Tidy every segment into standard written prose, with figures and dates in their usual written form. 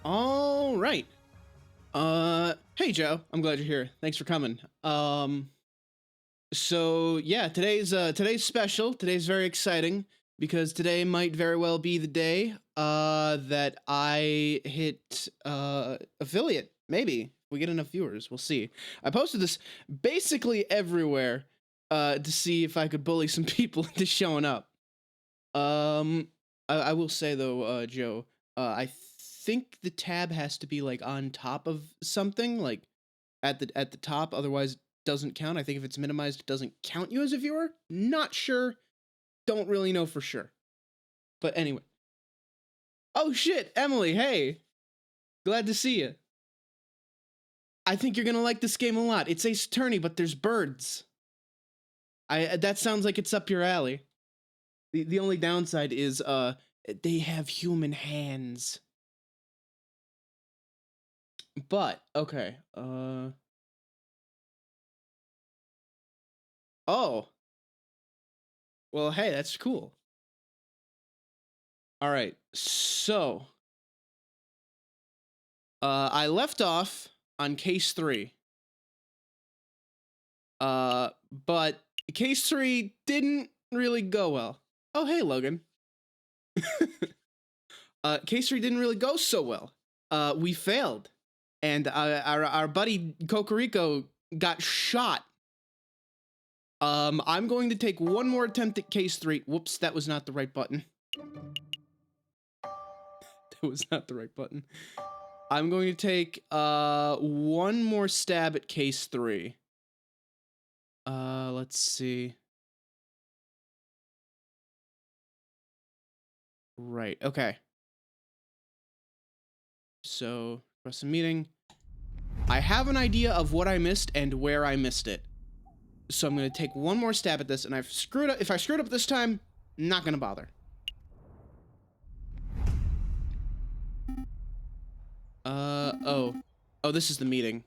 All right. Hey Joe, I'm glad you're here. Thanks for coming. So yeah, today's special. Today's very exciting because today might very well be the day that I hit affiliate. Maybe we get enough viewers. We'll see. I posted this basically everywhere to see if I could bully some people into showing up. I will say though, Joe, I think the tab has to be like on top of something, like at the top, otherwise it doesn't count. I think if it's minimized, it doesn't count you as a viewer. Not sure. Don't really know for sure. But anyway. Oh shit, Emily, hey. Glad to see you. I think you're gonna like this game a lot. It's Ace Attorney, but there's birds. That sounds like it's up your alley. The only downside is they have human hands. But okay, oh. Well, hey, that's cool. All right. So, I left off on case 3. But case 3 didn't really go well. Oh, hey, Logan. Case 3 didn't really go so well. We failed. And our buddy Cocarico got shot. I'm going to take one more attempt at case 3. Whoops, that was not the right button. That was not the right button. I'm going to take one more stab at case 3. Let's see. Right, okay. So, request a meeting. I have an idea of what I missed and where I missed it. So I'm going to take one more stab at this, and if I screwed up this time, not going to bother. Oh, this is the meeting.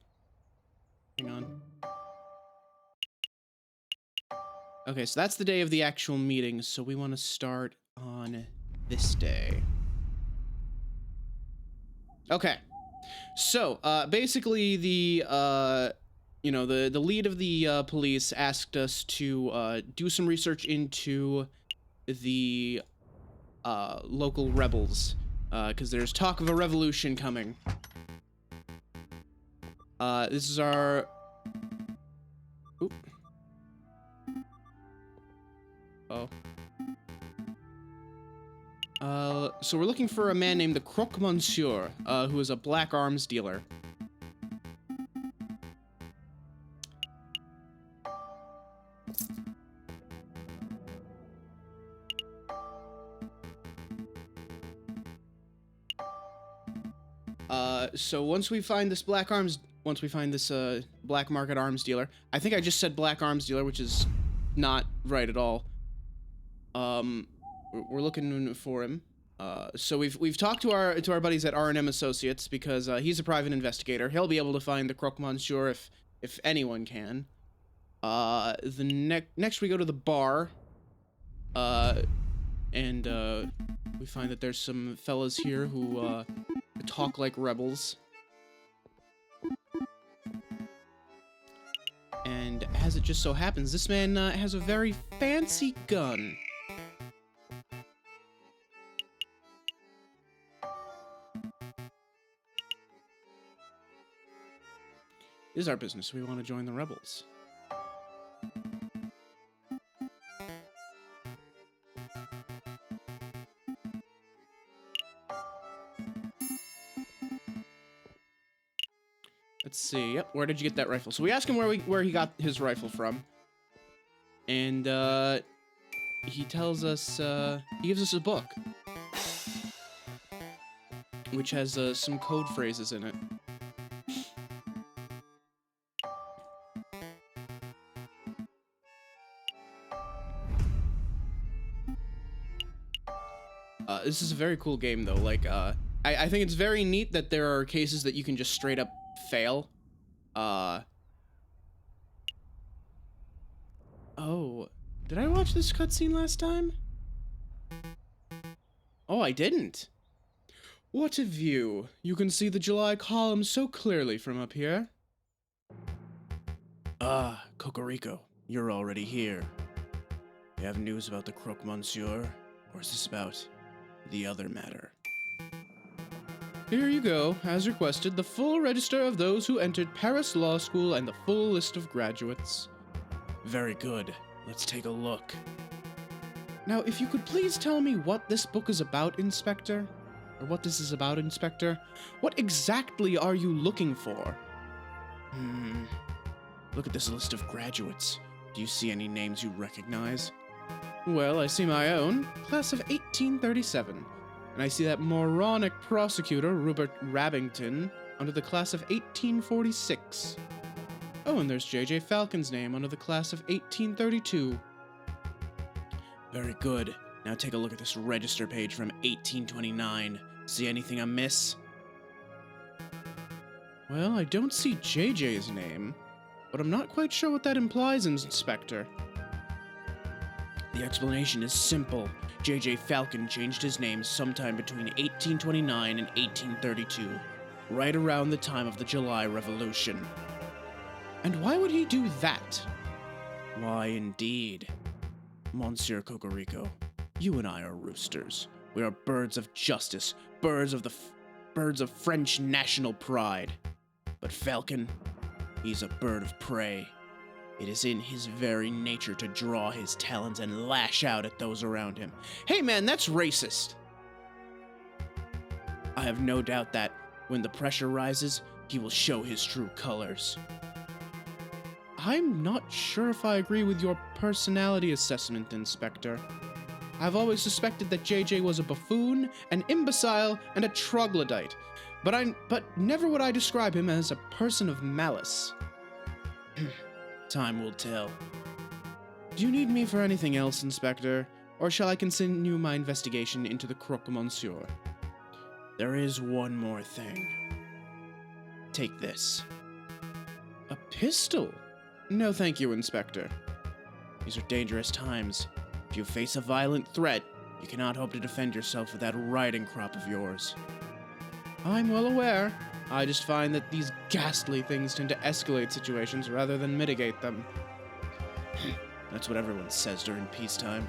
Hang on. Okay, so that's the day of the actual meeting, so we want to start on this day. Okay. So, basically the lead of the police asked us to do some research into the local rebels, because there's talk of a revolution coming. This is our... Oop. Oh. So we're looking for a man named the Croque Monsieur, who is a black arms dealer. So once we find this black market arms dealer, I think I just said black arms dealer, which is not right at all. We're looking for him. So we've talked to our buddies at R&M Associates because he's a private investigator. He'll be able to find the Croque Monsieur if anyone can. Next we go to the bar. And we find that there's some fellas here who talk like rebels. And as it just so happens, this man has a very fancy gun. This is our business. We want to join the rebels. Let's see. Yep. Where did you get that rifle? So we asked him where he got his rifle from, and he tells us he gives us a book, which has some code phrases in it. This is a very cool game, though. Like, I think it's very neat that there are cases that you can just straight up fail. Oh, did I watch this cutscene last time? Oh, I didn't. What a view! You can see the July column so clearly from up here. Ah, Cocarico, you're already here. You have news about the Croque Monsieur, or is this about the other matter? Here you go, as requested, the full register of those who entered Paris Law School and the full list of graduates. Very good. Let's take a look. Now, if you could please tell me what this book is about, Inspector? Or what this is about, Inspector? What exactly are you looking for? Look at this list of graduates. Do you see any names you recognize? Well, I see my own, class of 1837. And I see that moronic prosecutor, Rupert Rabbington, under the class of 1846. Oh, and there's J.J. Falcon's name under the class of 1832. Very good. Now take a look at this register page from 1829. See anything amiss? Well, I don't see JJ's name, but I'm not quite sure what that implies, Inspector. The explanation is simple. J.J. Falcon changed his name sometime between 1829 and 1832, right around the time of the July Revolution. And why would he do that? Why, indeed. Monsieur Cocarico, you and I are roosters. We are birds of justice, birds of French national pride. But Falcon, he's a bird of prey. It is in his very nature to draw his talons and lash out at those around him. Hey man, that's racist! I have no doubt that, when the pressure rises, he will show his true colors. I'm not sure if I agree with your personality assessment, Inspector. I've always suspected that JJ was a buffoon, an imbecile, and a troglodyte, but never would I describe him as a person of malice. Time will tell. Do you need me for anything else, Inspector, or shall I continue my investigation into the Croque Monsieur? There is one more thing. Take this. A pistol? No thank you, Inspector. These are dangerous times. If you face a violent threat, you cannot hope to defend yourself with that riding crop of yours. I'm well aware. I just find that these ghastly things tend to escalate situations rather than mitigate them. That's what everyone says during peacetime.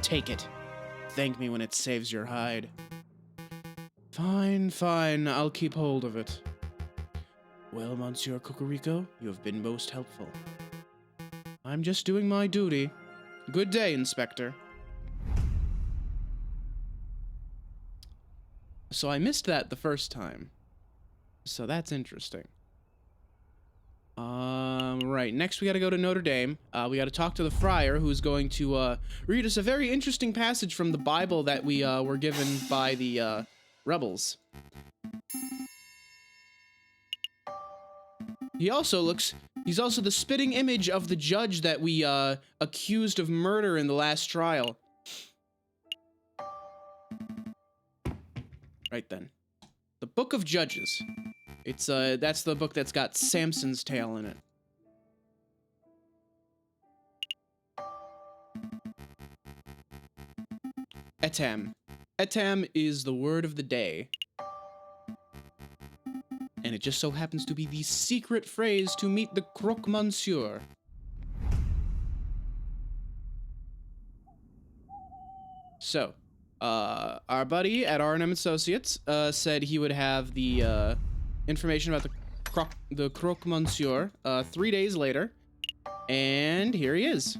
Take it. Thank me when it saves your hide. Fine, fine. I'll keep hold of it. Well, Monsieur Cocarico, you have been most helpful. I'm just doing my duty. Good day, Inspector. So I missed that the first time. So that's interesting. Right, next we gotta go to Notre Dame. We gotta talk to the friar, who's going to, read us a very interesting passage from the Bible that we, were given by the, rebels. He's also the spitting image of the judge that we, accused of murder in the last trial. Right then. The Book of Judges. It's, that's the book that's got Samson's tale in it. Etam. Etam is the word of the day. And it just so happens to be the secret phrase to meet the Croque Monsieur. So, our buddy at R&M Associates said he would have the information about the Croque Monsieur 3 days later, and here he is.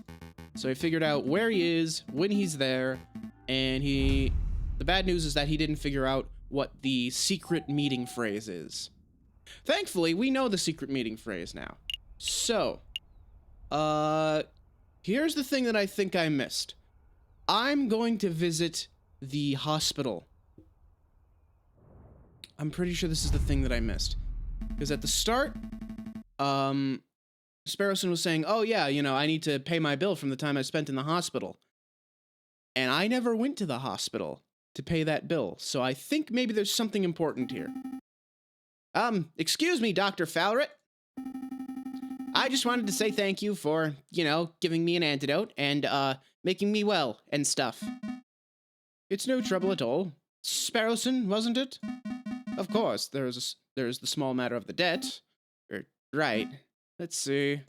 So he figured out where he is, when he's there, and the bad news is that he didn't figure out what the secret meeting phrase is. Thankfully, we know the secret meeting phrase now. So, here's the thing that I think I missed. I'm going to visit the hospital. I'm pretty sure this is the thing that I missed. Because at the start, Sparrowson was saying, oh yeah, you know, I need to pay my bill from the time I spent in the hospital. And I never went to the hospital to pay that bill, so I think maybe there's something important here. Excuse me, Dr. Fowlret. I just wanted to say thank you for, you know, giving me an antidote and, making me well and stuff. It's no trouble at all. Sparrowson, wasn't it? Of course, there's the small matter of the debt. Right. Let's see.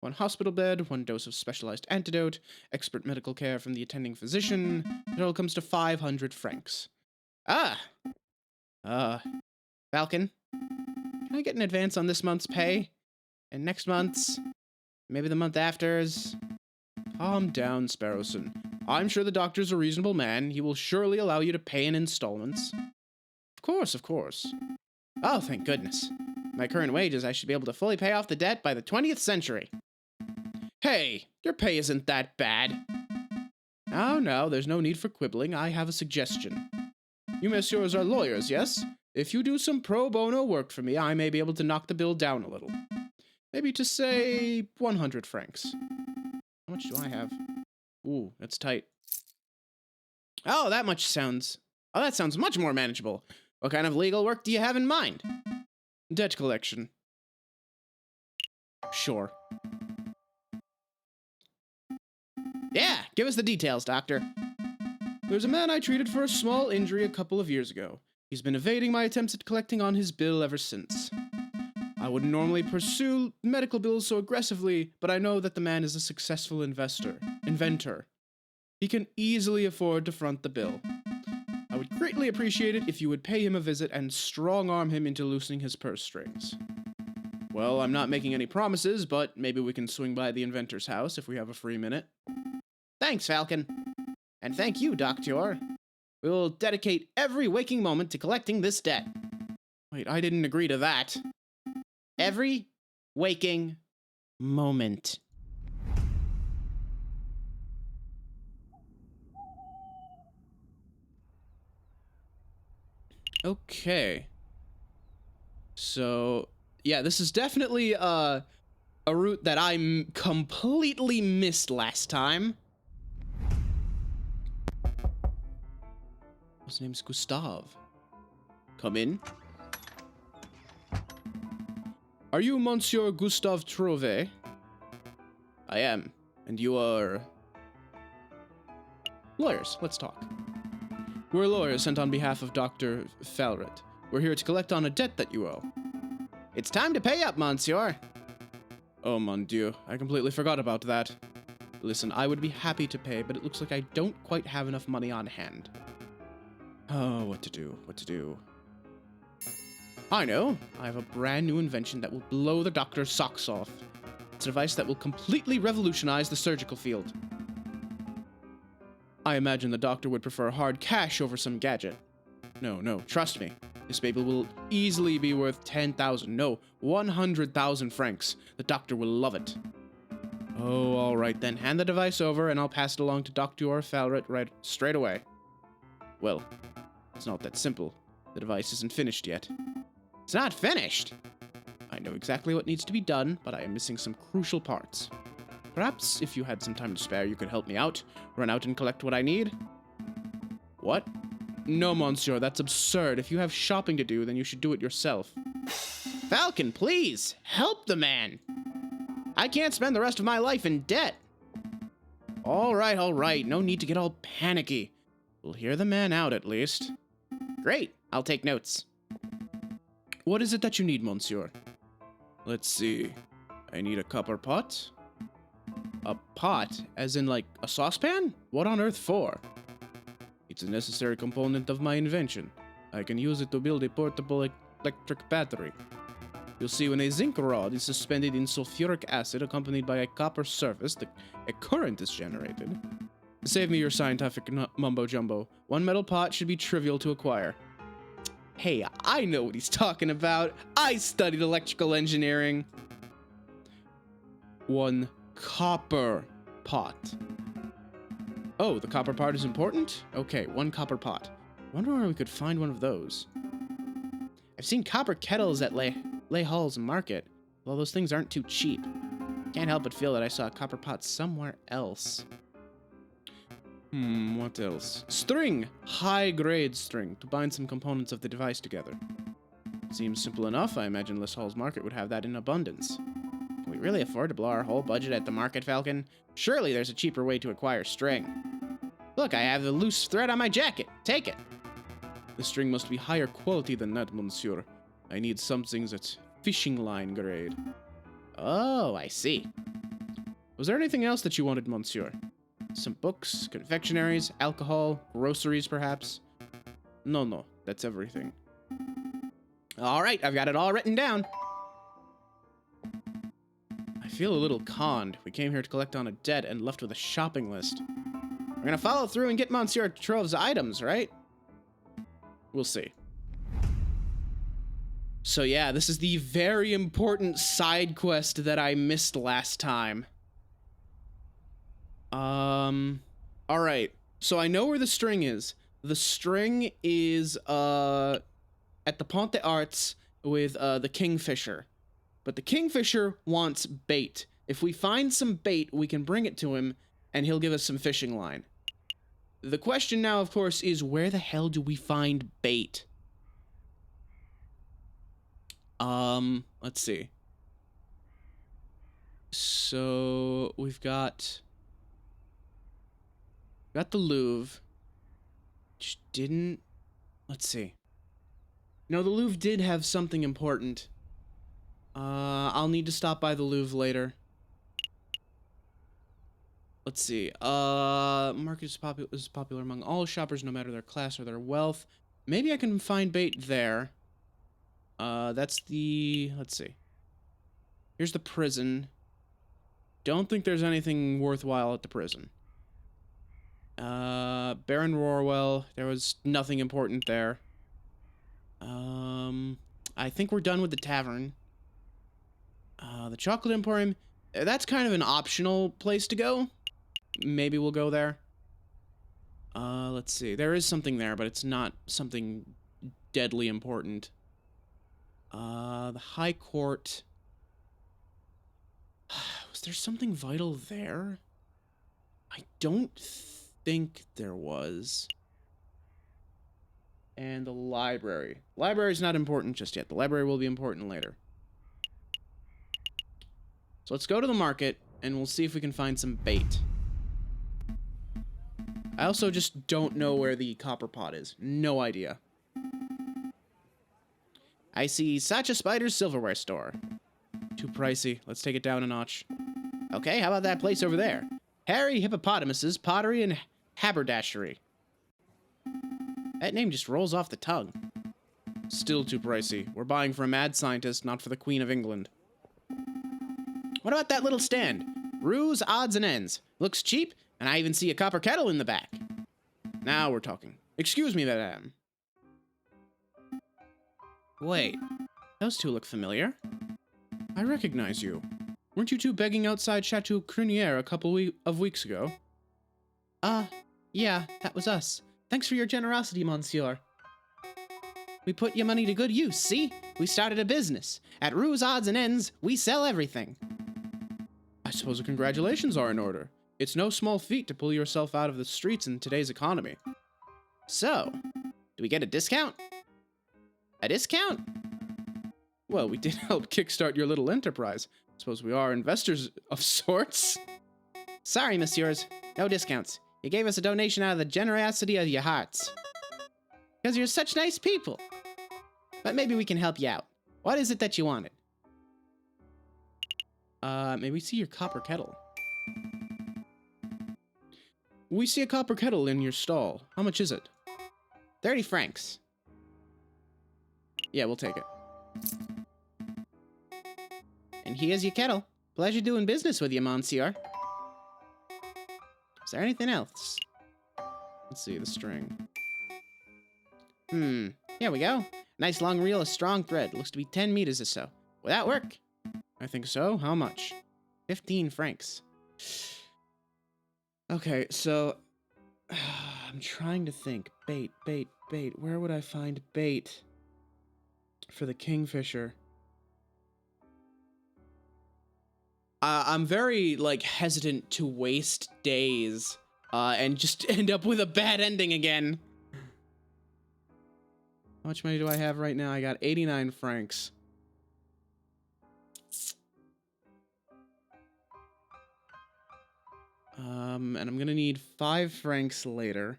1 hospital bed, 1 dose of specialized antidote, expert medical care from the attending physician. It all comes to 500 francs. Ah! Falcon, can I get an advance on this month's pay? And next month's? Maybe the month after's? Calm down, Sparrowson. I'm sure the doctor's a reasonable man. He will surely allow you to pay in installments. Of course, of course. Oh, thank goodness. My current wages, I should be able to fully pay off the debt by the 20th century. Hey, your pay isn't that bad. Oh, no, there's no need for quibbling. I have a suggestion. You messieurs are lawyers, yes? If you do some pro bono work for me, I may be able to knock the bill down a little. Maybe to, say, 100 francs. How much do I have? Ooh, that's tight. Oh, that sounds much more manageable. What kind of legal work do you have in mind? Debt collection. Sure. Yeah, give us the details, Doctor. There's a man I treated for a small injury a couple of years ago. He's been evading my attempts at collecting on his bill ever since. I wouldn't normally pursue medical bills so aggressively, but I know that the man is a successful inventor. He can easily afford to front the bill. I would greatly appreciate it if you would pay him a visit and strong-arm him into loosening his purse strings. Well, I'm not making any promises, but maybe we can swing by the inventor's house if we have a free minute. Thanks, Falcon. And thank you, Doctor. We will dedicate every waking moment to collecting this debt. Wait, I didn't agree to that. Every waking moment. Okay. So, yeah, this is definitely a route that I completely missed last time. His name's Gustave. Come in. Are you Monsieur Gustave Trove? I am. And you are... Lawyers, let's talk. We're lawyers sent on behalf of Dr. Falret. We're here to collect on a debt that you owe. It's time to pay up, Monsieur. Oh, mon Dieu, I completely forgot about that. Listen, I would be happy to pay, but it looks like I don't quite have enough money on hand. Oh, what to do. I know. I have a brand new invention that will blow the doctor's socks off. It's a device that will completely revolutionize the surgical field. I imagine the doctor would prefer hard cash over some gadget. No, trust me. This baby will easily be worth 10,000, no, 100,000 francs. The doctor will love it. Oh, all right then. Hand the device over and I'll pass it along to Dr. Falret straight away. Well, it's not that simple. The device isn't finished yet. It's not finished? I know exactly what needs to be done, but I am missing some crucial parts. Perhaps, if you had some time to spare, you could help me out, run out and collect what I need? What? No, monsieur, that's absurd. If you have shopping to do, then you should do it yourself. Falcon, please, help the man. I can't spend the rest of my life in debt. All right, no need to get all panicky. We'll hear the man out at least. Great, I'll take notes. What is it that you need, monsieur? Let's see. I need a copper pot. A pot? As in, like, a saucepan? What on earth for? It's a necessary component of my invention. I can use it to build a portable electric battery. You'll see when a zinc rod is suspended in sulfuric acid accompanied by a copper surface, a current is generated. Save me your scientific mumbo-jumbo. One metal pot should be trivial to acquire. Hey, I know what he's talking about. I studied electrical engineering. One copper pot. Oh, the copper pot is important? Okay, one copper pot. Wonder where we could find one of those. I've seen copper kettles at Lay Hall's market, although those things aren't too cheap. Can't help but feel that I saw a copper pot somewhere else. What else? String! High-grade string, to bind some components of the device together. Seems simple enough. I imagine Les Hall's market would have that in abundance. Can we really afford to blow our whole budget at the market, Falcon? Surely there's a cheaper way to acquire string. Look, I have a loose thread on my jacket. Take it. The string must be higher quality than that, monsieur. I need something that's fishing line grade. Oh, I see. Was there anything else that you wanted, monsieur? Some books, confectionaries, alcohol, groceries, perhaps? No, that's everything. All right, I've got it all written down. I feel a little conned. We came here to collect on a debt and left with a shopping list. We're gonna follow through and get Monsieur Trove's items, right? We'll see. So yeah, this is the very important side quest that I missed last time. Alright. So I know where the string is. The string is, at the Pont des Arts with, the Kingfisher. But the Kingfisher wants bait. If we find some bait, we can bring it to him, and he'll give us some fishing line. The question now, of course, is where the hell do we find bait? Let's see. So, we've got the Louvre. Which didn't... Let's see. No, the Louvre did have something important. I'll need to stop by the Louvre later. Let's see. Market is popular among all shoppers, no matter their class or their wealth. Maybe I can find bait there. That's the... Let's see. Here's the prison. Don't think there's anything worthwhile at the prison. Baron Rorwell. There was nothing important there. I think we're done with the tavern. The Chocolate Emporium. That's kind of an optional place to go. Maybe we'll go there. Let's see. There is something there, but it's not something deadly important. The High Court. Was there something vital there? I don't think there was. And the library. Library's not important just yet. The library will be important later. So let's go to the market, and we'll see if we can find some bait. I also just don't know where the copper pot is. No idea. I see Sacha Spider's silverware store. Too pricey. Let's take it down a notch. Okay, how about that place over there? Harry Hippopotamus's Pottery and Haberdashery. That name just rolls off the tongue. Still too pricey. We're buying for a mad scientist, not for the Queen of England. What about that little stand? Ruse Odds and Ends. Looks cheap, and I even see a copper kettle in the back. Now we're talking. Excuse me, madame. Wait, those two look familiar. I recognize you. Weren't you two begging outside Chateau Crunier a couple of weeks ago? Yeah, that was us. Thanks for your generosity, monsieur. We put your money to good use, see? We started a business. At Ruse Odds and Ends, we sell everything. I suppose the congratulations are in order. It's no small feat to pull yourself out of the streets in today's economy. So, do we get a discount? A discount? Well, we did help kickstart your little enterprise. Suppose we are investors of sorts. Sorry, messieurs. No discounts. You gave us a donation out of the generosity of your hearts. Because you're such nice people. But maybe we can help you out. What is it that you wanted? May we see your copper kettle? We see a copper kettle in your stall. How much is it? 30 francs. Yeah, we'll take it. And here's your kettle. Pleasure doing business with you, monsieur. Is there anything else? Let's see, the string. Here we go. Nice long reel of strong thread. Looks to be 10 meters or so. Will that work? I think so. How much? 15 francs. Okay, so... I'm trying to think. Bait. Where would I find bait for the Kingfisher? I'm very, like, hesitant to waste days, and just end up with a bad ending again. How much money do I have right now? I got 89 francs. And I'm gonna need 5 francs later.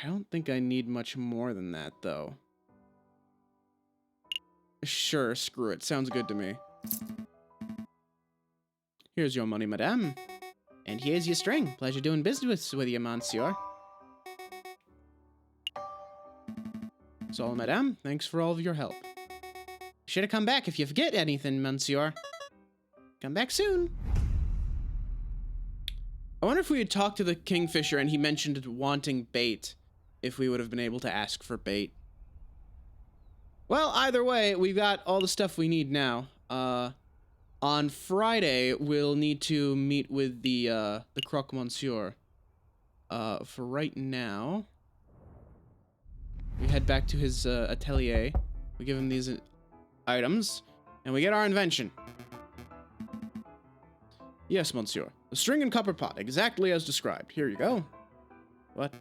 I I don't think I need much more than that, though. Sure, screw it. Sounds good to me. Here's your money, madame. And here's your string. Pleasure doing business with you, monsieur. So, madame, thanks for all of your help. Should have come back if you forget anything, monsieur. Come back soon. I wonder if we had talked to the Kingfisher and he mentioned wanting bait, if we would have been able to ask for bait. Well, either way, we've got all the stuff we need now. On Friday, we'll need to meet with the Croque Monsieur. For right now, we head back to his atelier. We give him these items, and we get our invention. Yes, monsieur. The string and copper pot, exactly as described. Here you go. What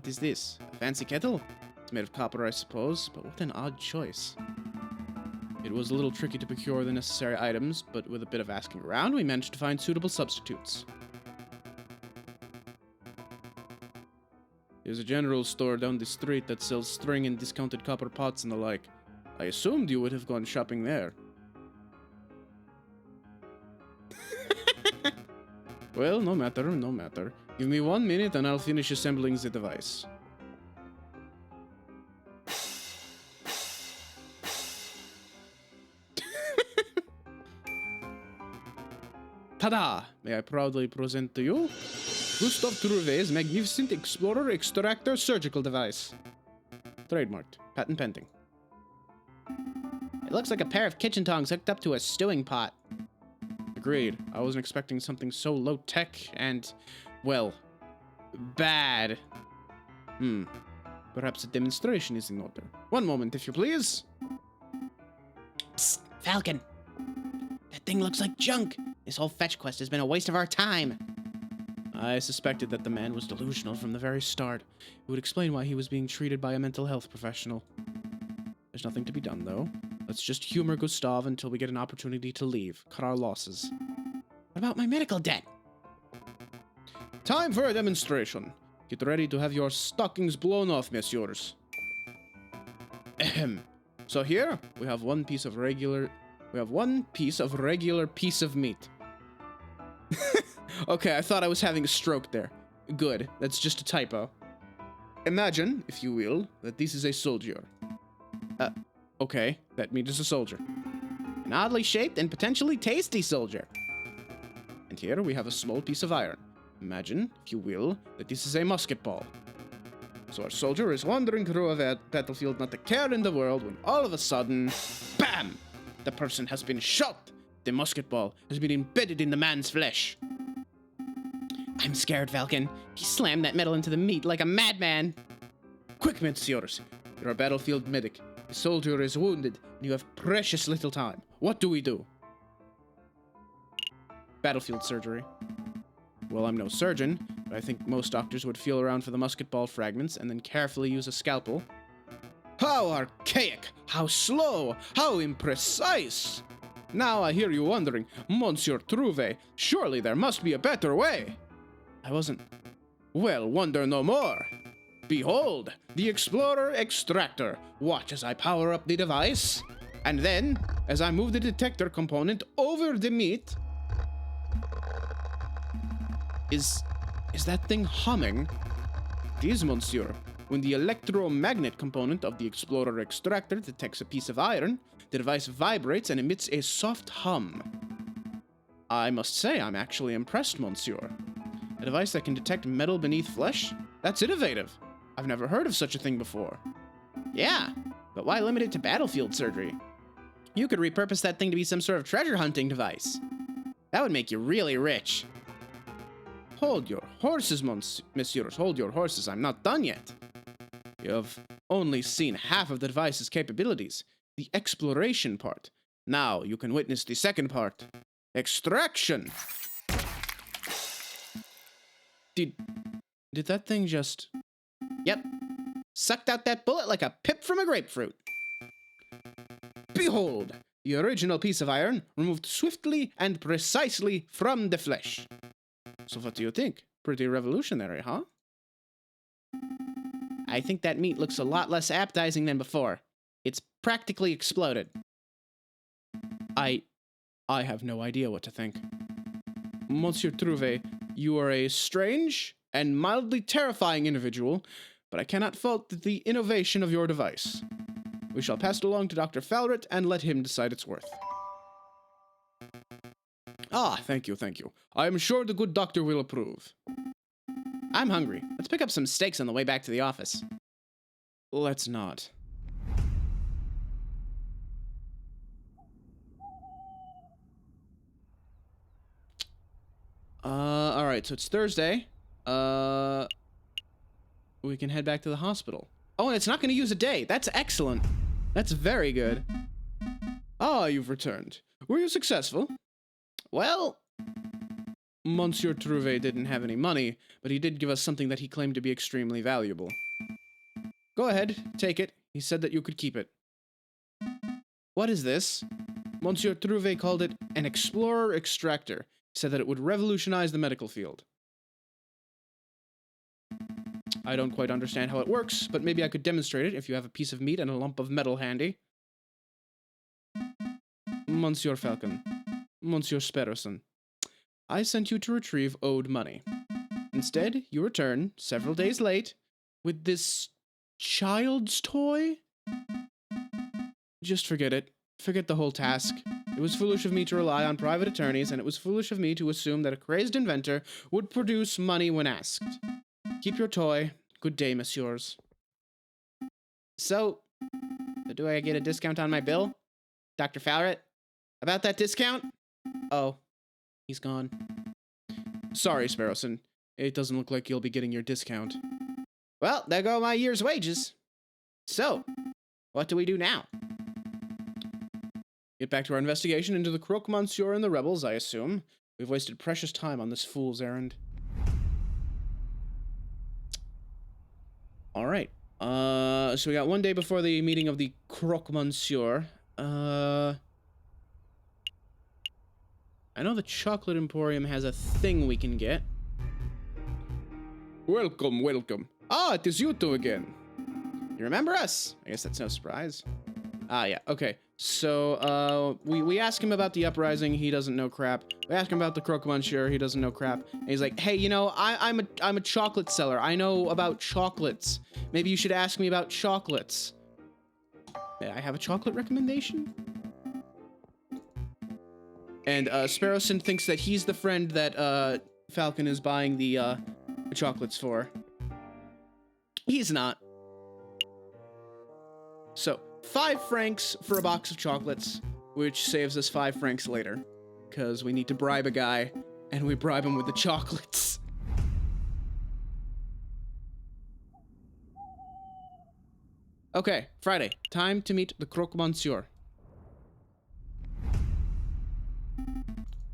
is this? A fancy kettle? It's made of copper, I suppose, but what an odd choice. It was a little tricky to procure the necessary items, but with a bit of asking around, we managed to find suitable substitutes. There's a general store down the street that sells string and discounted copper pots and the like. I assumed you would have gone shopping there. Well, no matter, no matter. Give me 1 minute and I'll finish assembling the device. Tada! May I proudly present to you Gustave Trouvé's magnificent Explorer Extractor surgical device. Trademarked. Patent pending. It looks like a pair of kitchen tongs hooked up to a stewing pot. Agreed. I wasn't expecting something so low-tech and, well, bad. Perhaps a demonstration is in order. 1 moment, if you please. Psst, Falcon. That thing looks like junk. This whole fetch quest has been a waste of our time. I suspected that the man was delusional from the very start. It would explain why he was being treated by a mental health professional. There's nothing to be done, though. Let's just humor Gustave until we get an opportunity to leave. Cut our losses. What about my medical debt? Time for a demonstration. Get ready to have your stockings blown off, messieurs. Ahem. So here, we have one piece of regular piece of meat. Okay, I thought I was having a stroke there. Good, that's just a typo. Imagine, if you will, that this is a soldier. Okay, that meat is a soldier. An oddly shaped and potentially tasty soldier. And here we have a small piece of iron. Imagine, if you will, that this is a musket ball. So our soldier is wandering through a battlefield, not a care in the world, when all of a sudden, BAM! The person has been shot. The musket ball has been embedded in the man's flesh. I'm scared, Falcon. He slammed that metal into the meat like a madman. Quick, messieurs. You're a battlefield medic. The soldier is wounded, and you have precious little time. What do we do? Battlefield surgery. Well, I'm no surgeon, but I think most doctors would feel around for the musket ball fragments and then carefully use a scalpel. How archaic! How slow! How imprecise! Now I hear you wondering, Monsieur Trouvé, surely there must be a better way. I wasn't... Well, wonder no more. Behold, the Explorer Extractor. Watch as I power up the device. And then, as I move the detector component over the meat... Is that thing humming? It is, monsieur. When the electromagnet component of the Explorer Extractor detects a piece of iron, the device vibrates and emits a soft hum. I must say, I'm actually impressed, monsieur. A device that can detect metal beneath flesh? That's innovative. I've never heard of such a thing before. Yeah, but why limit it to battlefield surgery? You could repurpose that thing to be some sort of treasure hunting device. That would make you really rich. Hold your horses, messieurs. Hold your horses. I'm not done yet. You have only seen half of the device's capabilities. The exploration part. Now you can witness the second part. Extraction! Did that thing just... Yep. Sucked out that bullet like a pip from a grapefruit. Behold! The original piece of iron removed swiftly and precisely from the flesh. So what do you think? Pretty revolutionary, huh? I think that meat looks a lot less appetizing than before. It's practically exploded. I have no idea what to think. Monsieur Trouvé, you are a strange and mildly terrifying individual, but I cannot fault the innovation of your device. We shall pass it along to Dr. Falret and let him decide its worth. Ah, thank you, thank you. I am sure the good doctor will approve. I'm hungry. Let's pick up some steaks on the way back to the office. Let's not. Alright, so it's Thursday. We can head back to the hospital. Oh, and it's not going to use a day. That's excellent. That's very good. Ah, you've returned. Were you successful? Well, Monsieur Trouvé didn't have any money, but he did give us something that he claimed to be extremely valuable. Go ahead, take it. He said that you could keep it. What is this? Monsieur Trouvé called it an explorer extractor. He said that it would revolutionize the medical field. I don't quite understand how it works, but maybe I could demonstrate it if you have a piece of meat and a lump of metal handy. Monsieur Falcon. Monsieur Sparrowson. I sent you to retrieve owed money. Instead, you return, several days late, with this child's toy? Just forget it. Forget the whole task. It was foolish of me to rely on private attorneys, and it was foolish of me to assume that a crazed inventor would produce money when asked. Keep your toy. Good day, messieurs. So, do I get a discount on my bill? Dr. Falret? About that discount? Oh, he's gone. Sorry, Sparrowson. It doesn't look like you'll be getting your discount. Well, there go my year's wages. So, what do we do now? Get back to our investigation into the Croque Monsieur and the rebels, I assume. We've wasted precious time on this fool's errand. Alright. So we got one day before the meeting of the Croque Monsieur. I know the Chocolate Emporium has a thing we can get. Welcome, welcome. Ah, it is you two again. You remember us? I guess that's no surprise. Ah, yeah, okay. So, we ask him about the uprising, he doesn't know crap. We ask him about the Croque Monsieur, he doesn't know crap. And he's like, hey, you know, I'm a chocolate seller. I know about chocolates. Maybe you should ask me about chocolates. May I have a chocolate recommendation? And, Sparrowson thinks that he's the friend that, Falcon is buying the chocolates for. He's not. So, 5 francs for a box of chocolates, which saves us 5 francs later. Because we need to bribe a guy, and we bribe him with the chocolates. Okay, Friday. Time to meet the Croque Monsieur.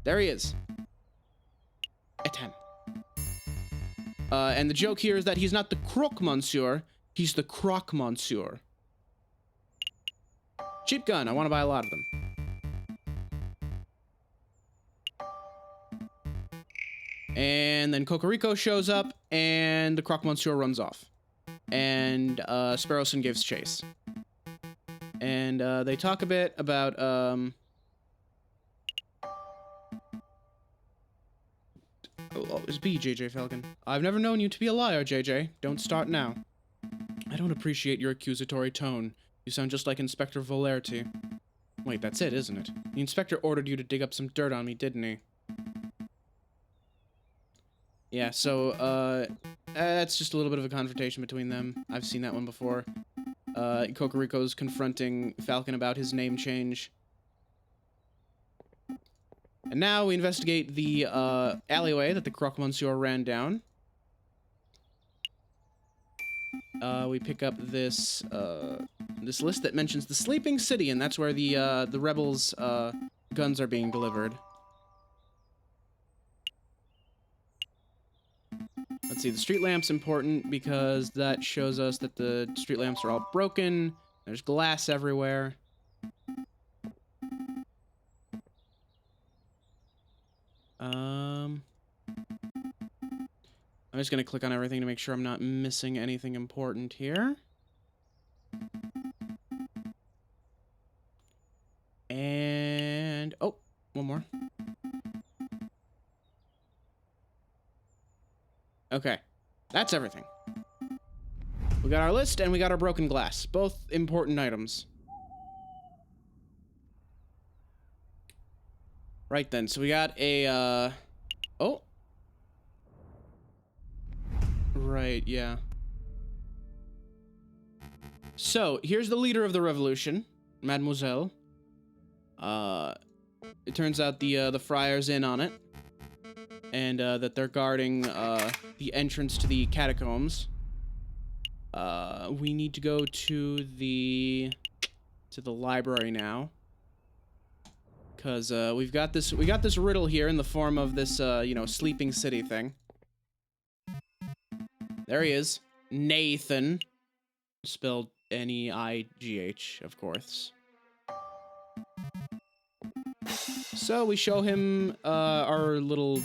There he is. Etam. And the joke here is that he's not the Croque Monsieur, he's the Croque Monsieur. Cheap gun, I want to buy a lot of them. And then Cocarico shows up, and the Croque Monsieur runs off. And, Sparrowson gives chase. And, they talk a bit about, Oh, always be, JJ Falcon. I've never known you to be a liar, JJ. Don't start now. I don't appreciate your accusatory tone. You sound just like Inspector Volerty. Wait, that's it, isn't it? The inspector ordered you to dig up some dirt on me, didn't he? Yeah, so, that's just a little bit of a confrontation between them. I've seen that one before. Cocarico's confronting Falcon about his name change. And now we investigate the, alleyway that the Croque Monsieur ran down. We pick up this, this list that mentions the Sleeping City, and that's where the rebels, guns are being delivered. Let's see, the street lamp's important because that shows us that the street lamps are all broken. There's glass everywhere. I'm just gonna click on everything to make sure I'm not missing anything important here. And, oh, one more. Okay, that's everything. We got our list and we got our broken glass. Both important items. Right then, so we got a, oh. Right, yeah. So, here's the leader of the revolution, Mademoiselle. It turns out the friar's in on it. And, that they're guarding, the entrance to the catacombs. We need to go to the library now. Because, we got this riddle here in the form of this, you know, sleeping city thing. There he is. Nathan. Spelled N-E-I-G-H, of course. So we show him our little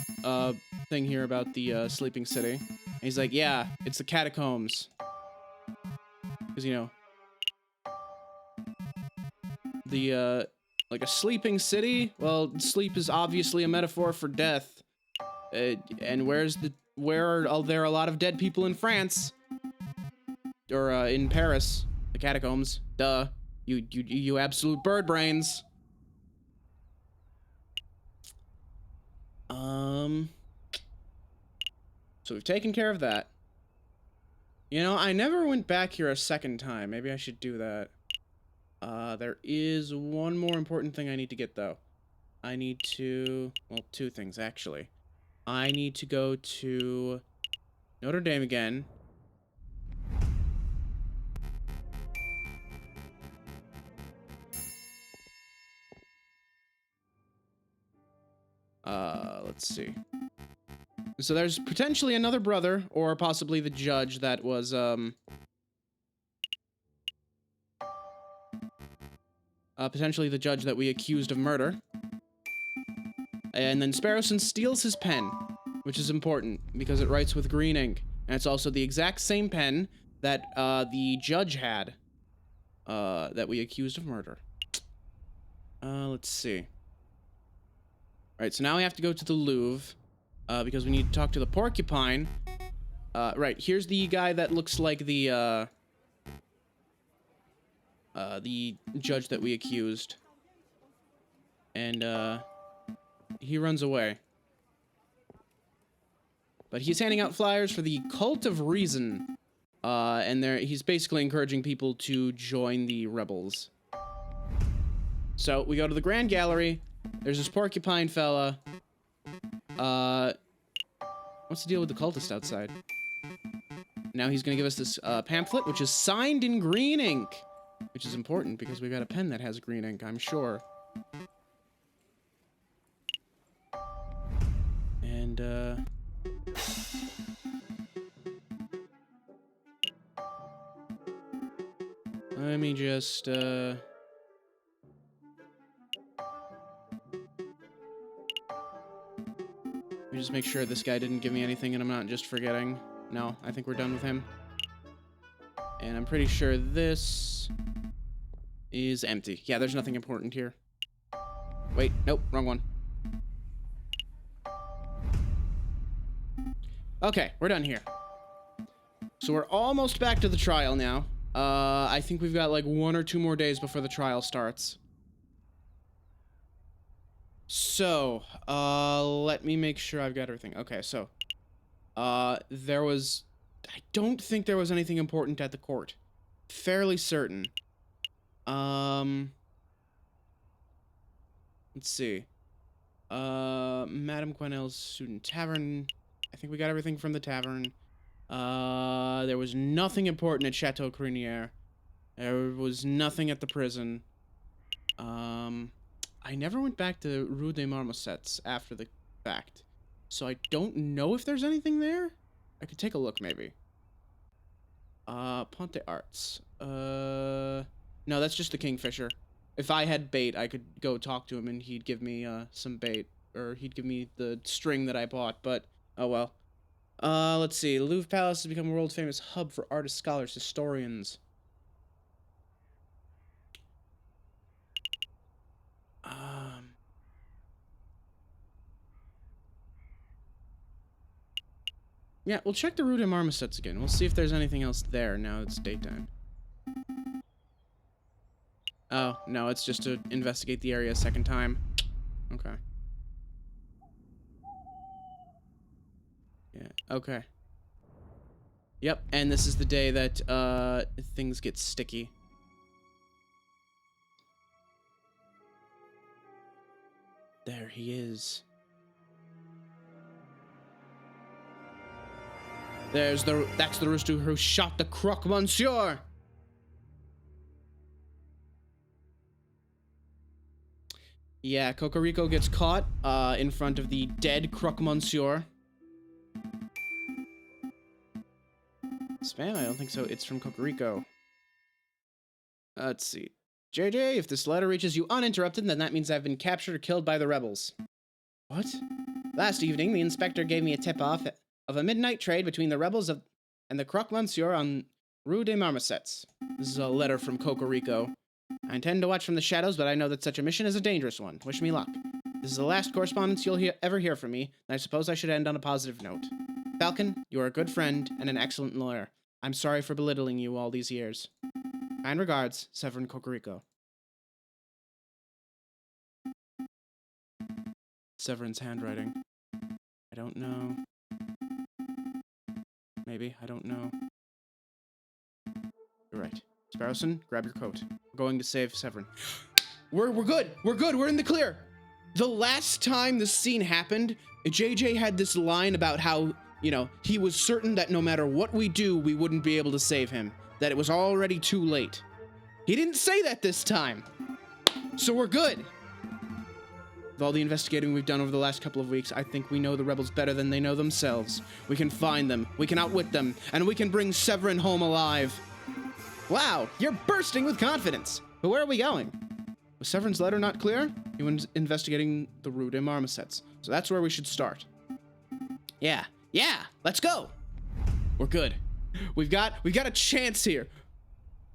thing here about the sleeping city. And he's like, yeah, it's the catacombs. Because, you know, the like a sleeping city? Well, sleep is obviously a metaphor for death. And where are there a lot of dead people in France? Or in Paris, the catacombs. Duh. You absolute bird brains. So we've taken care of that. You know, I never went back here a second time. Maybe I should do that. There is one more important thing I need to get, though. I need to... Well, two things, actually. I need to go to Notre Dame again. Let's see. So there's potentially another brother, or possibly the judge that was, potentially the judge that we accused of murder. And then Sparrowson steals his pen, which is important, because it writes with green ink. And it's also the exact same pen that, the judge had, that we accused of murder. Let's see. Alright, so now we have to go to the Louvre, because we need to talk to the porcupine. Right, here's the guy that looks like the judge that we accused. And, he runs away. But he's handing out flyers for the Cult of Reason. And he's basically encouraging people to join the rebels. So, we go to the Grand Gallery. There's this porcupine fella. What's the deal with the cultist outside? Now he's gonna give us this pamphlet, which is signed in green ink. Which is important, because we've got a pen that has green ink, I'm sure. And, let me just, let me just make sure this guy didn't give me anything and I'm not just forgetting. No, I think we're done with him. And I'm pretty sure this is empty. Yeah, there's nothing important here. Wait, nope, wrong one. Okay, we're done here. So we're almost back to the trial now. I think we've got like 1 or 2 more days before the trial starts. So, let me make sure I've got everything. Okay, so, I don't think there was anything important at the court. Fairly certain. Let's see. Madame Quenel's Student Tavern. I think we got everything from the tavern. There was nothing important at Chateau Criniere. There was nothing at the prison. I never went back to Rue des Marmosettes after the fact. So I don't know if there's anything there. I could take a look, maybe. Ponte Arts. No, that's just the Kingfisher. If I had bait, I could go talk to him and he'd give me, some bait. Or he'd give me the string that I bought, but, oh well. Let's see. The Louvre Palace has become a world-famous hub for artists, scholars, historians. Yeah, we'll check the Rue des Marmosets again. We'll see if there's anything else there now it's daytime. Oh, no, it's just to investigate the area a second time. Okay. Yeah, okay. Yep, and this is the day that, things get sticky. There he is. That's the rooster who shot the Croque Monsieur! Yeah, Cocarico gets caught, in front of the dead Croque Monsieur. Spam? I don't think so. It's from Cocarico. Let's see. JJ, if this letter reaches you uninterrupted, then that means I've been captured or killed by the rebels. What? Last evening, the inspector gave me a tip-off of a midnight trade between the rebels and the Croque Monsieur on Rue des Marmosets. This is a letter from Cocarico. I intend to watch from the shadows, but I know that such a mission is a dangerous one. Wish me luck. This is the last correspondence you'll ever hear from me, and I suppose I should end on a positive note. Falcon, you are a good friend and an excellent lawyer. I'm sorry for belittling you all these years. Kind regards, Severine Cocarico. Severine's handwriting. I don't know. Maybe, I don't know. You're right. Sparrowson, grab your coat. We're going to save Severine. We're good! We're good! We're in the clear! The last time this scene happened, JJ had this line about how, you know, he was certain that no matter what we do, we wouldn't be able to save him. That it was already too late. He didn't say that this time. So we're good. With all the investigating we've done over the last couple of weeks, I think we know the rebels better than they know themselves. We can find them, we can outwit them, and we can bring Severine home alive. Wow, you're bursting with confidence. But where are we going? Was Severine's letter not clear? He was investigating the Rue des Marmosets. So that's where we should start. Yeah, let's go. We're good. We've got a chance here.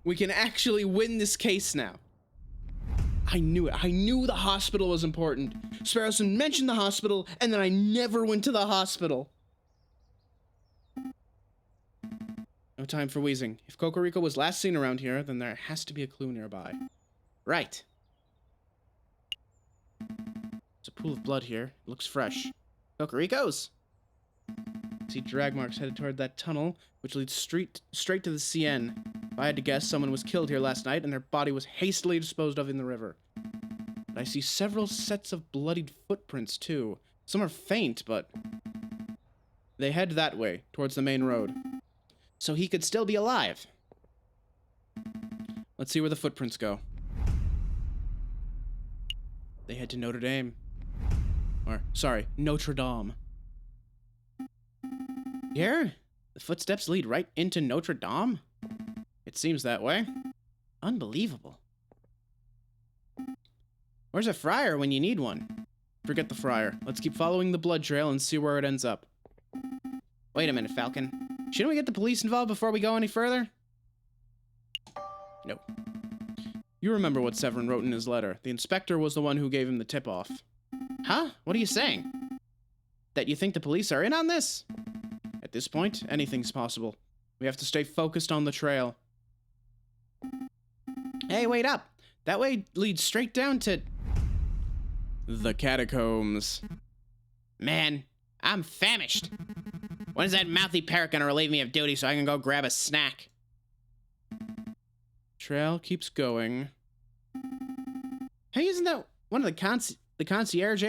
We can actually win this case now. I knew it. I knew the hospital was important. Sparrowson mentioned the hospital, and then I never went to the hospital. No time for wheezing. If Cocarico was last seen around here, then there has to be a clue nearby. Right. There's a pool of blood here. It looks fresh. Cocarico's! I see drag marks headed toward that tunnel, which leads straight to the Seine. If I had to guess, someone was killed here last night, and their body was hastily disposed of in the river. But I see several sets of bloodied footprints, too. Some are faint, but they head that way, towards the main road. So he could still be alive. Let's see where the footprints go. They head to Notre Dame. Or, sorry, Notre Dame. Here? The footsteps lead right into Notre Dame? It seems that way. Unbelievable. Where's a friar when you need one? Forget the friar. Let's keep following the blood trail and see where it ends up. Wait a minute, Falcon. Shouldn't we get the police involved before we go any further? No. You remember what Severine wrote in his letter. The inspector was the one who gave him the tip-off. Huh? What are you saying? That you think the police are in on this? At this point, anything's possible. We have to stay focused on the trail. Hey, wait up! That way leads straight down to the Catacombs. Man, I'm famished. When's that mouthy parrot gonna relieve me of duty so I can go grab a snack? Trail keeps going. Hey, isn't that one of the concierge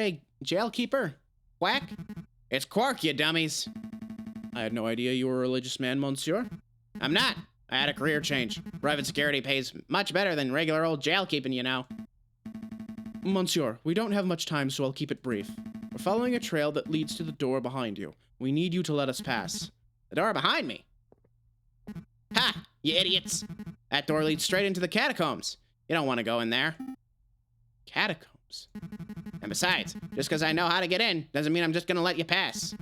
jailkeeper? Quack? It's Quark, you dummies. I had no idea you were a religious man, monsieur. I'm not. I had a career change. Private security pays much better than regular old jail keeping, you know. Monsieur, we don't have much time, so I'll keep it brief. We're following a trail that leads to the door behind you. We need you to let us pass. The door behind me? Ha! You idiots! That door leads straight into the catacombs. You don't want to go in there. Catacombs? And besides, just because I know how to get in, doesn't mean I'm just gonna let you pass.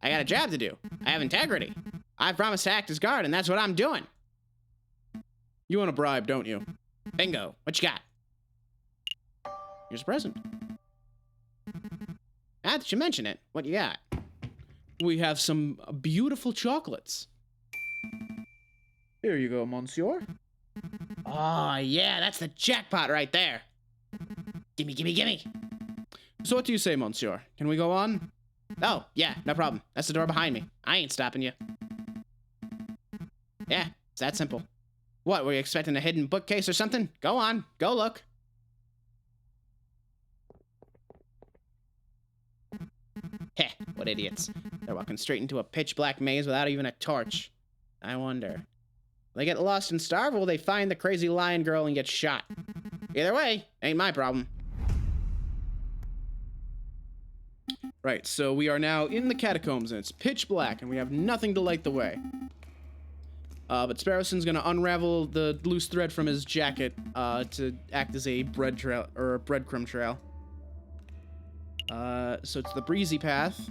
I got a job to do. I have integrity. I promised to act as guard, and that's what I'm doing. You want a bribe, don't you? Bingo. What you got? Here's a present. Now that you mention it, what you got? We have some beautiful chocolates. Here you go, monsieur. Oh, yeah, that's the jackpot right there. Gimme, gimme, gimme. So what do you say, monsieur? Can we go on? Oh, yeah, no problem. That's the door behind me. I ain't stopping you. Yeah, it's that simple. What, were you expecting a hidden bookcase or something? Go on, go look. Heh, what idiots. They're walking straight into a pitch-black maze without even a torch. I wonder. Will they get lost and starve, or will they find the crazy lion girl and get shot? Either way, ain't my problem. Right, so we are now in the catacombs, and it's pitch black, and we have nothing to light the way. But Sparrowson's gonna unravel the loose thread from his jacket to act as a bread trail, or a breadcrumb trail. So it's the breezy path.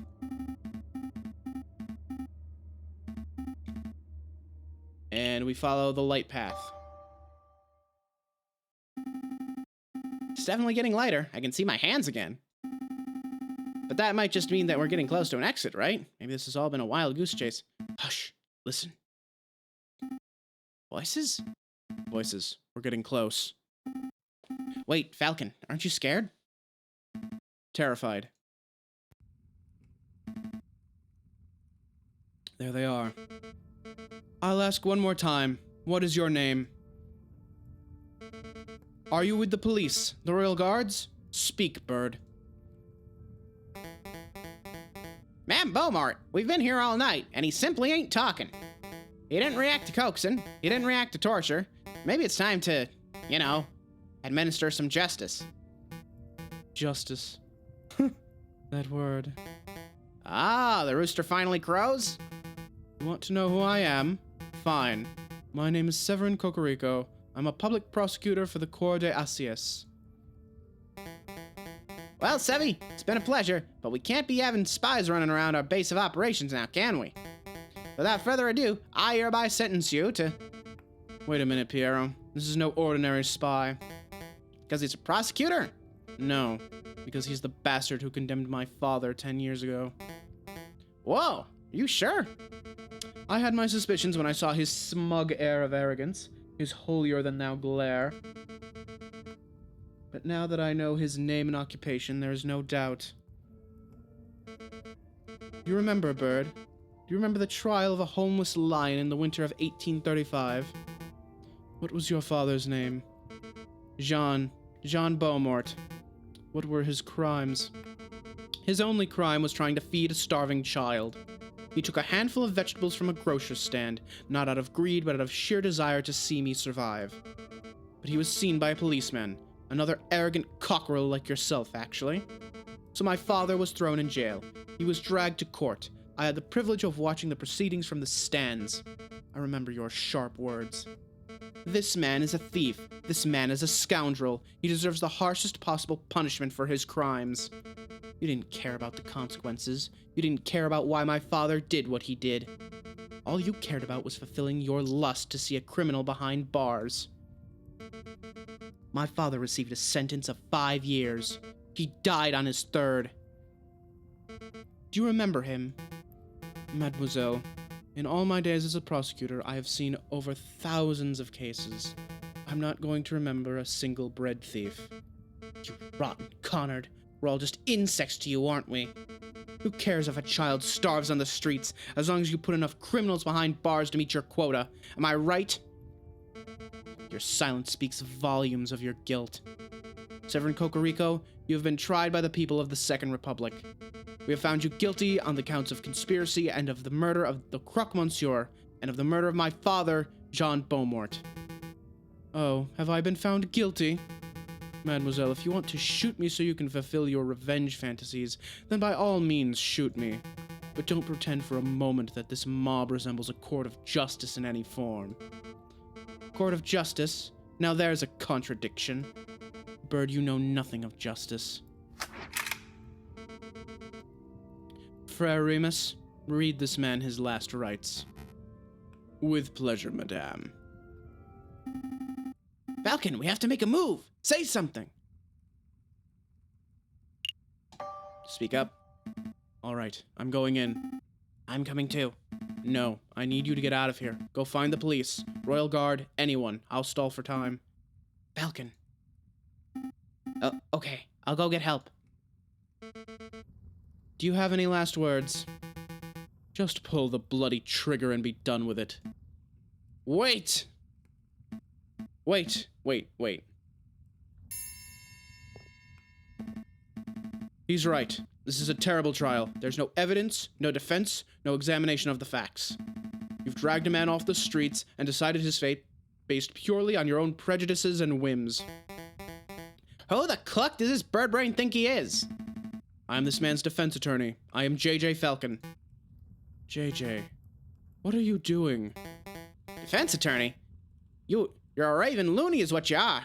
And we follow the light path. It's definitely getting lighter. I can see my hands again. But that might just mean that we're getting close to an exit, right? Maybe this has all been a wild goose chase. Hush, listen. Voices? Voices. We're getting close. Wait, Falcon, aren't you scared? Terrified. There they are. I'll ask one more time. What is your name? Are you with the police? The Royal Guards? Speak, bird. Ma'am Beaumont, we've been here all night, and he simply ain't talking. He didn't react to coaxing. He didn't react to torture. Maybe it's time to, you know, administer some justice. Justice. That word. Ah, the rooster finally crows? You want to know who I am? Fine. My name is Severine Cocarico. I'm a public prosecutor for the Corps des Assises. Well, Sevy, it's been a pleasure, but we can't be having spies running around our base of operations now, can we? Without further ado, I hereby sentence you to... Wait a minute, Piero. This is no ordinary spy. Because he's a prosecutor? No, because he's the bastard who condemned my father 10 years ago. Whoa, are you sure? I had my suspicions when I saw his smug air of arrogance, his holier-than-thou glare. But now that I know his name and occupation, there is no doubt. Do you remember, Bird? Do you remember the trial of a homeless lion in the winter of 1835? What was your father's name? Jean Beaumont. What were his crimes? His only crime was trying to feed a starving child. He took a handful of vegetables from a grocer's stand, not out of greed, but out of sheer desire to see me survive. But he was seen by a policeman, another arrogant cockerel like yourself, actually. So my father was thrown in jail. He was dragged to court. I had the privilege of watching the proceedings from the stands. I remember your sharp words. This man is a thief. This man is a scoundrel. He deserves the harshest possible punishment for his crimes. You didn't care about the consequences. You didn't care about why my father did what he did. All you cared about was fulfilling your lust to see a criminal behind bars. My father received a sentence of 5 years. He died on his third. Do you remember him? Mademoiselle, in all my days as a prosecutor, I have seen over thousands of cases. I'm not going to remember a single bread thief. You rotten Connard. We're all just insects to you, aren't we? Who cares if a child starves on the streets, as long as you put enough criminals behind bars to meet your quota? Am I right? Your silence speaks volumes of your guilt. Severine Cocarico, you have been tried by the people of the Second Republic. We have found you guilty on the counts of conspiracy and of the murder of the Croque Monsieur, and of the murder of my father, Jean Beaumont. Oh, have I been found guilty? Mademoiselle, if you want to shoot me so you can fulfill your revenge fantasies, then by all means shoot me. But don't pretend for a moment that this mob resembles a court of justice in any form. Court of justice? Now there's a contradiction. Bird, you know nothing of justice. Frere Remus, read this man his last rites. With pleasure, madame. Falcon, we have to make a move. Say something. Speak up. All right, I'm going in. I'm coming too. No, I need you to get out of here. Go find the police, Royal Guard, anyone. I'll stall for time. Falcon. Oh, okay. I'll go get help. Do you have any last words? Just pull the bloody trigger and be done with it. Wait! Wait. He's right. This is a terrible trial. There's no evidence, no defense, no examination of the facts. You've dragged a man off the streets and decided his fate based purely on your own prejudices and whims. Who the cluck does this bird brain think he is? I'm this man's defense attorney. I am JJ Falcon. JJ, what are you doing? Defense attorney? You're a raving loony is what you are.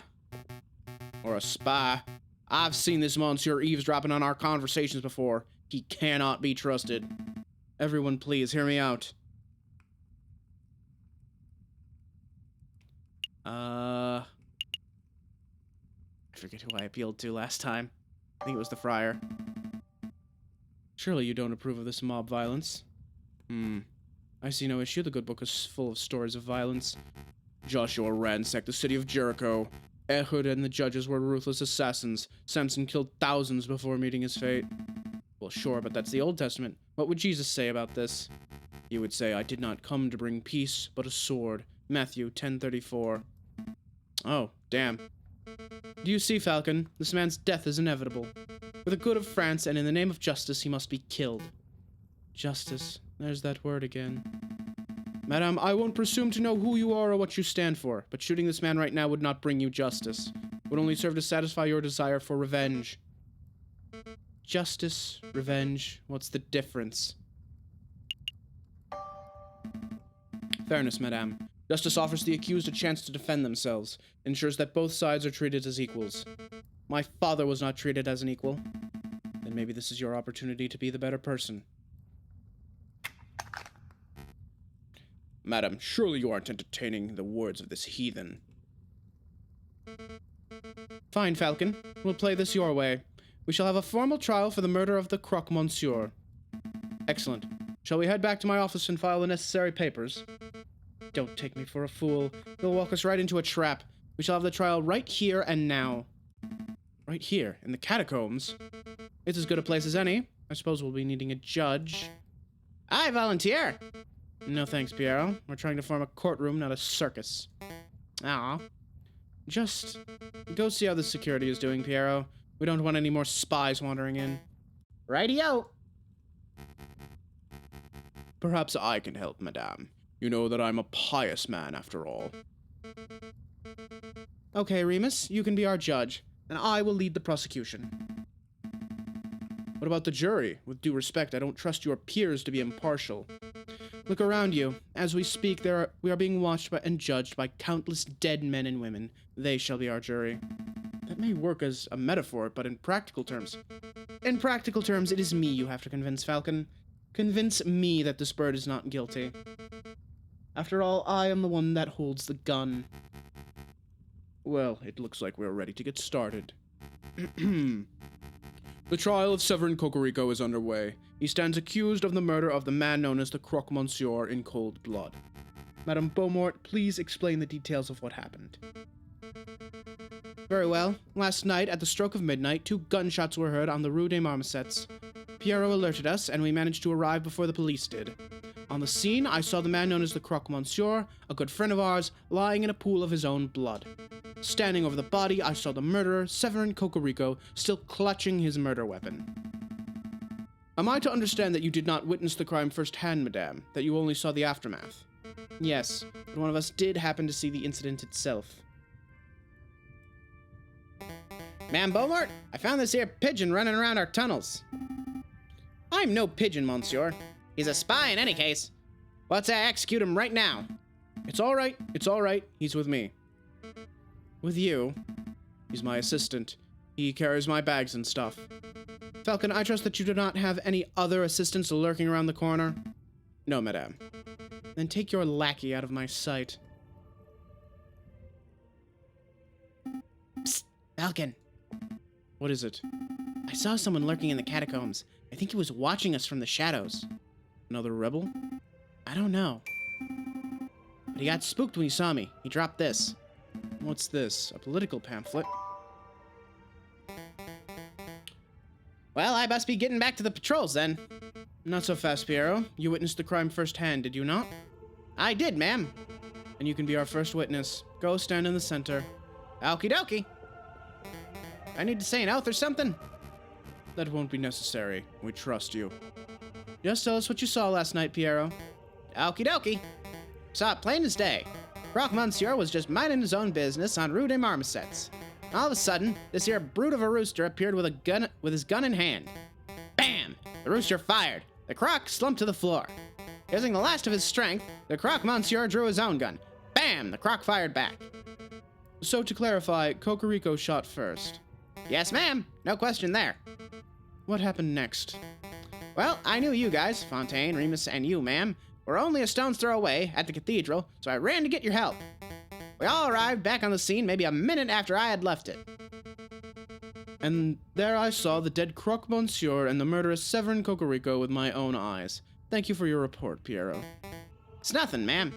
Or a spy. I've seen this monsieur eavesdropping on our conversations before. He cannot be trusted. Everyone, please, hear me out. I forget who I appealed to last time. I think it was the friar. Surely you don't approve of this mob violence. I see no issue. The good book is full of stories of violence. Joshua ransacked the city of Jericho. Ehud and the judges were ruthless assassins. Samson killed thousands before meeting his fate. Well, sure, but that's the Old Testament. What would Jesus say about this? He would say, I did not come to bring peace, but a sword. Matthew 10:34. Oh, damn. Do you see, Falcon? This man's death is inevitable. For the good of France and in the name of justice, he must be killed. Justice. There's that word again. Madame, I won't presume to know who you are or what you stand for, but shooting this man right now would not bring you justice. It would only serve to satisfy your desire for revenge. Justice, revenge, what's the difference? Fairness, madame. Justice offers the accused a chance to defend themselves, ensures that both sides are treated as equals. My father was not treated as an equal. Then maybe this is your opportunity to be the better person. Madam, surely you aren't entertaining the words of this heathen. Fine, Falcon. We'll play this your way. We shall have a formal trial for the murder of the Croque Monsieur. Excellent. Shall we head back to my office and file the necessary papers? Don't take me for a fool. You'll walk us right into a trap. We shall have the trial right here and now. Right here, in the Catacombs? It's as good a place as any. I suppose we'll be needing a judge. I volunteer. No thanks, Piero. We're trying to form a courtroom, not a circus. Aw. Just go see how the security is doing, Piero. We don't want any more spies wandering in. Rightio. Perhaps I can help, madame. You know that I'm a pious man, after all. Okay, Remus, you can be our judge, and I will lead the prosecution. What about the jury? With due respect, I don't trust your peers to be impartial. Look around you. As we speak, we are being watched by and judged by countless dead men and women. They shall be our jury. That may work as a metaphor, but in practical terms... In practical terms, it is me you have to convince, Falcon. Convince me that this bird is not guilty. After all, I am the one that holds the gun. Well, it looks like we're ready to get started. The trial of Severine Cocarico is underway. He stands accused of the murder of the man known as the Croque Monsieur in cold blood. Madame Beaumont, please explain the details of what happened. Very well. Last night, at the stroke of midnight, 2 gunshots were heard on the Rue des Marmosettes. Piero alerted us, and we managed to arrive before the police did. On the scene, I saw the man known as the Croque Monsieur, a good friend of ours, lying in a pool of his own blood. Standing over the body, I saw the murderer, Severine Cocarico, still clutching his murder weapon. Am I to understand that you did not witness the crime firsthand, madame? That you only saw the aftermath? Yes, but one of us did happen to see the incident itself. Ma'am Beaumont, I found this here pigeon running around our tunnels. I'm no pigeon, monsieur. He's a spy in any case. Let's execute him right now. It's all right. It's all right. He's with me. With you? He's my assistant. He carries my bags and stuff. Falcon, I trust that you do not have any other assistants lurking around the corner? No, madame. Then take your lackey out of my sight. Psst, Falcon. What is it? I saw someone lurking in the catacombs. I think he was watching us from the shadows. Another rebel? I don't know. But he got spooked when he saw me. He dropped this. What's this? A political pamphlet? Well, I must be getting back to the patrols then. Not so fast, Piero. You witnessed the crime firsthand, did you not? I did, ma'am. And you can be our first witness. Go stand in the center. Okie dokie. I need to say an oath or something? That won't be necessary. We trust you. Just tell us what you saw last night, Piero. Okie dokie. Saw it plain as day. Croque Monsieur was just minding his own business on Rue des Marmosets. All of a sudden, this here brute of a rooster appeared with his gun in hand. Bam! The rooster fired. The croc slumped to the floor. Using the last of his strength, the Croque Monsieur drew his own gun. Bam! The croc fired back. So to clarify, Cocarico shot first. Yes, ma'am. No question there. What happened next? Well, I knew you guys, Fontaine, Remus, and you, ma'am, were only a stone's throw away at the cathedral, so I ran to get your help. We all arrived back on the scene maybe a minute after I had left it. And there I saw the dead Croque Monsieur and the murderous Severine Cocarico with my own eyes. Thank you for your report, Piero. It's nothing, ma'am.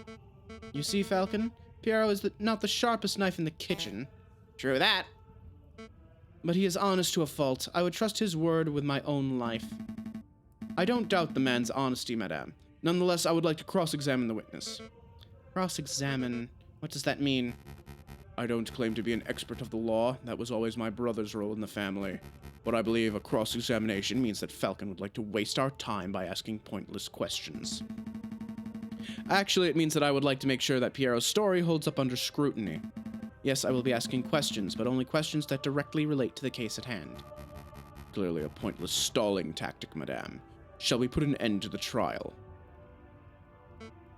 You see, Falcon? Piero is not the sharpest knife in the kitchen. True that. But he is honest to a fault. I would trust his word with my own life. I don't doubt the man's honesty, madame. Nonetheless, I would like to cross-examine the witness. Cross-examine? What does that mean? I don't claim to be an expert of the law. That was always my brother's role in the family. But I believe a cross-examination means that Falcon would like to waste our time by asking pointless questions. Actually, it means that I would like to make sure that Piero's story holds up under scrutiny. Yes, I will be asking questions, but only questions that directly relate to the case at hand. Clearly a pointless stalling tactic, madame. Shall we put an end to the trial?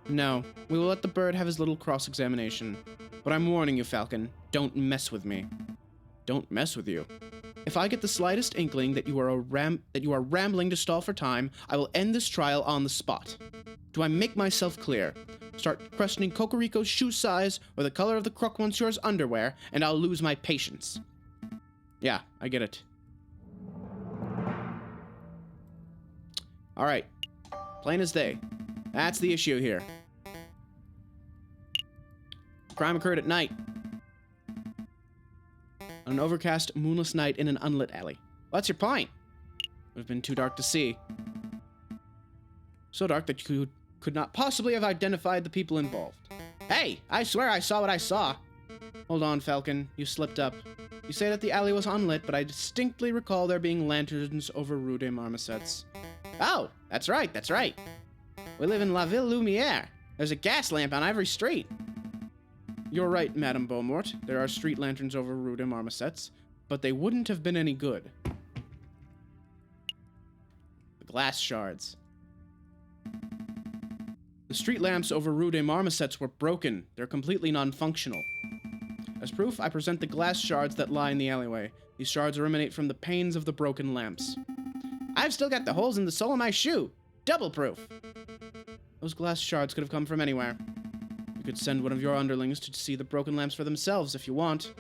No, we will let the bird have his little cross-examination. But I'm warning you, Falcon, don't mess with me. Don't mess with you. If I get the slightest inkling that you are rambling to stall for time, I will end this trial on the spot. Do I make myself clear? Start questioning Cocarico's shoe size or the color of the Croque Monsieur's underwear, and I'll lose my patience. Yeah, I get it. Alright. Plain as day. That's the issue here. Crime occurred at night. On an overcast, moonless night in an unlit alley. What's your point? It would have been too dark to see. So dark that you could not possibly have identified the people involved. Hey, I swear I saw what I saw. Hold on, Falcon. You slipped up. You say that the alley was unlit, but I distinctly recall there being lanterns over Rue des Marmosets. Oh, that's right, that's right. We live in La Ville Lumière. There's a gas lamp on every street. You're right, Madame Beaumort. There are street lanterns over Rue des Marmosets, but they wouldn't have been any good. The glass shards. The street lamps over Rue des Marmosets were broken. They're completely non-functional. As proof, I present the glass shards that lie in the alleyway. These shards emanate from the panes of the broken lamps. I've still got the holes in the sole of my shoe. Double proof. Those glass shards could have come from anywhere. You could send one of your underlings to see the broken lamps for themselves if you want.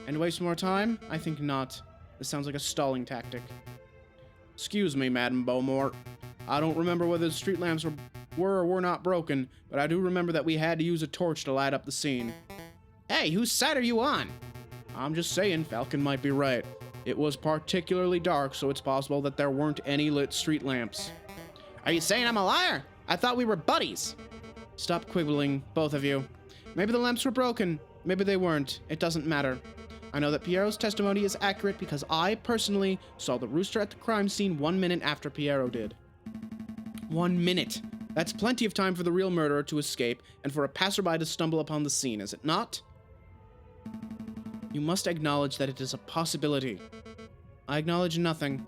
And waste more time? I think not. This sounds like a stalling tactic. Excuse me, Madame Beaumort. I don't remember whether the street lamps were or were not broken, but I do remember that we had to use a torch to light up the scene. Hey, whose side are you on? I'm just saying, Falcon might be right. It was particularly dark, so it's possible that there weren't any lit street lamps. Are you saying I'm a liar? I thought we were buddies. Stop quibbling, both of you. Maybe the lamps were broken. Maybe they weren't. It doesn't matter. I know that Piero's testimony is accurate because I, personally, saw the rooster at the crime scene 1 minute after Piero did. 1 minute. That's plenty of time for the real murderer to escape and for a passerby to stumble upon the scene, is it not? You must acknowledge that it is a possibility. I acknowledge nothing.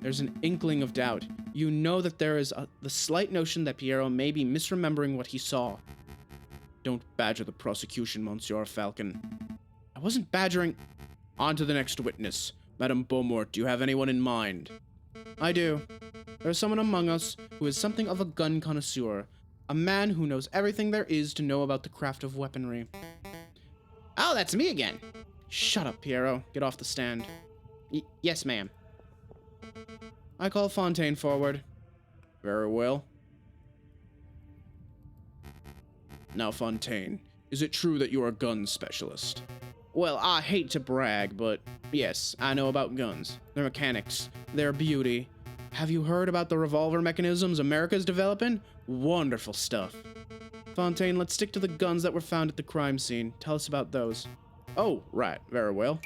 There's an inkling of doubt. You know that there is the slight notion that Piero may be misremembering what he saw. Don't badger the prosecution, Monsieur Falcon. I wasn't badgering. On to the next witness. Madame Beaumont, do you have anyone in mind? I do. There's someone among us who is something of a gun connoisseur. A man who knows everything there is to know about the craft of weaponry. Oh, that's me again. Shut up, Piero. Get off the stand. Yes, ma'am. I call Fontaine forward. Very well. Now, Fontaine, is it true that you're a gun specialist? Well, I hate to brag, but yes, I know about guns. Their mechanics, their beauty. Have you heard about the revolver mechanisms America's developing? Wonderful stuff. Fontaine, let's stick to the guns that were found at the crime scene. Tell us about those. Oh, right. Very well.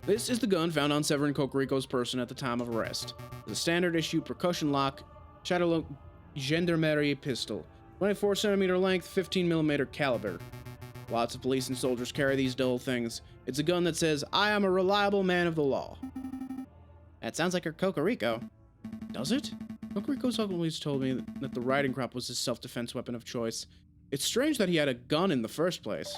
This is the gun found on Severine Cocarico's person at the time of arrest. It's a standard issue percussion lock Chatterlock gendarmerie pistol. 24 centimeter length, 15 millimeter caliber. Lots of police and soldiers carry these dull things. It's a gun that says, I am a reliable man of the law. That sounds like her Cocarico. Does it? Cocarico's always told me that the riding crop was his self-defense weapon of choice. It's strange that he had a gun in the first place.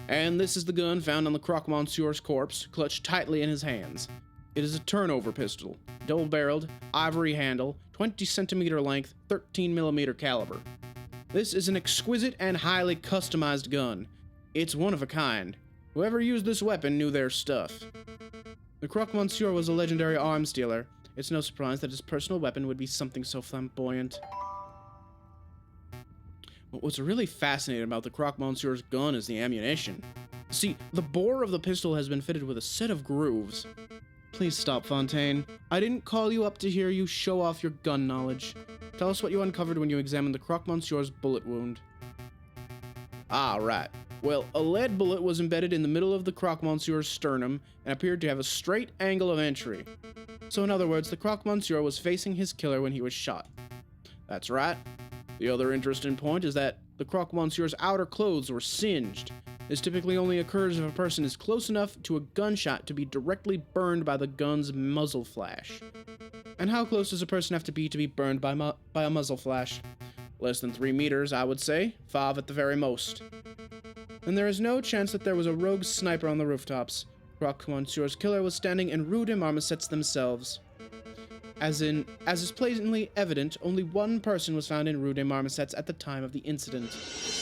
And this is the gun found on the Croque Monsieur's corpse, clutched tightly in his hands. It is a turnover pistol, double-barreled, ivory handle, 20 centimeter length, 13 millimeter caliber. This is an exquisite and highly customized gun. It's one of a kind. Whoever used this weapon knew their stuff. The Croque Monsieur was a legendary arms dealer. It's no surprise that his personal weapon would be something so flamboyant. What's really fascinating about the Croque Monsieur's gun is the ammunition. See, the bore of the pistol has been fitted with a set of grooves. Please stop, Fontaine. I didn't call you up to hear you show off your gun knowledge. Tell us what you uncovered when you examined the Croque Monsieur's bullet wound. Ah, right. Well, a lead bullet was embedded in the middle of the Croque Monsieur's sternum and appeared to have a straight angle of entry. So in other words, the Croque Monsieur was facing his killer when he was shot. That's right. The other interesting point is that the Croque Monsieur's outer clothes were singed. This typically only occurs if a person is close enough to a gunshot to be directly burned by the gun's muzzle flash. And how close does a person have to be burned by a muzzle flash? Less than 3 meters, I would say. 5 at the very most. And there is no chance that there was a rogue sniper on the rooftops. Croque Monsieur's killer was standing in Rue des Marmosettes themselves. As is blatantly evident, only one person was found in Rue des Marmosettes at the time of the incident.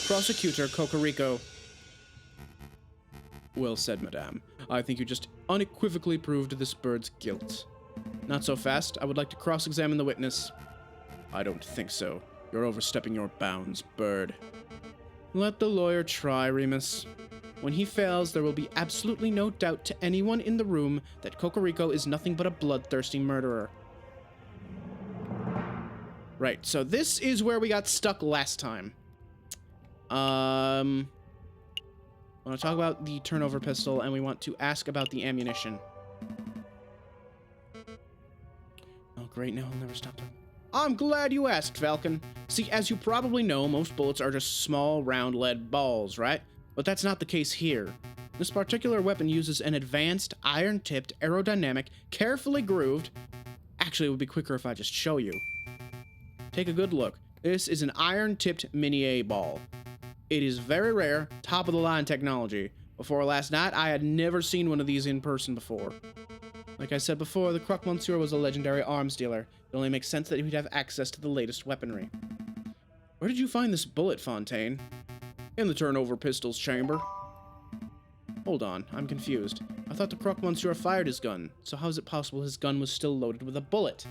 Prosecutor Cocarico. Well said, madame. I think you just unequivocally proved this bird's guilt. Not so fast. I would like to cross-examine the witness. I don't think so. You're overstepping your bounds, bird. Let the lawyer try, Remus. When he fails, there will be absolutely no doubt to anyone in the room that Cocarico is nothing but a bloodthirsty murderer. Right, so this is where we got stuck last time. I want to talk about the turnover pistol, and we want to ask about the ammunition. Oh, great, no, I'll never stop talking. I'm glad you asked, Falcon. See, as you probably know, most bullets are just small, round lead balls, right? But that's not the case here. This particular weapon uses an advanced, iron-tipped, aerodynamic, carefully grooved... Actually, it would be quicker if I just show you. Take a good look. This is an iron-tipped Minier ball. It is very rare, top-of-the-line technology. Before last night, I had never seen one of these in person before. Like I said before, the Croque Monsieur was a legendary arms dealer. It only makes sense that he would have access to the latest weaponry. Where did you find this bullet, Fontaine? In the turnover pistol's chamber. Hold on, I'm confused. I thought the Croque Monsieur fired his gun, so how is it possible his gun was still loaded with a bullet?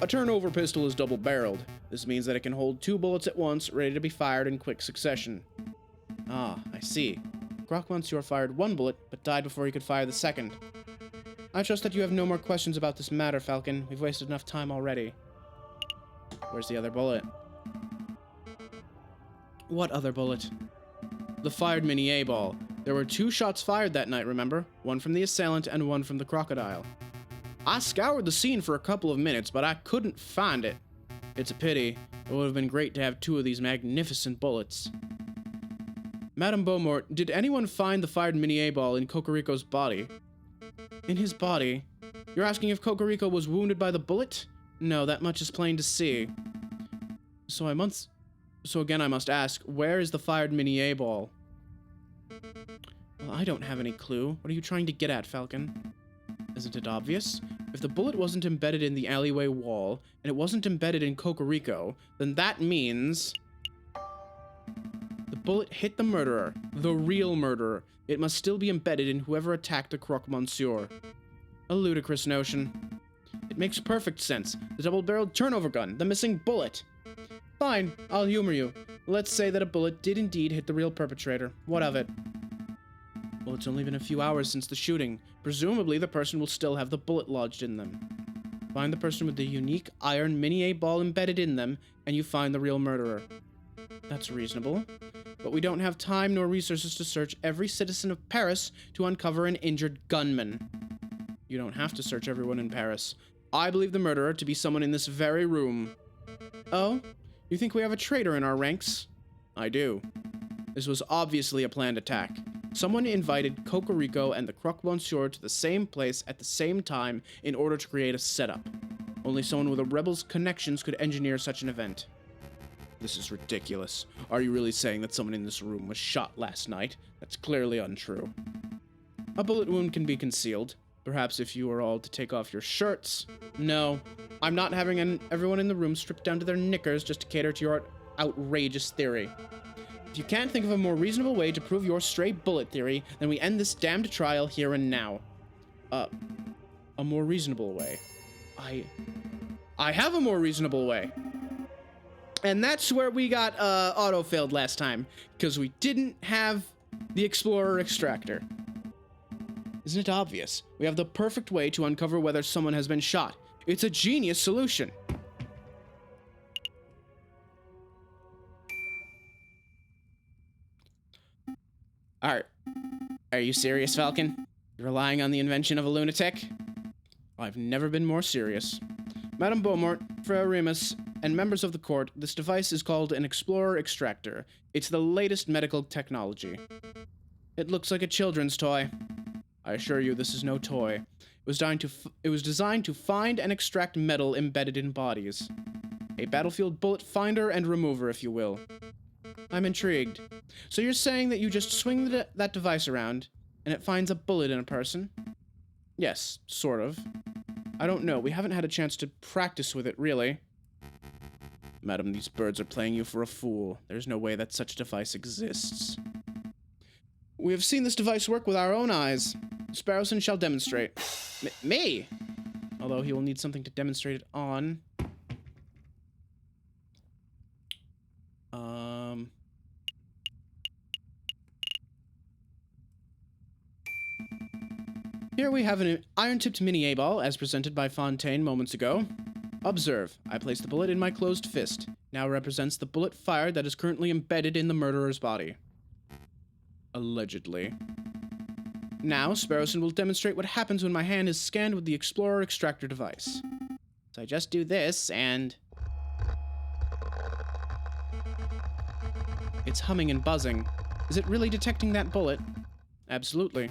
A turnover pistol is double-barreled. This means that it can hold 2 bullets at once, ready to be fired in quick succession. Ah, I see. Croque Monsieur fired 1 bullet, but died before he could fire the second. I trust that you have no more questions about this matter, Falcon. We've wasted enough time already. Where's the other bullet? What other bullet? The fired Minier ball. There were 2 shots fired that night, remember? One from the assailant and one from the crocodile. I scoured the scene for a couple of minutes, but I couldn't find it. It's a pity. It would have been great to have 2 of these magnificent bullets. Madame Beaumont, did anyone find the fired Minier ball in Cocarico's body? In his body? You're asking if Cocarico was wounded by the bullet? No, that much is plain to see. So again I must ask, where is the fired Minier ball? Well, I don't have any clue. What are you trying to get at, Falcon? Isn't it obvious? If the bullet wasn't embedded in the alleyway wall, and it wasn't embedded in Cocarico, then that means... the bullet hit the murderer. The real murderer. It must still be embedded in whoever attacked the Croque Monsieur. A ludicrous notion. It makes perfect sense. The double-barreled turnover gun. The missing bullet. Fine, I'll humor you. Let's say that a bullet did indeed hit the real perpetrator. What of it? Well, it's only been a few hours since the shooting. Presumably, the person will still have the bullet lodged in them. Find the person with the unique iron mini-A ball embedded in them, and you find the real murderer. That's reasonable. But we don't have time nor resources to search every citizen of Paris to uncover an injured gunman. You don't have to search everyone in Paris. I believe the murderer to be someone in this very room. Oh? You think we have a traitor in our ranks? I do. This was obviously a planned attack. Someone invited Cocarico and the Croque Monsieur to the same place at the same time in order to create a setup. Only someone with a rebel's connections could engineer such an event. This is ridiculous. Are you really saying that someone in this room was shot last night? That's clearly untrue. A bullet wound can be concealed. Perhaps if you were all to take off your shirts. No, I'm not having everyone in the room stripped down to their knickers just to cater to your outrageous theory. If you can't think of a more reasonable way to prove your stray bullet theory, then we end this damned trial here and now. A more reasonable way. I have a more reasonable way. And that's where we got auto-failed last time, because we didn't have the Explorer Extractor. Isn't it obvious? We have the perfect way to uncover whether someone has been shot. It's a genius solution. Are you serious, Falcon? You're relying on the invention of a lunatic? I've never been more serious. Madame Beaumont, Frere Remus, and members of the court, this device is called an Explorer Extractor. It's the latest medical technology. It looks like a children's toy. I assure you this is no toy. It was designed to find and extract metal embedded in bodies. A battlefield bullet finder and remover, if you will. I'm intrigued. So you're saying that you just swing that device around, and it finds a bullet in a person? Yes, sort of. I don't know, we haven't had a chance to practice with it, really. Madam, these birds are playing you for a fool. There's no way that such a device exists. We have seen this device work with our own eyes. Sparrowson shall demonstrate. Me? Although he will need something to demonstrate it on. Here we have an iron-tipped mini-A ball, as presented by Fontaine moments ago. Observe, I place the bullet in my closed fist. Now represents the bullet fired that is currently embedded in the murderer's body. Allegedly. Now, Sparrowson will demonstrate what happens when my hand is scanned with the Explorer Extractor device. So I just do this, and... it's humming and buzzing. Is it really detecting that bullet? Absolutely.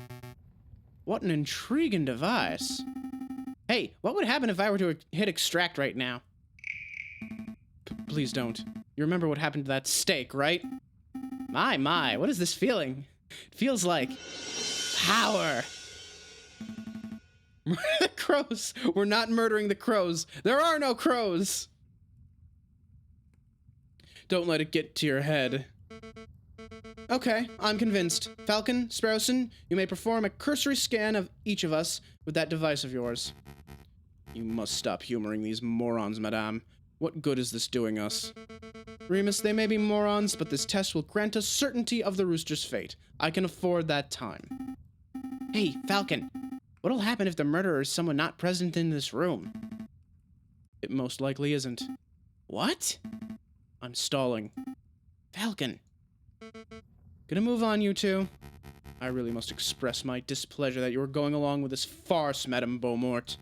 What an intriguing device. Hey, what would happen if I were to hit extract right now? Please don't. You remember what happened to that steak, right? My, what is this feeling? It feels like power. The crows. We're not murdering the crows. There are no crows. Don't let it get to your head. Okay, I'm convinced. Falcon, Sparrowson, you may perform a cursory scan of each of us with that device of yours. You must stop humoring these morons, madame. What good is this doing us? Remus, they may be morons, but this test will grant us certainty of the rooster's fate. I can afford that time. Hey, Falcon, what'll happen if the murderer is someone not present in this room? It most likely isn't. What? I'm stalling. Falcon. Gonna move on, you two. I really must express my displeasure that you are going along with this farce, Madame Beaumont.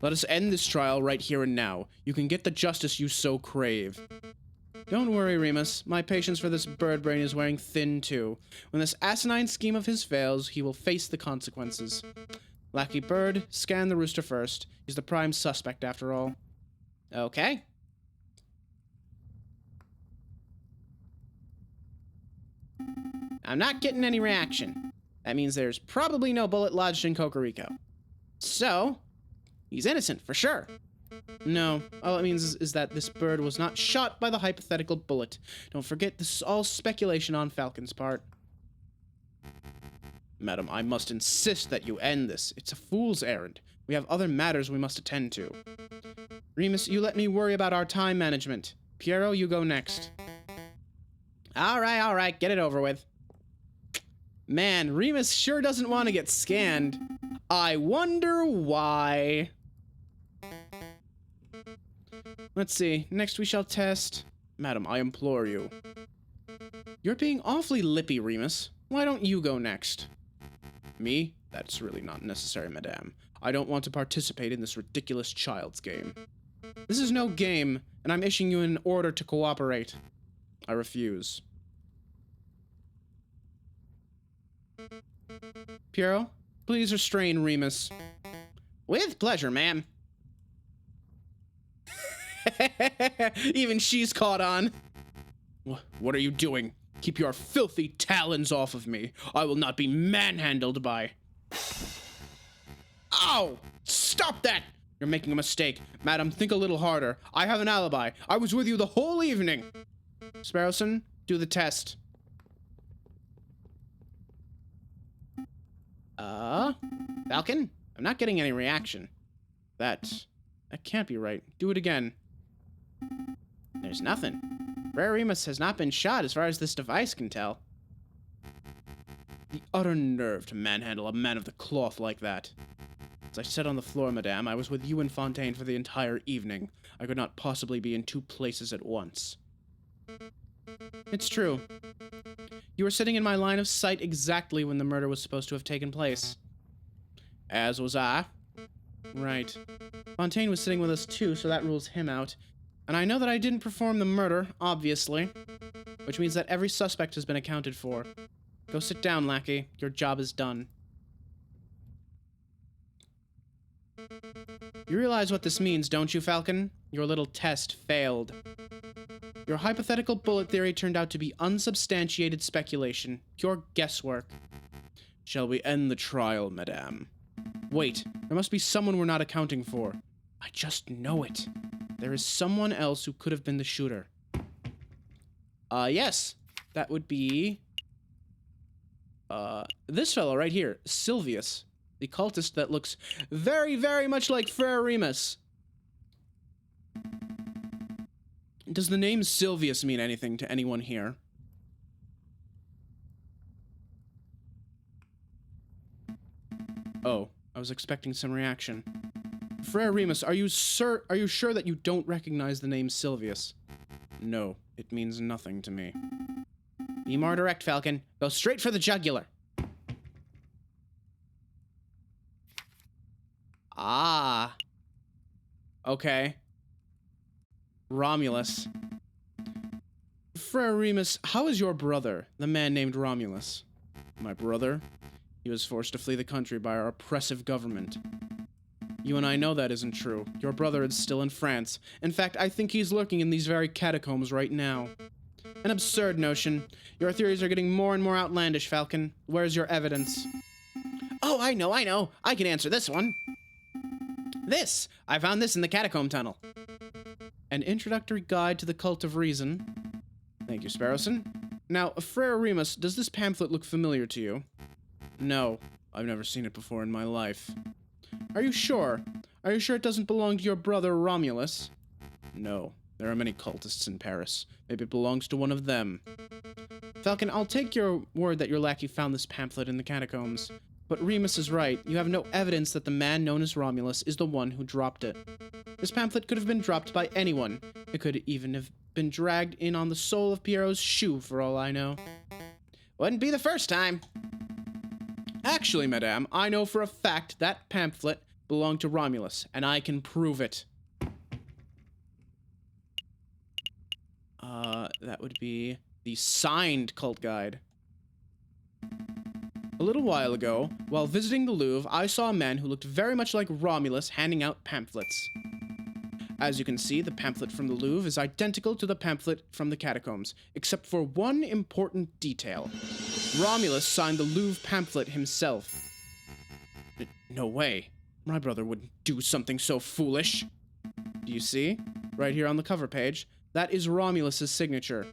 Let us end this trial right here and now. You can get the justice you so crave. Don't worry, Remus. My patience for this bird brain is wearing thin, too. When this asinine scheme of his fails, he will face the consequences. Lackey Bird, scan the rooster first. He's the prime suspect, after all. Okay. I'm not getting any reaction. That means there's probably no bullet lodged in Cocarico. So, he's innocent, for sure. No, all it means is that this bird was not shot by the hypothetical bullet. Don't forget, this is all speculation on Falcon's part. Madam, I must insist that you end this. It's a fool's errand. We have other matters we must attend to. Remus, you let me worry about our time management. Piero, you go next. All right, get it over with. Man, Remus sure doesn't want to get scanned. I wonder why. Let's see. Next we shall test... Madam, I implore you. You're being awfully lippy, Remus. Why don't you go next? Me? That's really not necessary, madame. I don't want to participate in this ridiculous child's game. This is no game, and I'm issuing you an order to cooperate. I refuse. Piero, please restrain Remus. With pleasure, ma'am. Even she's caught on. What are you doing? Keep your filthy talons off of me. I will not be manhandled by... Ow! Stop that! You're making a mistake. Madam, think a little harder. I have an alibi. I was with you the whole evening. Sparrowson, do the test. Falcon? I'm not getting any reaction. That can't be right. Do it again. There's nothing. Rare Remus has not been shot as far as this device can tell. The utter nerve to manhandle a man of the cloth like that. As I said on the floor, madame, I was with you and Fontaine for the entire evening. I could not possibly be in two places at once. It's true. You were sitting in my line of sight exactly when the murder was supposed to have taken place. As was I. Right. Fontaine was sitting with us too, so that rules him out. And I know that I didn't perform the murder, obviously. Which means that every suspect has been accounted for. Go sit down, lackey. Your job is done. You realize what this means, don't you, Falcon? Your little test failed. Your hypothetical bullet theory turned out to be unsubstantiated speculation, pure guesswork. Shall we end the trial, madame? Wait, there must be someone we're not accounting for. I just know it. There is someone else who could have been the shooter. Yes. That would be... this fellow right here, Silvius. The cultist that looks very, very much like Frere Remus. Does the name Silvius mean anything to anyone here? Oh, I was expecting some reaction. Frere Remus, are you sure that you don't recognize the name Silvius? No, it means nothing to me. Be more direct, Falcon. Go straight for the jugular. Ah. Okay. Romulus. Frere Remus, how is your brother, the man named Romulus? My brother? He was forced to flee the country by our oppressive government. You and I know that isn't true. Your brother is still in France. In fact, I think he's lurking in these very catacombs right now. An absurd notion. Your theories are getting more and more outlandish, Falcon. Where's your evidence? Oh, I know. I can answer this one. This! I found this in the catacomb tunnel. An introductory guide to the cult of reason. Thank you, Sparrowson. Now, Frere Remus, does this pamphlet look familiar to you? No, I've never seen it before in my life. Are you sure? Are you sure it doesn't belong to your brother Romulus? No, there are many cultists in Paris. Maybe it belongs to one of them. Falcon, I'll take your word that your lackey found this pamphlet in the catacombs. But Remus is right. You have no evidence that the man known as Romulus is the one who dropped it. This pamphlet could have been dropped by anyone. It could even have been dragged in on the sole of Piero's shoe, for all I know. Wouldn't be the first time. Actually, madame, I know for a fact that pamphlet belonged to Romulus, and I can prove it. That would be the signed cult guide. A little while ago, while visiting the Louvre, I saw a man who looked very much like Romulus handing out pamphlets. As you can see, the pamphlet from the Louvre is identical to the pamphlet from the catacombs, except for one important detail. Romulus signed the Louvre pamphlet himself. No way. My brother wouldn't do something so foolish. Do you see? Right here on the cover page. That is Romulus's signature.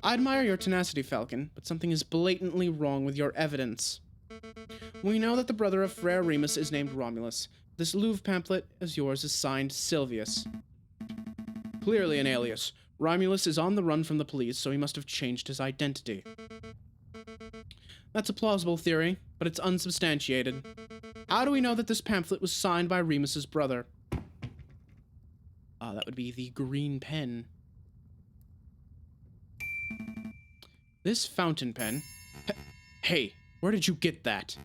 I admire your tenacity, Falcon, but something is blatantly wrong with your evidence. We know that the brother of Frere Remus is named Romulus. This Louvre pamphlet as yours is signed Silvius. Clearly an alias. Romulus is on the run from the police, so he must have changed his identity. That's a plausible theory, but it's unsubstantiated. How do we know that this pamphlet was signed by Remus's brother? That would be the green pen. This fountain pen... Hey, where did you get that?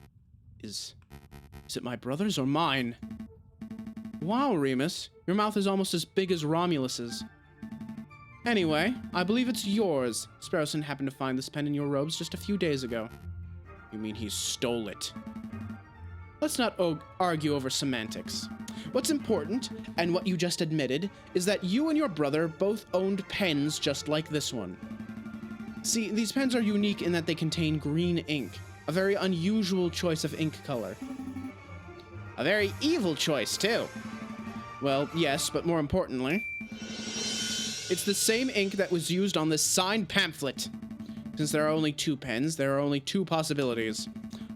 Is it my brother's or mine? Wow, Remus, your mouth is almost as big as Romulus's. Anyway, I believe it's yours. Sparrowson happened to find this pen in your robes just a few days ago. You mean he stole it? Let's not argue over semantics. What's important, and what you just admitted, is that you and your brother both owned pens just like this one. See, these pens are unique in that they contain green ink, a very unusual choice of ink color. A very evil choice, too. Well, yes, but more importantly, it's the same ink that was used on this signed pamphlet. Since there are only two pens, there are only two possibilities.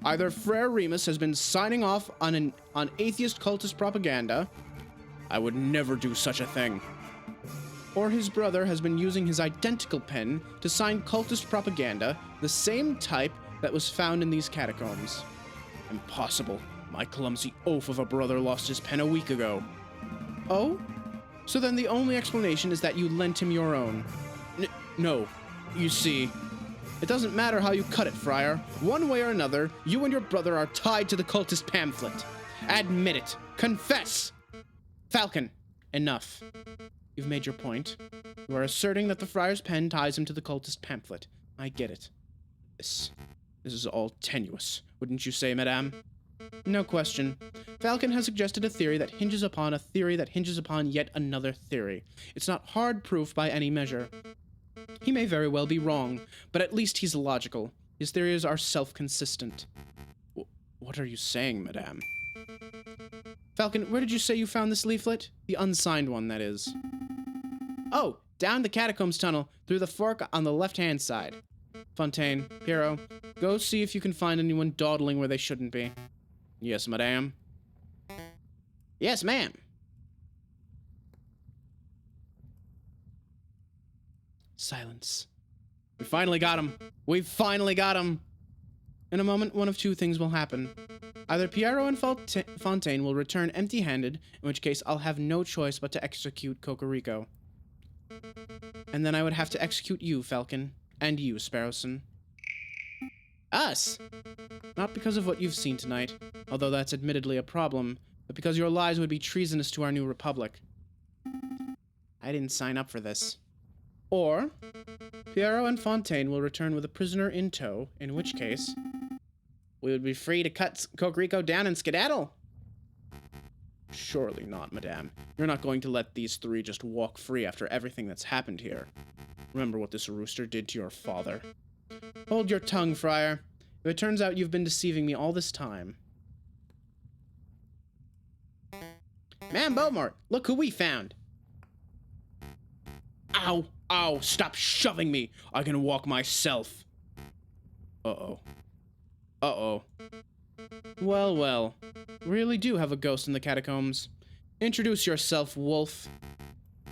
Either Frere Remus has been signing off on atheist cultist propaganda. I would never do such a thing. Or his brother has been using his identical pen to sign cultist propaganda, the same type that was found in these catacombs. Impossible. My clumsy oaf of a brother lost his pen a week ago. Oh? So then the only explanation is that you lent him your own. No. You see, it doesn't matter how you cut it, Friar. One way or another, you and your brother are tied to the cultist pamphlet. Admit it. Confess! Falcon, enough. You've made your point. You are asserting that the friar's pen ties him to the cultist pamphlet. I get it. This is all tenuous, wouldn't you say, madame? No question. Falcon has suggested a theory that hinges upon a theory that hinges upon yet another theory. It's not hard proof by any measure. He may very well be wrong, but at least he's logical. His theories are self-consistent. What are you saying, madame? Falcon, where did you say you found this leaflet? The unsigned one, that is. Oh, down the Catacombs tunnel, through the fork on the left-hand side. Fontaine, Piero, go see if you can find anyone dawdling where they shouldn't be. Yes, madame. Yes, ma'am. Silence. We finally got him. We've finally got him. In a moment, one of two things will happen. Either Piero and Fontaine will return empty-handed, in which case I'll have no choice but to execute Cocarico. And then I would have to execute you, Falcon. And you, Sparrowson. Us? Not because of what you've seen tonight, although that's admittedly a problem, but because your lies would be treasonous to our new republic. I didn't sign up for this. Or, Piero and Fontaine will return with a prisoner in tow, in which case, we would be free to cut Cocarico down and skedaddle. Surely not, madame. You're not going to let these three just walk free after everything that's happened here. Remember what this rooster did to your father. Hold your tongue, Friar. If it turns out you've been deceiving me all this time. Man Beaumont, look who we found. Ow! Ow! Stop shoving me! I can walk myself. Uh-oh. Uh-oh. Well, well. We really do have a ghost in the catacombs. Introduce yourself, wolf.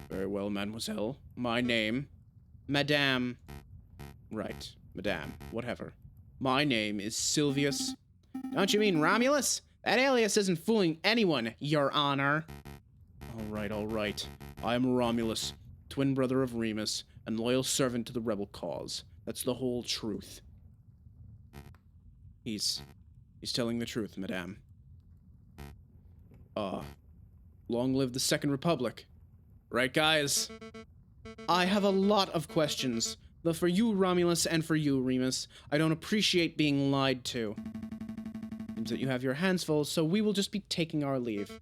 Very well, mademoiselle. My name... Madame. Right, madame. Whatever. My name is Silvius. Don't you mean Romulus? That alias isn't fooling anyone, your honor. All right. I am Romulus, twin brother of Remus, and loyal servant to the rebel cause. That's the whole truth. He's telling the truth, madame. Long live the Second Republic. Right, guys? I have a lot of questions, though for you, Romulus, and for you, Remus, I don't appreciate being lied to. Seems that you have your hands full, so we will just be taking our leave.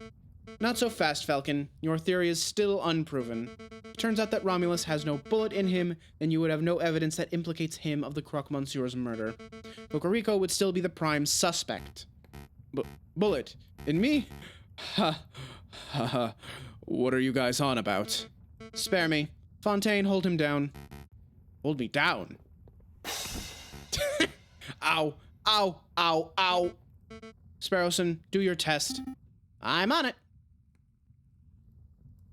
Not so fast, Falcon. Your theory is still unproven. It turns out that Romulus has no bullet in him, and you would have no evidence that implicates him of the Croque Monsieur's murder. Cocarico would still be the prime suspect. Bullet? In me? Ha. Ha ha. What are you guys on about? Spare me. Fontaine, hold him down. Hold me down? Ow. Ow. Ow. Ow. Sparrowson, do your test. I'm on it.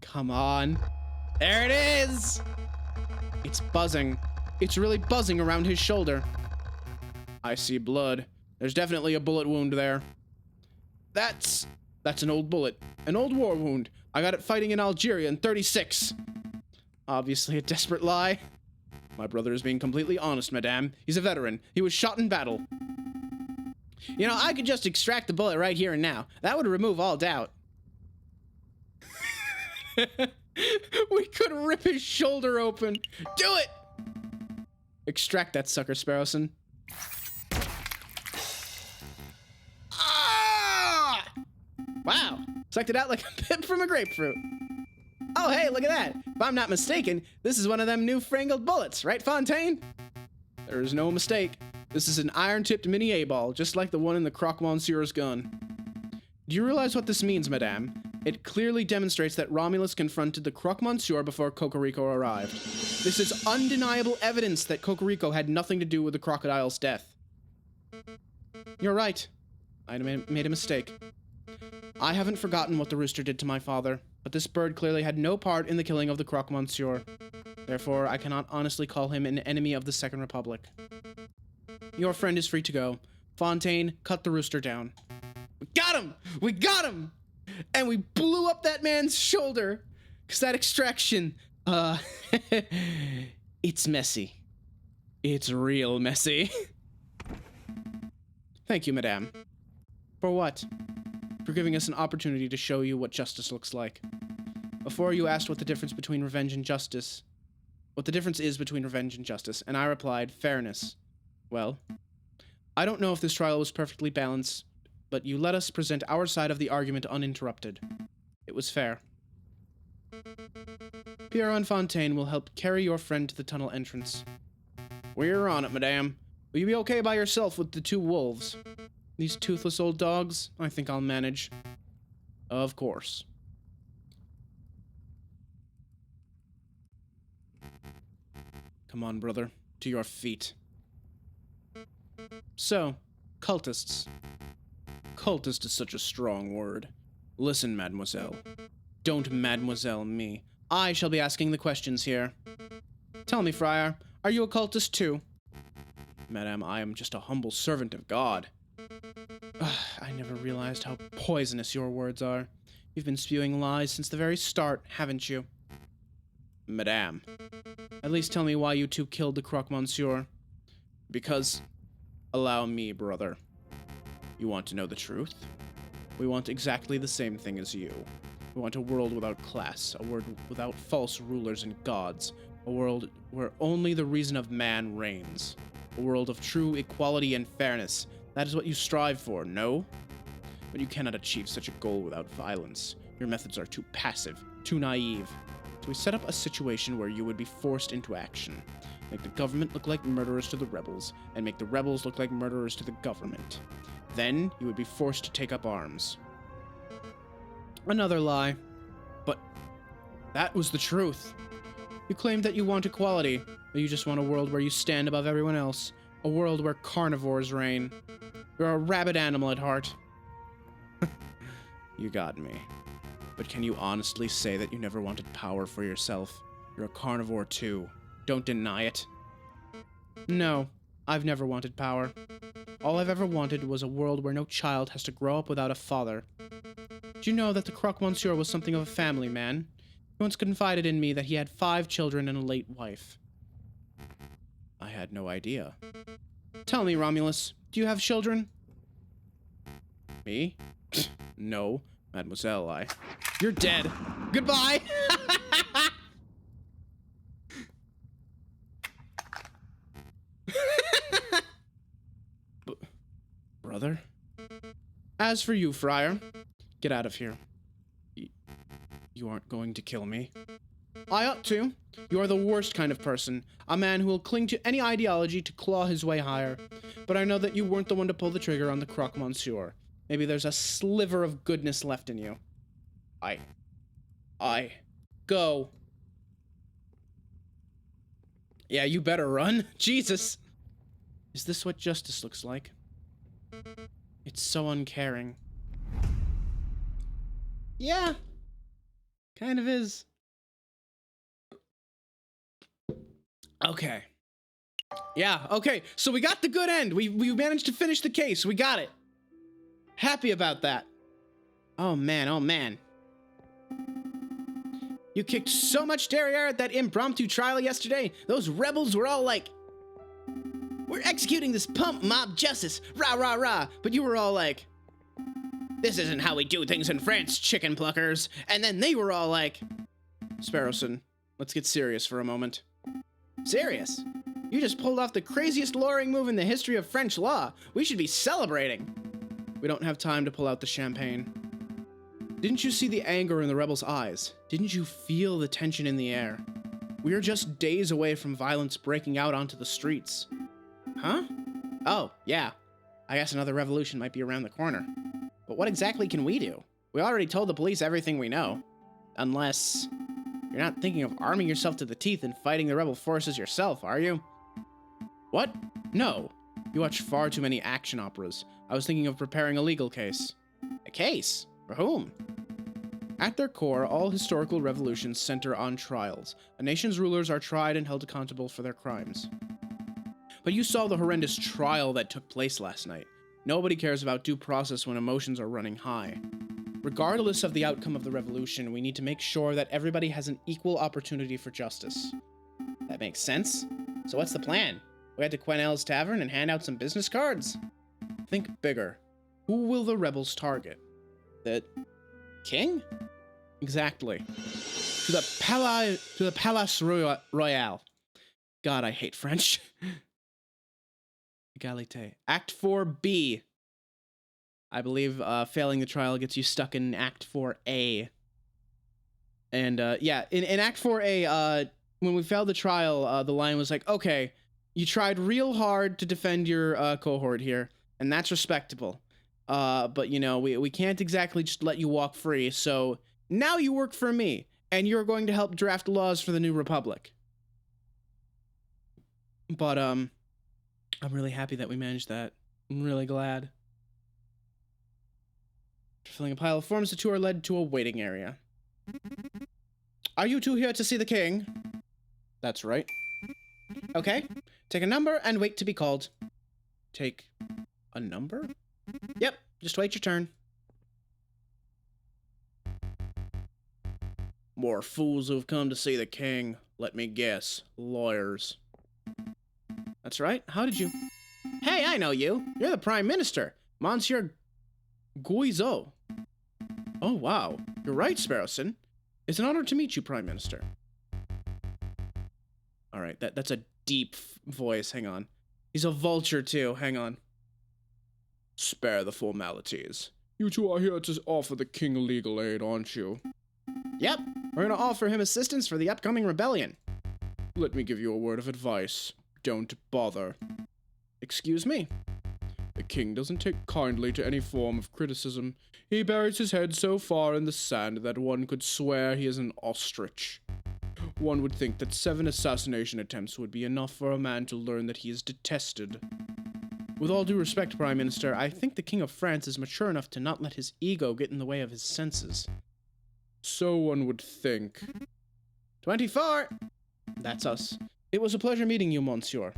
Come on. There it is! It's buzzing. It's really buzzing around his shoulder. I see blood. There's definitely a bullet wound there. That's an old bullet. An old war wound. I got it fighting in Algeria in '36. Obviously a desperate lie. My brother is being completely honest, madame. He's a veteran. He was shot in battle. You know, I could just extract the bullet right here and now. That would remove all doubt. We could rip his shoulder open. Do it! Extract that sucker, Sparrowson. Ah! Wow. Sucked it out like a pip from a grapefruit. Oh, hey, look at that. If I'm not mistaken, this is one of them new-fangled bullets, right, Fontaine? There is no mistake. This is an iron-tipped mini A-ball, just like the one in the Croque Monsieur's gun. Do you realize what this means, madame? It clearly demonstrates that Romulus confronted the Croque Monsieur before Cocarico arrived. This is undeniable evidence that Cocarico had nothing to do with the crocodile's death. You're right. I made a mistake. I haven't forgotten what the rooster did to my father, but this bird clearly had no part in the killing of the Croque Monsieur. Therefore, I cannot honestly call him an enemy of the Second Republic. Your friend is free to go. Fontaine, cut the rooster down. We got him! We got him! And we blew up that man's shoulder. Because that extraction, it's messy. It's real messy. Thank you, madame. For what? For giving us an opportunity to show you what justice looks like. Before you asked what the difference between revenge and justice. What the difference is between revenge and justice, and I replied, fairness. Well, I don't know if this trial was perfectly balanced, but you let us present our side of the argument uninterrupted. It was fair. Pierre and Fontaine will help carry your friend to the tunnel entrance. We're on it, madame. Will you be okay by yourself with the two wolves? These toothless old dogs? I think I'll manage. Of course. Come on, brother. To your feet. So, cultists. Cultist is such a strong word. Listen, mademoiselle. Don't mademoiselle me. I shall be asking the questions here. Tell me, friar, are you a cultist too? Madame, I am just a humble servant of God. I never realized how poisonous your words are. You've been spewing lies since the very start, haven't you? Madame. At least tell me why you two killed the Croque Monsieur. Because... Allow me, brother. You want to know the truth? We want exactly the same thing as you. We want a world without class, a world without false rulers and gods, a world where only the reason of man reigns, a world of true equality and fairness. That is what you strive for, no? But you cannot achieve such a goal without violence. Your methods are too passive, too naive. So we set up a situation where you would be forced into action. Make the government look like murderers to the rebels, and make the rebels look like murderers to the government. Then, you would be forced to take up arms. Another lie. But that was the truth. You claimed that you want equality, but you just want a world where you stand above everyone else. A world where carnivores reign. You're a rabid animal at heart. You got me. But can you honestly say that you never wanted power for yourself? You're a carnivore too. Don't deny it. No, I've never wanted power. All I've ever wanted was a world where no child has to grow up without a father. Did you know that the Croque Monsieur was something of a family man? He once confided in me that he had 5 children and a late wife. I had no idea. Tell me, Romulus, do you have children? Me? No, mademoiselle, You're dead. Goodbye! Brother? As for you, friar, get out of here. You aren't going to kill me? I ought to. You are the worst kind of person. A man who will cling to any ideology to claw his way higher. But I know that you weren't the one to pull the trigger on the Croque Monsieur. Maybe there's a sliver of goodness left in you. Go. Yeah, you better run. Jesus. Is this what justice looks like? It's so uncaring. Yeah. Kind of is. Okay. Yeah, okay. So we got the good end. We managed to finish the case. We got it. Happy about that. Oh man, oh man. You kicked so much derriere at that impromptu trial yesterday. Those rebels were all like, we're executing this pump mob justice. Rah, rah, rah. But you were all like, this isn't how we do things in France, chicken pluckers. And then they were all like, Sparrowson, let's get serious for a moment. Serious? You just pulled off the craziest lawyering move in the history of French law. We should be celebrating. We don't have time to pull out the champagne. Didn't you see the anger in the rebels' eyes? Didn't you feel the tension in the air? We are just days away from violence breaking out onto the streets. Huh? Oh, yeah. I guess another revolution might be around the corner. But what exactly can we do? We already told the police everything we know. Unless you're not thinking of arming yourself to the teeth and fighting the rebel forces yourself, are you? What? No. You watch far too many action operas. I was thinking of preparing a legal case. A case? For whom? At their core, all historical revolutions center on trials. A nation's rulers are tried and held accountable for their crimes. But you saw the horrendous trial that took place last night. Nobody cares about due process when emotions are running high. Regardless of the outcome of the revolution, we need to make sure that everybody has an equal opportunity for justice. That makes sense. So what's the plan? We head to Quenel's Tavern and hand out some business cards? Think bigger. Who will the rebels target? The king? Exactly. To the Palace Royal. God, I hate French. Egalite. Act 4B. I believe failing the trial gets you stuck in Act 4A. And yeah, in Act 4A, when we failed the trial, the line was like, okay, you tried real hard to defend your cohort here, and that's respectable. But, you know, we can't exactly just let you walk free, so now you work for me, and you're going to help draft laws for the new republic. But, I'm really happy that we managed that. I'm really glad. After filling a pile of forms, the two are led to a waiting area. Are you two here to see the king? That's right. Okay. Take a number and wait to be called. Take a number? Yep, just wait your turn. More fools who've come to see the king. Let me guess. Lawyers. That's right. How did you... Hey, I know you. You're the Prime Minister. Monsieur Guizot. Oh, wow. You're right, Sparrowson. It's an honor to meet you, Prime Minister. All right, that's a deep voice. Hang on. He's a vulture, too. Hang on. Spare the formalities. You two are here to offer the king legal aid, aren't you? Yep. We're going to offer him assistance for the upcoming rebellion. Let me give you a word of advice. Don't bother. Excuse me? The king doesn't take kindly to any form of criticism. He buries his head so far in the sand that one could swear he is an ostrich. One would think that 7 assassination attempts would be enough for a man to learn that he is detested. With all due respect, Prime Minister, I think the King of France is mature enough to not let his ego get in the way of his senses. So one would think. 24! That's us. It was a pleasure meeting you, Monsieur.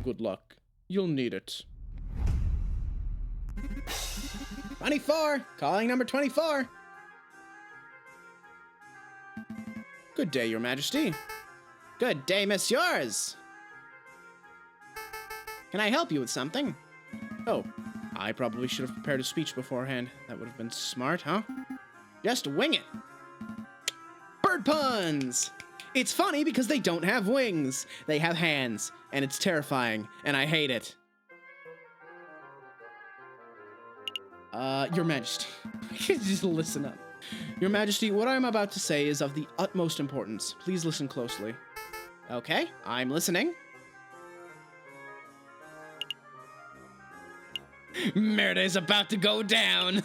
Good luck. You'll need it. 24! Calling number 24! Good day, Your Majesty. Good day, Messieurs! Can I help you with something? Oh, I probably should have prepared a speech beforehand. That would have been smart, huh? Just wing it. Bird puns! It's funny because they don't have wings. They have hands, and it's terrifying, and I hate it. Your Majesty, just listen up. Your Majesty, what I am about to say is of the utmost importance. Please listen closely. Okay, I'm listening. Murder is about to go down.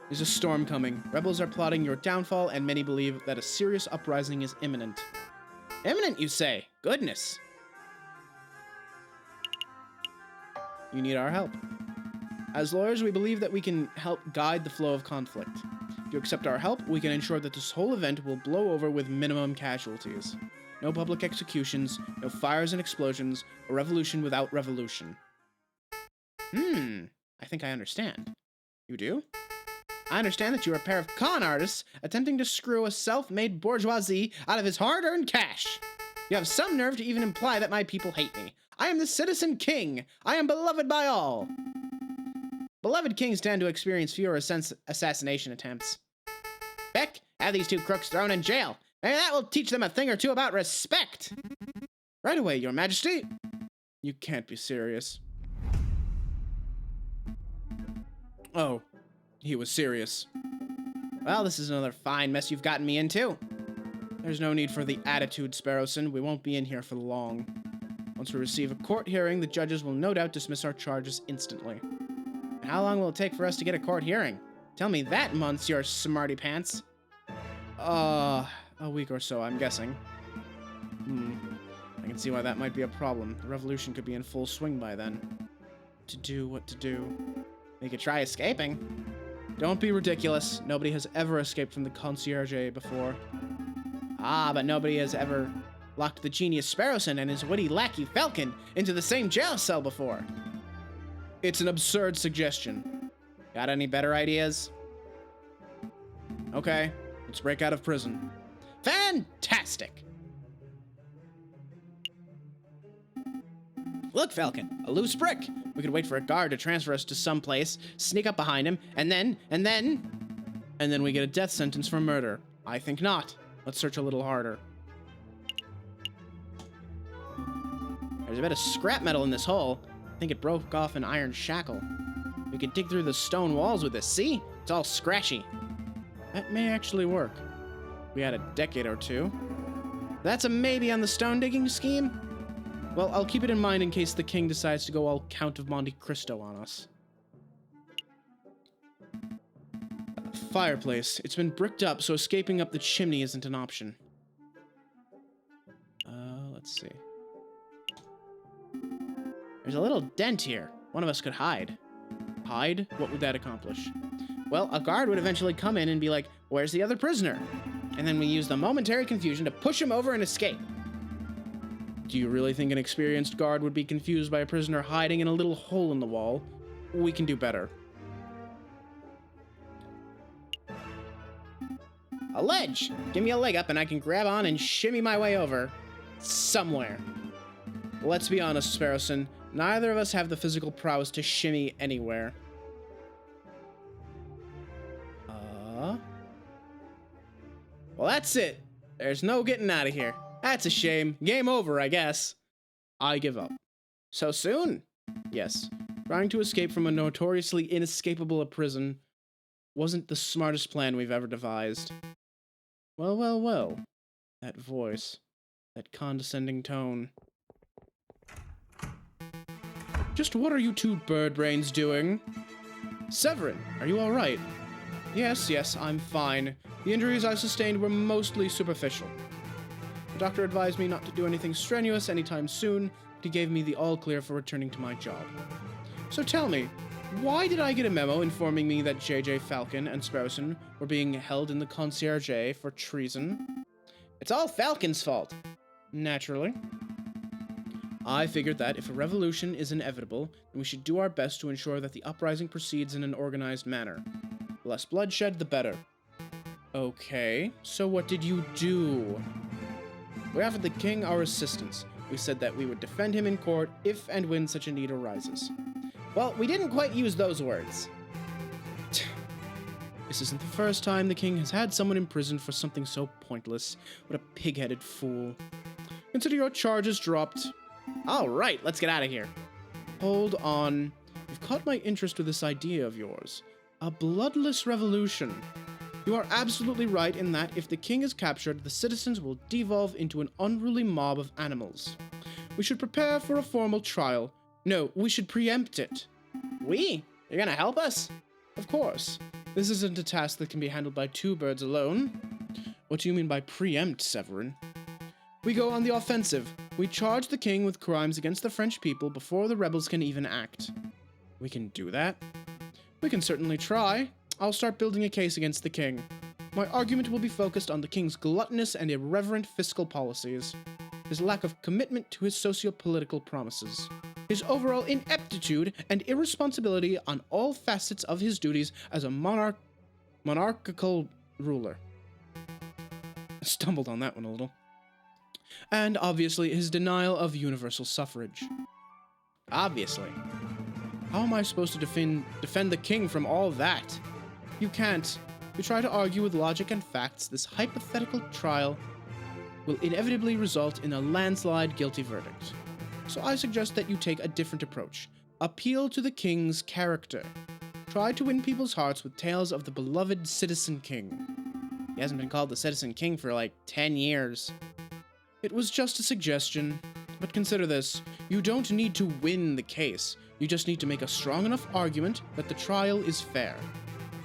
There's a storm coming. Rebels are plotting your downfall, and many believe that a serious uprising is imminent. Imminent, you say? Goodness. You need our help. As lawyers, we believe that we can help guide the flow of conflict. If you accept our help, we can ensure that this whole event will blow over with minimum casualties. No public executions, no fires and explosions, a revolution without revolution. I think I understand. You do? I understand that you are a pair of con artists attempting to screw a self-made bourgeoisie out of his hard-earned cash. You have some nerve to even imply that my people hate me. I am the citizen king. I am beloved by all. Beloved kings tend to experience fewer assassination attempts. Beck, have these two crooks thrown in jail. Maybe that will teach them a thing or two about respect. Right away, Your Majesty. You can't be serious. Oh, he was serious. Well, this is another fine mess you've gotten me into. There's no need for the attitude, Sparrowson. We won't be in here for long. Once we receive a court hearing, the judges will no doubt dismiss our charges instantly. And how long will it take for us to get a court hearing? Tell me that, Monsieur Smarty Pants. A week or so, I'm guessing. I can see why that might be a problem. The revolution could be in full swing by then. What to do? We could try escaping. Don't be ridiculous. Nobody has ever escaped from the concierge before. Ah, but nobody has ever locked the genius Sparrowson and his witty lackey Falcon into the same jail cell before. It's an absurd suggestion. Got any better ideas? Okay, let's break out of prison. Fantastic! Look, Falcon, a loose brick. We could wait for a guard to transfer us to some place, sneak up behind him, and then... And then we get a death sentence for murder. I think not. Let's search a little harder. There's a bit of scrap metal in this hole. I think it broke off an iron shackle. We could dig through the stone walls with this, see? It's all scratchy. That may actually work. We had a decade or two. That's a maybe on the stone digging scheme? Well, I'll keep it in mind in case the king decides to go all Count of Monte Cristo on us. Fireplace. It's been bricked up, so escaping up the chimney isn't an option. Let's see. There's a little dent here. One of us could hide. Hide? What would that accomplish? Well, a guard would eventually come in and be like, "Where's the other prisoner?" And then we use the momentary confusion to push him over and escape. Do you really think an experienced guard would be confused by a prisoner hiding in a little hole in the wall? We can do better. A ledge! Give me a leg up and I can grab on and shimmy my way over. Somewhere. Let's be honest, Sparrowson. Neither of us have the physical prowess to shimmy anywhere. Well, that's it. There's no getting out of here. That's a shame. Game over, I guess. I give up. So soon? Yes. Trying to escape from a notoriously inescapable prison wasn't the smartest plan we've ever devised. Well, well, well. That voice. That condescending tone. Just what are you two bird brains doing? Severine, are you all right? Yes, I'm fine. The injuries I sustained were mostly superficial. The doctor advised me not to do anything strenuous anytime soon, but he gave me the all-clear for returning to my job. So tell me, why did I get a memo informing me that J.J. Falcon and Sparrowson were being held in the concierge for treason? It's all Falcon's fault. Naturally. I figured that if a revolution is inevitable, then we should do our best to ensure that the uprising proceeds in an organized manner. The less bloodshed, the better. Okay, so what did you do? We offered the king our assistance. We said that we would defend him in court if and when such a need arises. Well, we didn't quite use those words. This isn't the first time the king has had someone imprisoned for something so pointless. What a pig-headed fool. Consider your charges dropped. All right, let's get out of here. Hold on. You've caught my interest with this idea of yours. A bloodless revolution. You are absolutely right in that if the king is captured, the citizens will devolve into an unruly mob of animals. We should prepare for a formal trial. No, we should preempt it. We? You're gonna help us? Of course. This isn't a task that can be handled by two birds alone. What do you mean by preempt, Severine? We go on the offensive. We charge the king with crimes against the French people before the rebels can even act. We can do that? We can certainly try. I'll start building a case against the king. My argument will be focused on the king's gluttonous and irreverent fiscal policies, his lack of commitment to his socio-political promises, his overall ineptitude and irresponsibility on all facets of his duties as a monarchical ruler. I stumbled on that one a little. And obviously his denial of universal suffrage. Obviously. How am I supposed to defend the king from all that? You can't. If you try to argue with logic and facts, this hypothetical trial will inevitably result in a landslide guilty verdict. So I suggest that you take a different approach. Appeal to the king's character. Try to win people's hearts with tales of the beloved Citizen King. He hasn't been called the Citizen King for like 10 years. It was just a suggestion, but consider this. You don't need to win the case. You just need to make a strong enough argument that the trial is fair.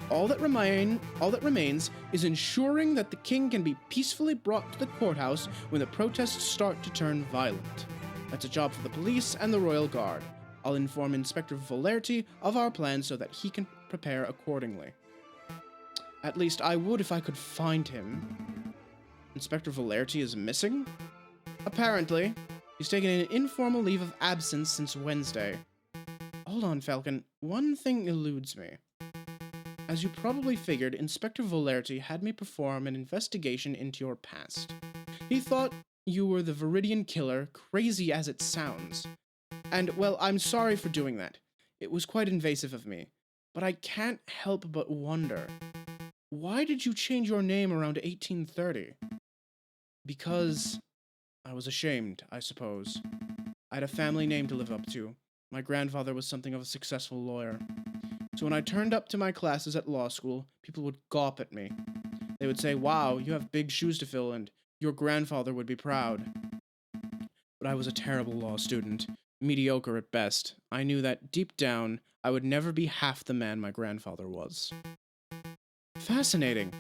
All that remains is ensuring that the king can be peacefully brought to the courthouse when the protests start to turn violent. That's a job for the police and the royal guard. I'll inform Inspector Valerti of our plans so that he can prepare accordingly. At least I would if I could find him. Inspector Valerti is missing? Apparently. He's taken an informal leave of absence since Wednesday. Hold on, Falcon. One thing eludes me. As you probably figured, Inspector Valerti had me perform an investigation into your past. He thought you were the Viridian killer, crazy as it sounds. And, well, I'm sorry for doing that. It was quite invasive of me. But I can't help but wonder, why did you change your name around 1830? Because I was ashamed, I suppose. I had a family name to live up to. My grandfather was something of a successful lawyer. So when I turned up to my classes at law school, people would gawp at me. They would say, "Wow, you have big shoes to fill, and your grandfather would be proud." But I was a terrible law student, mediocre at best. I knew that deep down, I would never be half the man my grandfather was. Fascinating.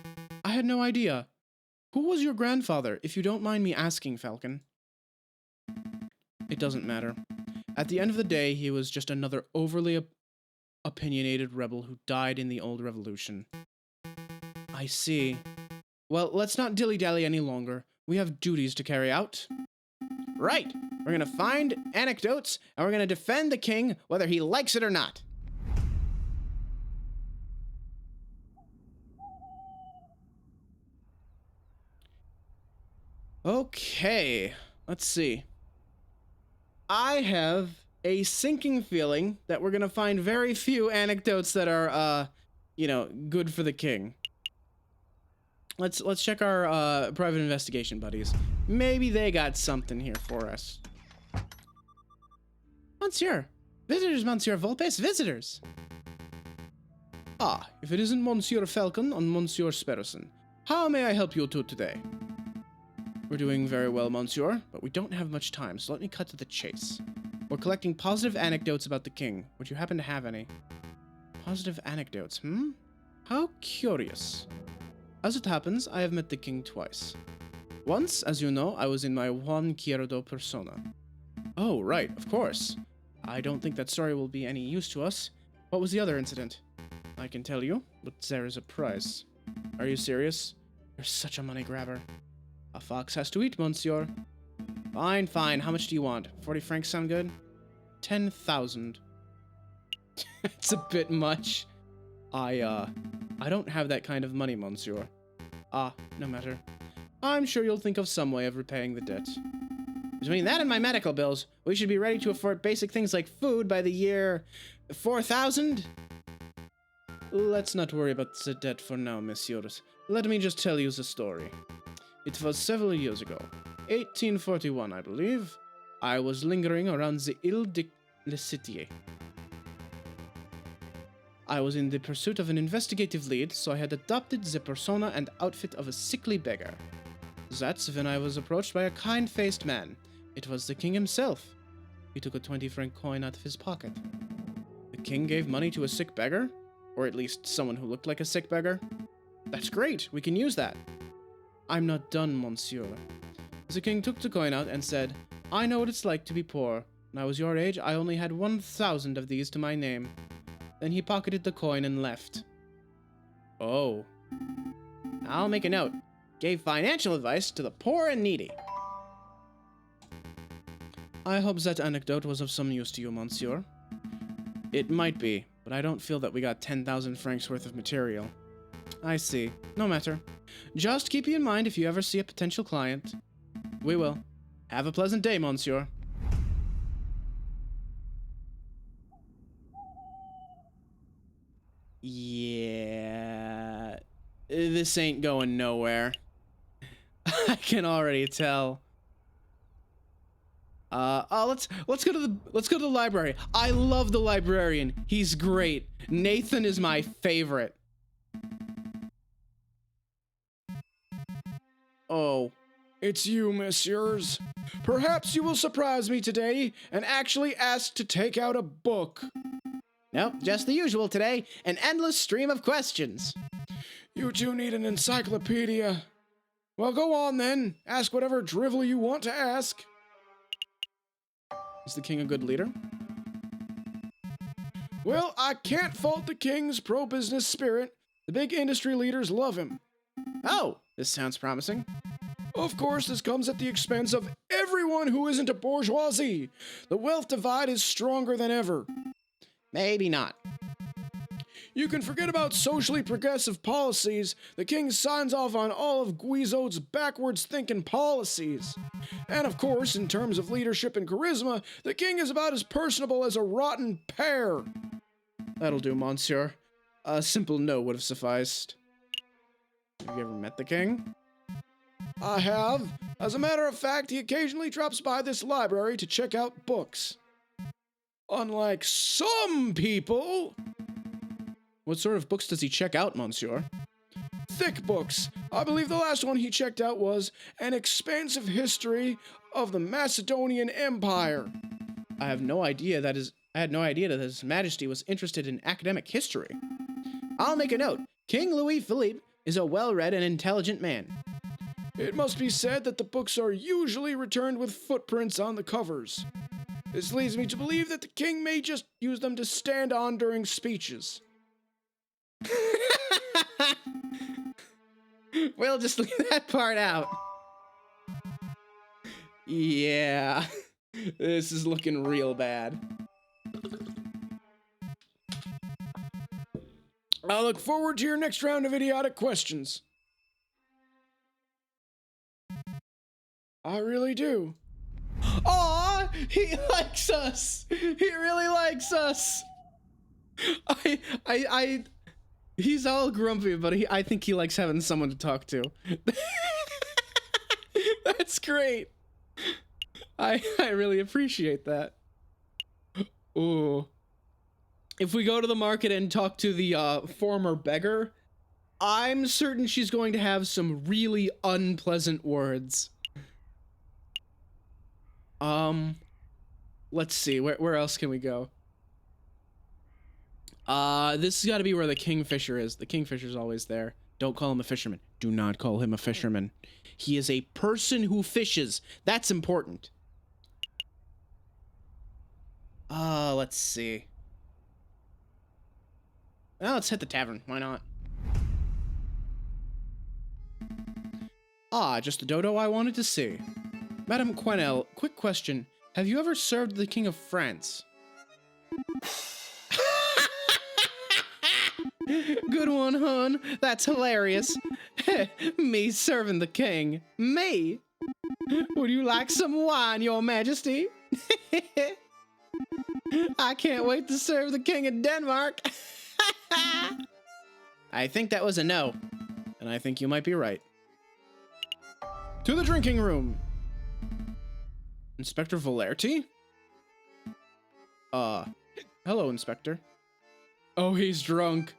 I had no idea. Who was your grandfather, if you don't mind me asking, Falcon? It doesn't matter. At the end of the day, he was just another overly opinionated rebel who died in the old revolution. I see. Well, let's not dilly-dally any longer. We have duties to carry out. Right. We're gonna find anecdotes, and we're gonna defend the king, whether he likes it or not. Okay, let's see. I have a sinking feeling that we're gonna find very few anecdotes that are, good for the king. Let's check our private investigation buddies. Maybe they got something here for us. Monsieur, visitors, Monsieur Volpes, visitors. Ah, if it isn't Monsieur Falcon and Monsieur Sparrowson, how may I help you two today? We're doing very well, Monsieur, but we don't have much time, so let me cut to the chase. We're collecting positive anecdotes about the king. Would you happen to have any? Positive anecdotes, How curious. As it happens, I have met the king twice. Once, as you know, I was in my Juan Quiero persona. Oh, right, of course. I don't think that story will be any use to us. What was the other incident? I can tell you, but there is a price. Are you serious? You're such a money grabber. A fox has to eat, Monsieur. Fine, fine. How much do you want? 40 francs sound good? 10,000. It's a bit much. I don't have that kind of money, Monsieur. Ah, no matter. I'm sure you'll think of some way of repaying the debt. Between that and my medical bills, we should be ready to afford basic things like food by the year 4000. Let's not worry about the debt for now, messieurs. Let me just tell you the story. It was several years ago, 1841, I believe. I was lingering around the Ile de la Cité. I was in the pursuit of an investigative lead, so I had adopted the persona and outfit of a sickly beggar. That's when I was approached by a kind-faced man. It was the king himself. He took a 20-franc coin out of his pocket. The king gave money to a sick beggar? Or at least someone who looked like a sick beggar? That's great, we can use that. I'm not done, monsieur. The king took the coin out and said, I know what it's like to be poor. When I was your age, I only had 1,000 of these to my name. Then he pocketed the coin and left. Oh. I'll make a note. Gave financial advice to the poor and needy. I hope that anecdote was of some use to you, monsieur. It might be, but I don't feel that we got 10,000 francs worth of material. I see. No matter. Just keep you in mind if you ever see a potential client. We will. Have a pleasant day, monsieur. Yeah. This ain't going nowhere. I can already tell. Let's go to the library. I love the librarian. He's great. Nathan is my favorite. Oh. It's you, messieurs. Perhaps you will surprise me today and actually ask to take out a book. Nope, just the usual today. An endless stream of questions. You two need an encyclopedia. Well, go on then. Ask whatever drivel you want to ask. Is the king a good leader? Well, I can't fault the king's pro-business spirit. The big industry leaders love him. Oh, this sounds promising. Of course, this comes at the expense of everyone who isn't a bourgeoisie. The wealth divide is stronger than ever. Maybe not. You can forget about socially progressive policies. The king signs off on all of Guizot's backwards-thinking policies. And of course, in terms of leadership and charisma, the king is about as personable as a rotten pear. That'll do, monsieur. A simple no would have sufficed. Have you ever met the king? I have. As a matter of fact, he occasionally drops by this library to check out books. Unlike some people... What sort of books does he check out, monsieur? Thick books. I believe the last one he checked out was An Expansive History of the Macedonian Empire. I had no idea that His Majesty was interested in academic history. I'll make a note. King Louis Philippe is a well-read and intelligent man. It must be said that the books are usually returned with footprints on the covers. This leads me to believe that the king may just use them to stand on during speeches. We'll just leave that part out. Yeah, this is looking real bad. I look forward to your next round of idiotic questions. I really do. Aw, he likes us. He really likes us. He's all grumpy, but I think he likes having someone to talk to. That's great. I really appreciate that. Ooh. If we go to the market and talk to the former beggar, I'm certain she's going to have some really unpleasant words. Let's see, where else can we go? This has got to be where the kingfisher is. The kingfisher's always there. Don't call him a fisherman. Do not call him a fisherman. He is a person who fishes. That's important. Let's see. Well, let's hit the tavern. Why not? Just the dodo I wanted to see. Madame Quenelle, quick question. Have you ever served the King of France? Good one, hon. That's hilarious. Me serving the king. Me? Would you like some wine, your majesty? I can't wait to serve the king of Denmark. I think that was a no. And I think you might be right. To the drinking room. Inspector Valerti? Hello, Inspector. Oh, he's drunk.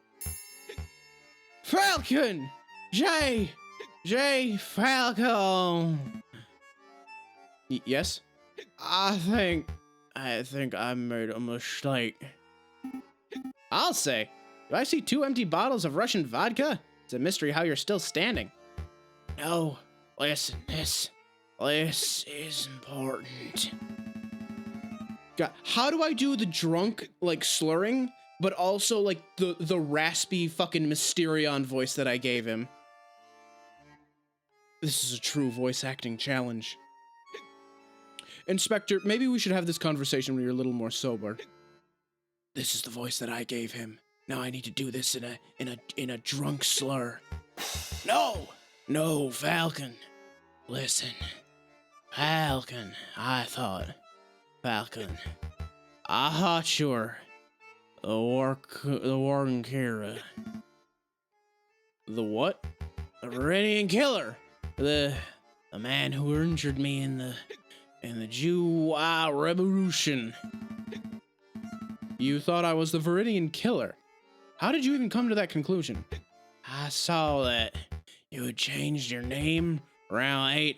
Falcon! J. Falcon! Yes? I think I made a mistake. I'll say. Do I see 2 empty bottles of Russian vodka? It's a mystery how you're still standing. No, listen, this is important. God, how do I do the drunk, like, slurring, but also, like, the raspy fucking Mysterion voice that I gave him? This is a true voice acting challenge. Inspector, maybe we should have this conversation when you're a little more sober. This is the voice that I gave him. Now I need to do this in a drunk slur. No, Falcon. Listen. Falcon, I thought you're the Warden Kira. The what? The Viridian Killer. The man who injured me in the Jew Revolution. You thought I was the Viridian Killer. How did you even come to that conclusion? I saw that you had changed your name around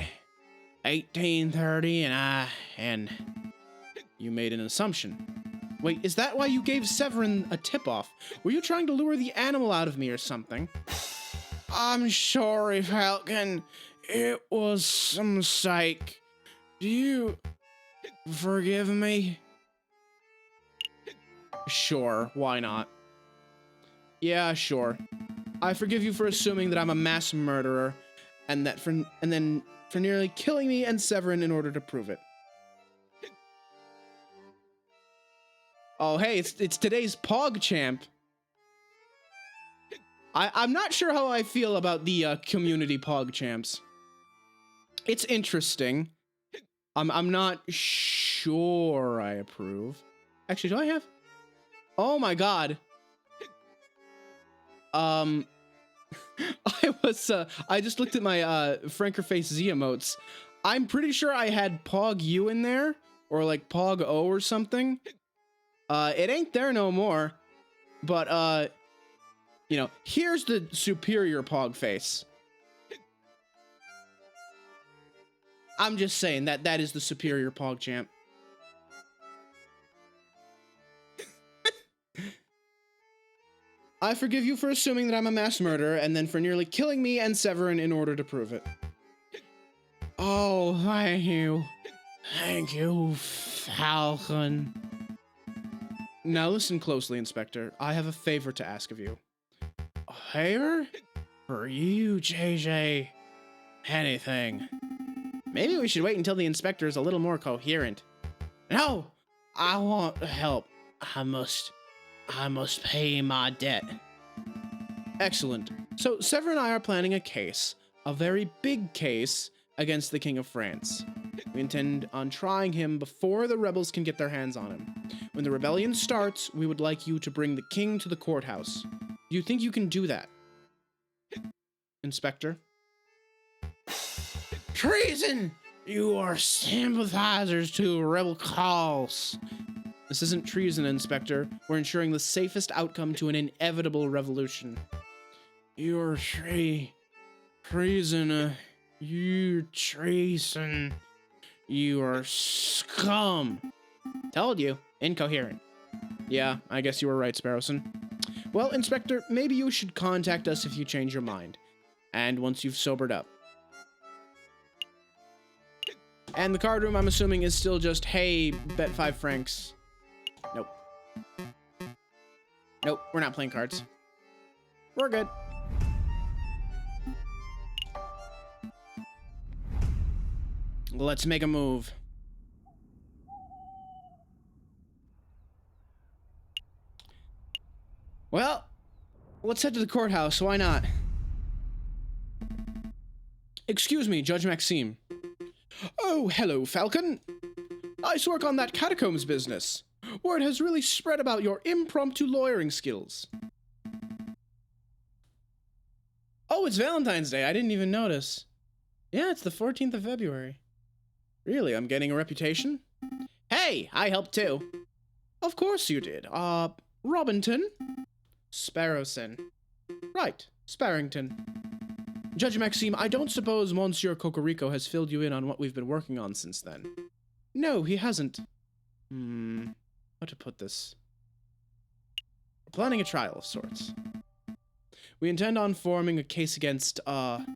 1830 and you made an assumption. Wait, is that why you gave Severine a tip-off? Were you trying to lure the animal out of me or something? I'm sorry, Falcon. It was a mistake. Do you forgive me? Sure, why not? Yeah, sure. I forgive you for assuming that I'm a mass murderer, and then for nearly killing me and Severine in order to prove it. Oh, hey, it's today's PogChamp. I'm not sure how I feel about the community PogChamps. It's interesting. I'm not sure I approve. Actually, do I have? Oh my god. I just looked at my Frankerface Z emotes. I'm pretty sure I had Pog U in there, or like Pog O or something. It ain't there no more, but you know, here's the superior Pog face. I'm just saying that is the superior PogChamp. I forgive you for assuming that I'm a mass murderer and then for nearly killing me and Severine in order to prove it. Oh, thank you. Thank you, Falcon. Now listen closely, Inspector. I have a favor to ask of you. A favor? For you, JJ. Anything. Maybe we should wait until the inspector is a little more coherent. No! I want help. I must pay my debt. Excellent. So Severine and I are planning a case, a very big case, against the King of France. We intend on trying him before the rebels can get their hands on him. When the rebellion starts, we would like you to bring the king to the courthouse. Do you think you can do that? Inspector? Treason! You are sympathizers to a rebel cause. This isn't treason, Inspector. We're ensuring the safest outcome to an inevitable revolution. You're treason. You treason. You are scum. Told you. Incoherent. Yeah, I guess you were right, Sparrowson. Well, Inspector, maybe you should contact us if you change your mind. And once you've sobered up. And the card room, I'm assuming, is still just, hey, bet 5 francs. Nope. Nope, we're not playing cards. We're good. Let's make a move. Well, let's head to the courthouse. Why not? Excuse me, Judge Maxime. Oh, hello, Falcon. I used to work on that Catacombs business. Word has really spread about your impromptu lawyering skills. Oh, it's Valentine's Day. I didn't even notice. Yeah, it's the 14th of February. Really, I'm getting a reputation? Hey, I helped too. Of course you did. Robinton? Sparrowson. Right, Sparrington. Judge Maxime, I don't suppose Monsieur Cocarico has filled you in on what we've been working on since then. No, he hasn't. How to put this? We're planning a trial of sorts. We intend on forming a case against, the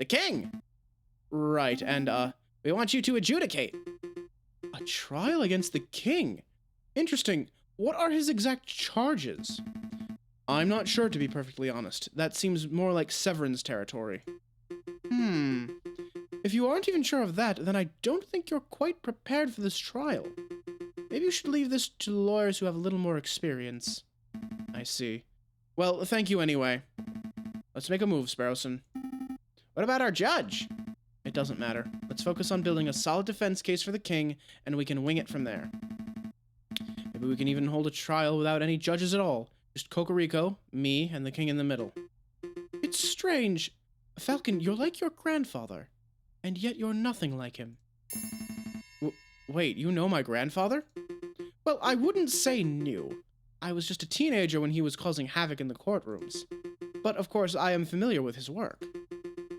king! Right, and, we want you to adjudicate. A trial against the king? Interesting. What are his exact charges? I'm not sure, to be perfectly honest. That seems more like Severine's territory. If you aren't even sure of that, then I don't think you're quite prepared for this trial. Maybe you should leave this to lawyers who have a little more experience. I see. Well, thank you anyway. Let's make a move, Sparrowson. What about our judge? It doesn't matter. Let's focus on building a solid defense case for the king, and we can wing it from there. Maybe we can even hold a trial without any judges at all. Just Cocarico, me, and the king in the middle. It's strange. Falcon, you're like your grandfather, and yet you're nothing like him. Wait, you know my grandfather? Well, I wouldn't say new. I was just a teenager when he was causing havoc in the courtrooms. But, of course, I am familiar with his work.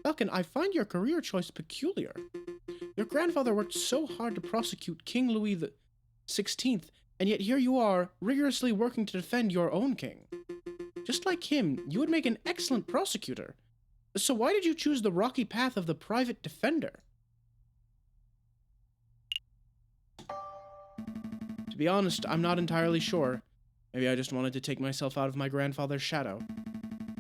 Falcon, I find your career choice peculiar. Your grandfather worked so hard to prosecute King Louis XVI, and yet here you are, rigorously working to defend your own king. Just like him, you would make an excellent prosecutor. So why did you choose the rocky path of the private defender? To be honest, I'm not entirely sure. Maybe I just wanted to take myself out of my grandfather's shadow.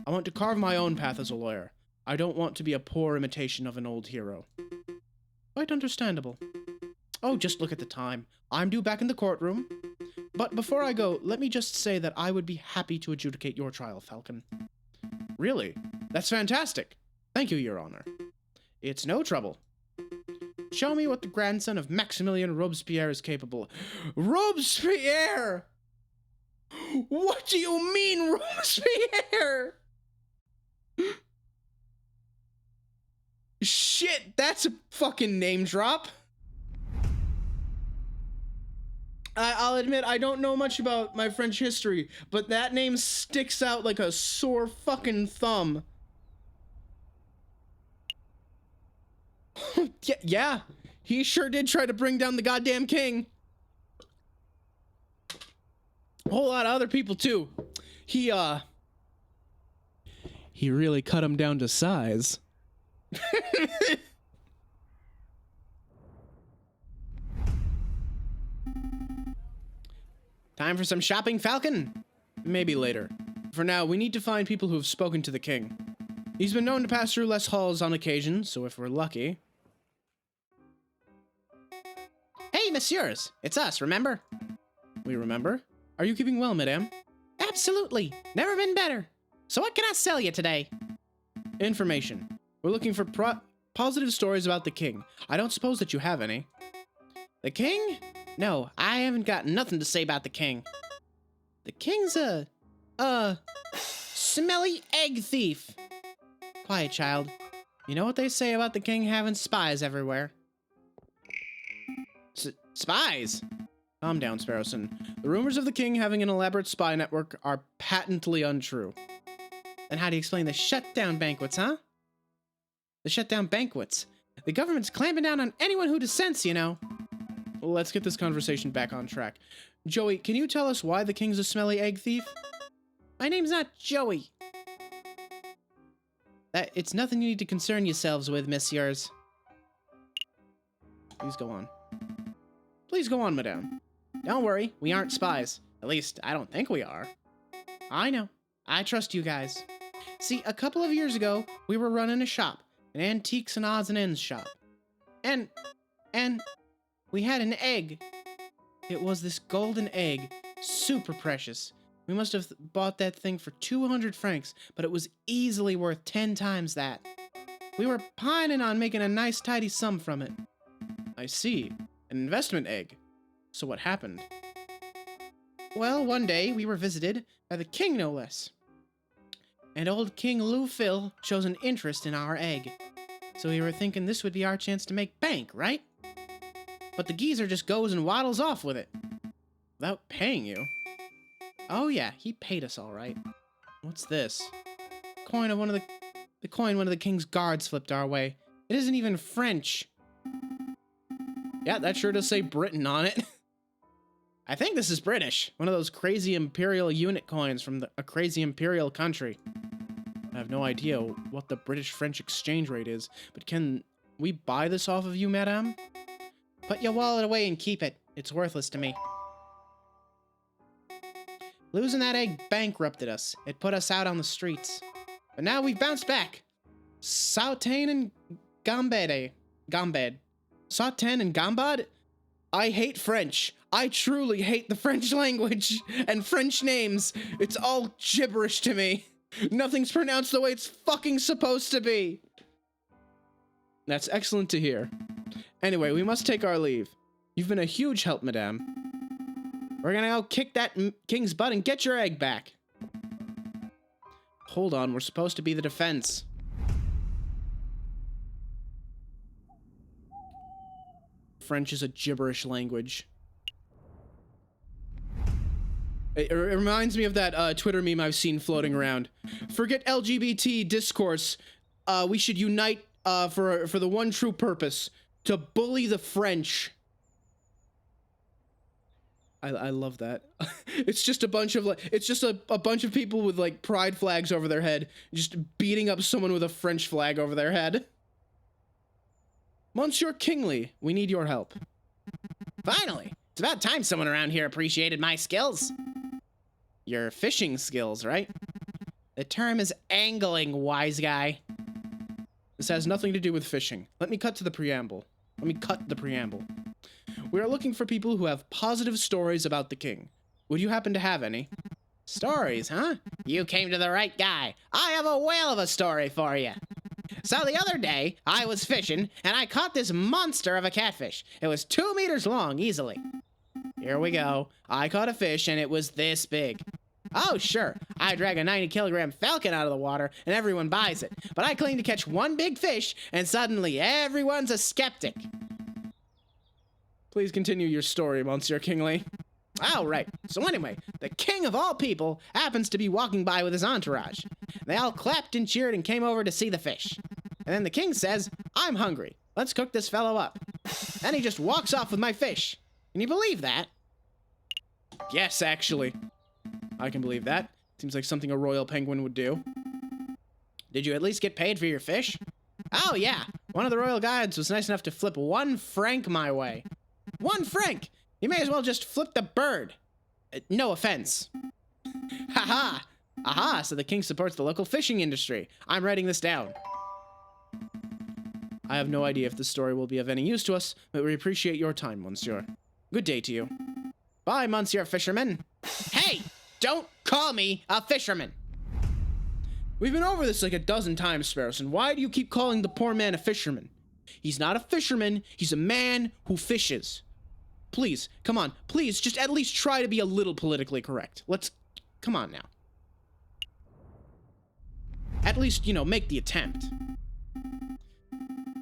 I want to carve my own path as a lawyer. I don't want to be a poor imitation of an old hero. Quite understandable. Oh, just look at the time. I'm due back in the courtroom. But before I go, let me just say that I would be happy to adjudicate your trial, Falcon. Really? That's fantastic. Thank you, Your Honor. It's no trouble. Show me what the grandson of Maximilien Robespierre is capable. Robespierre! What do you mean, Robespierre? Shit, that's a fucking name drop. I'll admit, I don't know much about my French history, but that name sticks out like a sore fucking thumb. Yeah, he sure did try to bring down the goddamn king. A whole lot of other people, too. He really cut him down to size. Time for some shopping, Falcon? Maybe later. For now, we need to find people who have spoken to the king. He's been known to pass through Les Halls on occasion, so if we're lucky... Hey, messieurs! It's us, remember? We remember? Are you keeping well, madame? Absolutely! Never been better! So what can I sell you today? Information. We're looking for positive stories about the king. I don't suppose that you have any. The king? No, I haven't got nothing to say about the king. The king's a smelly egg thief. Quiet, child. You know what they say about the king having spies everywhere? Spies? Calm down, Sparrowson. The rumors of the king having an elaborate spy network are patently untrue. Then how do you explain the shutdown banquets, huh? The shutdown banquets. The government's clamping down on anyone who dissents, you know. Let's get this conversation back on track. Joey, can you tell us why the king's a smelly egg thief? My name's not Joey. It's nothing you need to concern yourselves with, messieurs. Please go on. Please go on, madame. Don't worry, we aren't spies. At least, I don't think we are. I know. I trust you guys. See, a couple of years ago, we were running a shop. An antiques and odds and ends shop. And we had an egg. It was this golden egg. Super precious. We must have bought that thing for 200 francs, but it was easily worth 10 times that. We were pining on making a nice tidy sum from it. I see. An investment egg. So what happened? Well, one day we were visited by the king, no less. And old King Lou Phil shows an interest in our egg. So we were thinking this would be our chance to make bank, right? But the geezer just goes and waddles off with it. Without paying you? Oh yeah, he paid us all right. What's this? Coin of the coin one of the king's guards flipped our way. It isn't even French. Yeah, that sure does say Britain on it. I think this is British. One of those crazy imperial unit coins from a crazy imperial country. I have no idea what the British-French exchange rate is, but can we buy this off of you, madame? Put your wallet away and keep it. It's worthless to me. Losing that egg bankrupted us. It put us out on the streets. But now we've bounced back. Sautain and Gambade. Sautain and Gambad? I hate French. I truly hate the French language and French names. It's all gibberish to me. Nothing's pronounced the way it's fucking supposed to be. That's excellent to hear. Anyway, we must take our leave. You've been a huge help, madame. We're gonna go kick that king's butt and get your egg back. Hold on, we're supposed to be the defense. French is a gibberish language. It reminds me of that Twitter meme I've seen floating around. Forget LGBT discourse. We should unite for the one true purpose: to bully the French. I love that. It's just a bunch of a bunch of people with like pride flags over their head, just beating up someone with a French flag over their head. Monsieur Kingsley, we need your help. Finally! It's about time someone around here appreciated my skills. Your fishing skills, right? The term is angling, wise guy. This has nothing to do with fishing. Let me cut the preamble. We are looking for people who have positive stories about the king. Would you happen to have any? Stories, huh? You came to the right guy. I have a whale of a story for you. So the other day, I was fishing, and I caught this monster of a catfish. It was 2 meters long, easily. Here we go. I caught a fish, and it was this big. Oh, sure, I drag a 90-kilogram falcon out of the water, and everyone buys it. But I claim to catch one big fish, and suddenly everyone's a skeptic. Please continue your story, Monsieur Kingsley. Oh, right. So anyway, the king of all people happens to be walking by with his entourage. They all clapped and cheered and came over to see the fish. And then the king says, "I'm hungry. Let's cook this fellow up." Then he just walks off with my fish. Can you believe that? Yes, actually. I can believe that. Seems like something a royal penguin would do. Did you at least get paid for your fish? Oh, yeah. One of the royal guides was nice enough to flip 1 franc my way. 1 franc! You may as well just flip the bird. No offense. Ha-ha! Aha, so the king supports the local fishing industry. I'm writing this down. I have no idea if this story will be of any use to us, but we appreciate your time, monsieur. Good day to you. Bye, Monsieur Fisherman. Hey! Don't call me a fisherman! We've been over this like a dozen times, Sparrowson. Why do you keep calling the poor man a fisherman? He's not a fisherman. He's a man who fishes. Please, come on. Please, just at least try to be a little politically correct. Come on now. At least, make the attempt.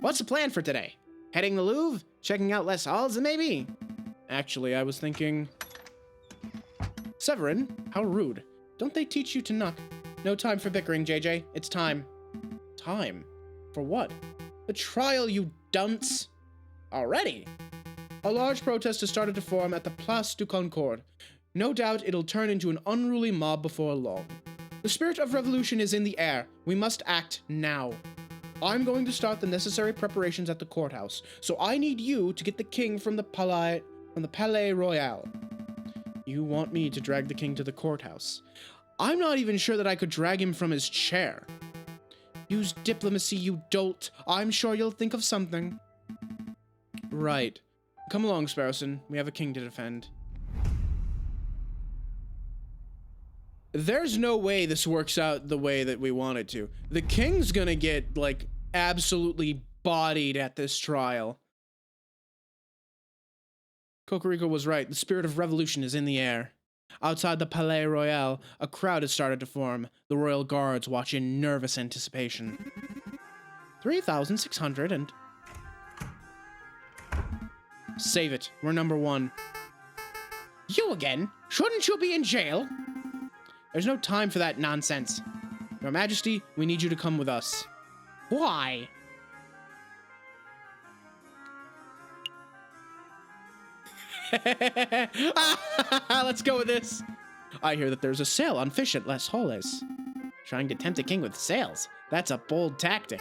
What's the plan for today? Heading the Louvre? Checking out Les Halles, maybe? Actually, I was thinking... Severine, how rude. Don't they teach you to knock? No time for bickering, JJ. It's time. Time? For what? The trial, you dunce! Already? A large protest has started to form at the Place du Concorde. No doubt it'll turn into an unruly mob before long. The spirit of revolution is in the air. We must act now. I'm going to start the necessary preparations at the courthouse, so I need you to get the king from the Palais Royal. You want me to drag the king to the courthouse? I'm not even sure that I could drag him from his chair. Use diplomacy, you dolt. I'm sure you'll think of something. Right. Come along, Sparrowson. We have a king to defend. There's no way this works out the way that we want it to. The king's gonna get, absolutely bodied at this trial. Cocarico was right. The spirit of revolution is in the air. Outside the Palais Royal, a crowd has started to form. The royal guards watch in nervous anticipation. 3,600 and... Save it. We're number 1. You again? Shouldn't you be in jail? There's no time for that nonsense. Your Majesty, we need you to come with us. Why? Let's go with this. I hear that there's a sale on fish at Les Holes. Trying to tempt a king with sales. That's a bold tactic.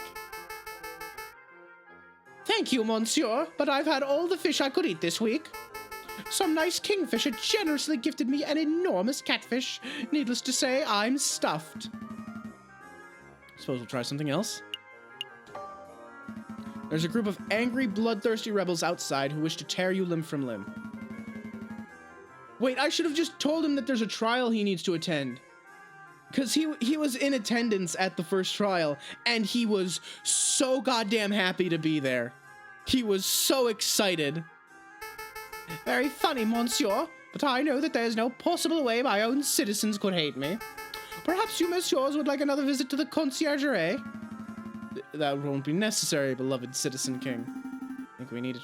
Thank you, monsieur, but I've had all the fish I could eat this week. Some nice kingfisher generously gifted me an enormous catfish. Needless to say, I'm stuffed. Suppose we'll try something else. There's a group of angry, bloodthirsty rebels outside who wish to tear you limb from limb. Wait, I should have just told him that there's a trial he needs to attend. Because he was in attendance at the first trial, and he was so goddamn happy to be there. He was so excited. Very funny, monsieur, but I know that there's no possible way my own citizens could hate me. Perhaps you, messieurs, would like another visit to the conciergerie? That won't be necessary, beloved citizen king. I think we need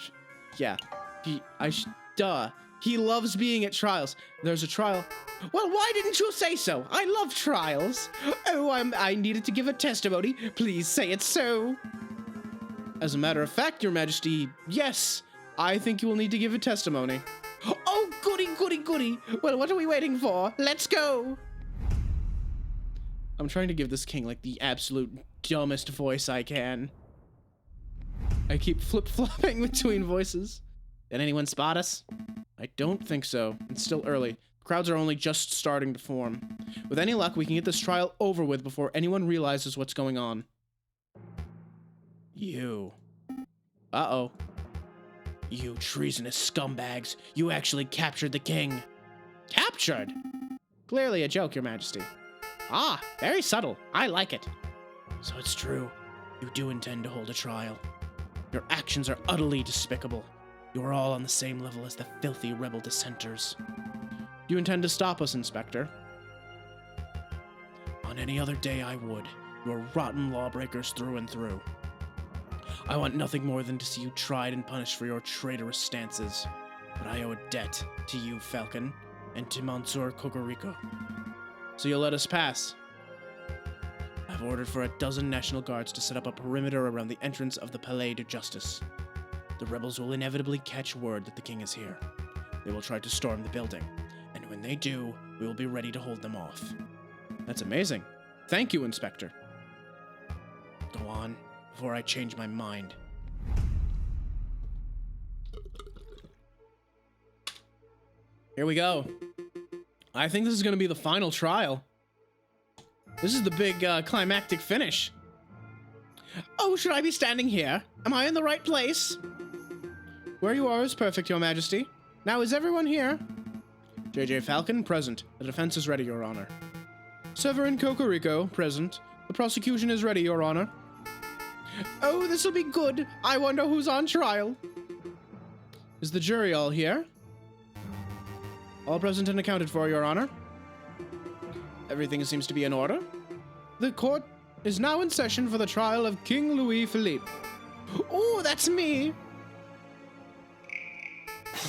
yeah. Duh. He loves being at trials. There's a trial. Well, why didn't you say so? I love trials. Oh, I needed to give a testimony. Please say it so. As a matter of fact, your majesty, yes. I think you will need to give a testimony. Oh, goody, goody, goody. Well, what are we waiting for? Let's go. I'm trying to give this king, like, the absolute dumbest voice I can. I keep flip-flopping between voices. Did anyone spot us? I don't think so. It's still early. Crowds are only just starting to form. With any luck, we can get this trial over with before anyone realizes what's going on. You. Uh-oh. You treasonous scumbags. You actually captured the king. Captured? Clearly a joke, your majesty. Ah, very subtle. I like it. So it's true. You do intend to hold a trial. Your actions are utterly despicable. You are all on the same level as the filthy rebel dissenters. You intend to stop us, Inspector? On any other day I would. You are rotten lawbreakers through and through. I want nothing more than to see you tried and punished for your traitorous stances. But I owe a debt to you, Falcon, and to Monsieur Cocarico. So you'll let us pass? I've ordered for 12 National Guards to set up a perimeter around the entrance of the Palais de Justice. The rebels will inevitably catch word that the king is here. They will try to storm the building, and when they do, we will be ready to hold them off. That's amazing. Thank you, Inspector. Go on, before I change my mind. Here we go. I think this is going to be the final trial. This is the big climactic finish. Oh, should I be standing here? Am I in the right place? Where you are is perfect, your majesty. Now is everyone here? J.J. Falcon, present. The defense is ready, your honor. Severine Cocarico, present. The prosecution is ready, your honor. Oh, this'll be good. I wonder who's on trial. Is the jury all here? All present and accounted for, your honor. Everything seems to be in order. The court is now in session for the trial of King Louis Philippe. Oh, that's me.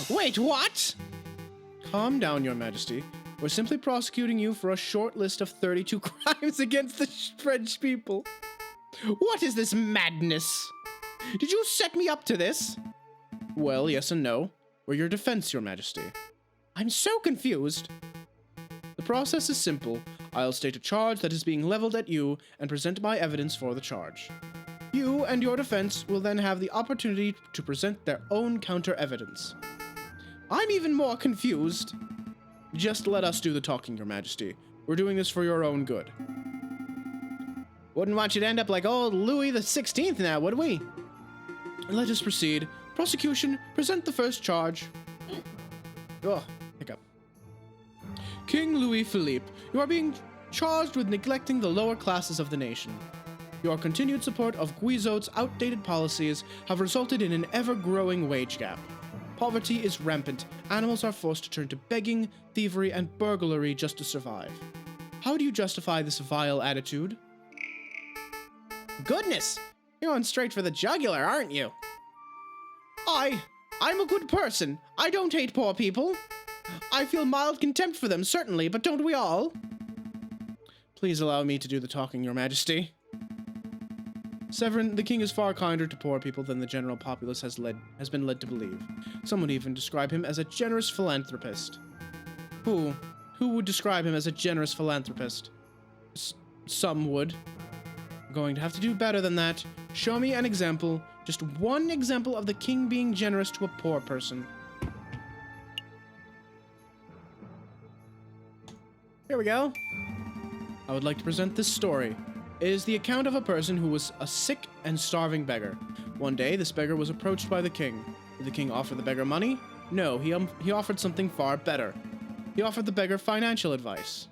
Wait, what? Calm down, your majesty. We're simply prosecuting you for a short list of 32 crimes against the French people. What is this madness? Did you set me up to this? Well, yes and no. We're your defense, your majesty. I'm so confused. The process is simple. I'll state a charge that is being leveled at you and present my evidence for the charge. You and your defense will then have the opportunity to present their own counter-evidence. I'm even more confused. Just let us do the talking, your majesty. We're doing this for your own good. Wouldn't want you to end up like old Louis the 16th now, would we? Let us proceed. Prosecution, present the first charge. Oh, hiccup. King Louis Philippe, you are being charged with neglecting the lower classes of the nation. Your continued support of Guizot's outdated policies have resulted in an ever-growing wage gap. Poverty is rampant. Animals are forced to turn to begging, thievery, and burglary just to survive. How do you justify this vile attitude? Goodness! You're going straight for the jugular, aren't you? I'm a good person. I don't hate poor people. I feel mild contempt for them, certainly, but don't we all? Please allow me to do the talking, Your Majesty. Severine, the king is far kinder to poor people than the general populace has been led to believe. Some would even describe him as a generous philanthropist. Who would describe him as a generous philanthropist? Some would. I'm going to have to do better than that. Show me an example, just one example of the king being generous to a poor person. Here we go. I would like to present this story. It is the account of a person who was a sick and starving beggar. One day, this beggar was approached by the king. Did the king offer the beggar money? No, he offered something far better. He offered the beggar financial advice.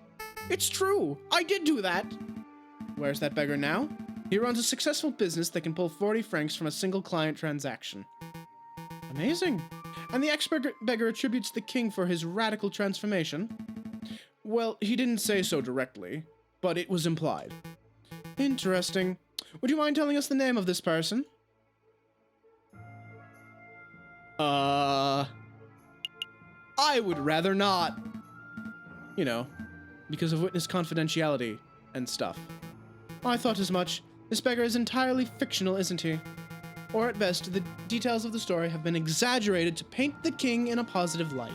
It's true! I did do that! Where's that beggar now? He runs a successful business that can pull 40 francs from a single client transaction. Amazing! And the ex-beggar attributes the king for his radical transformation? Well, he didn't say so directly, but it was implied. Interesting. Would you mind telling us the name of this person? I would rather not. You know, because of witness confidentiality and stuff. I thought as much. This beggar is entirely fictional, isn't he? Or at best, the details of the story have been exaggerated to paint the king in a positive light.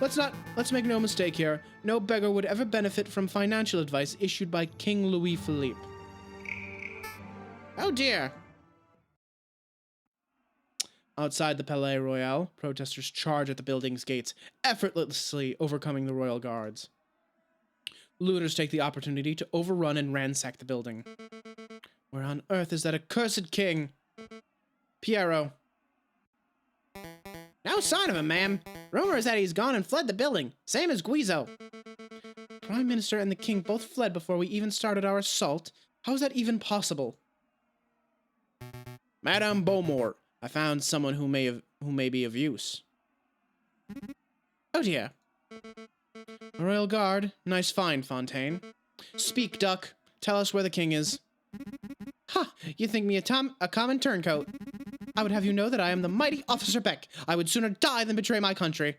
Let's make no mistake here. No beggar would ever benefit from financial advice issued by King Louis Philippe. Oh dear. Outside the Palais Royal, protesters charge at the building's gates, effortlessly overcoming the royal guards. Looters take the opportunity to overrun and ransack the building. Where on earth is that accursed king? Piero. No sign of him, ma'am. Rumor is that he's gone and fled the building, same as Guizot. Prime Minister and the king both fled before we even started our assault. How is that even possible? Madame Beaumont, I found someone who may be of use. Oh dear. A royal guard. Nice find, Fontaine. Speak, duck. Tell us where the king is. Ha! You think me a common turncoat? I would have you know that I am the mighty Officer Beck. I would sooner die than betray my country.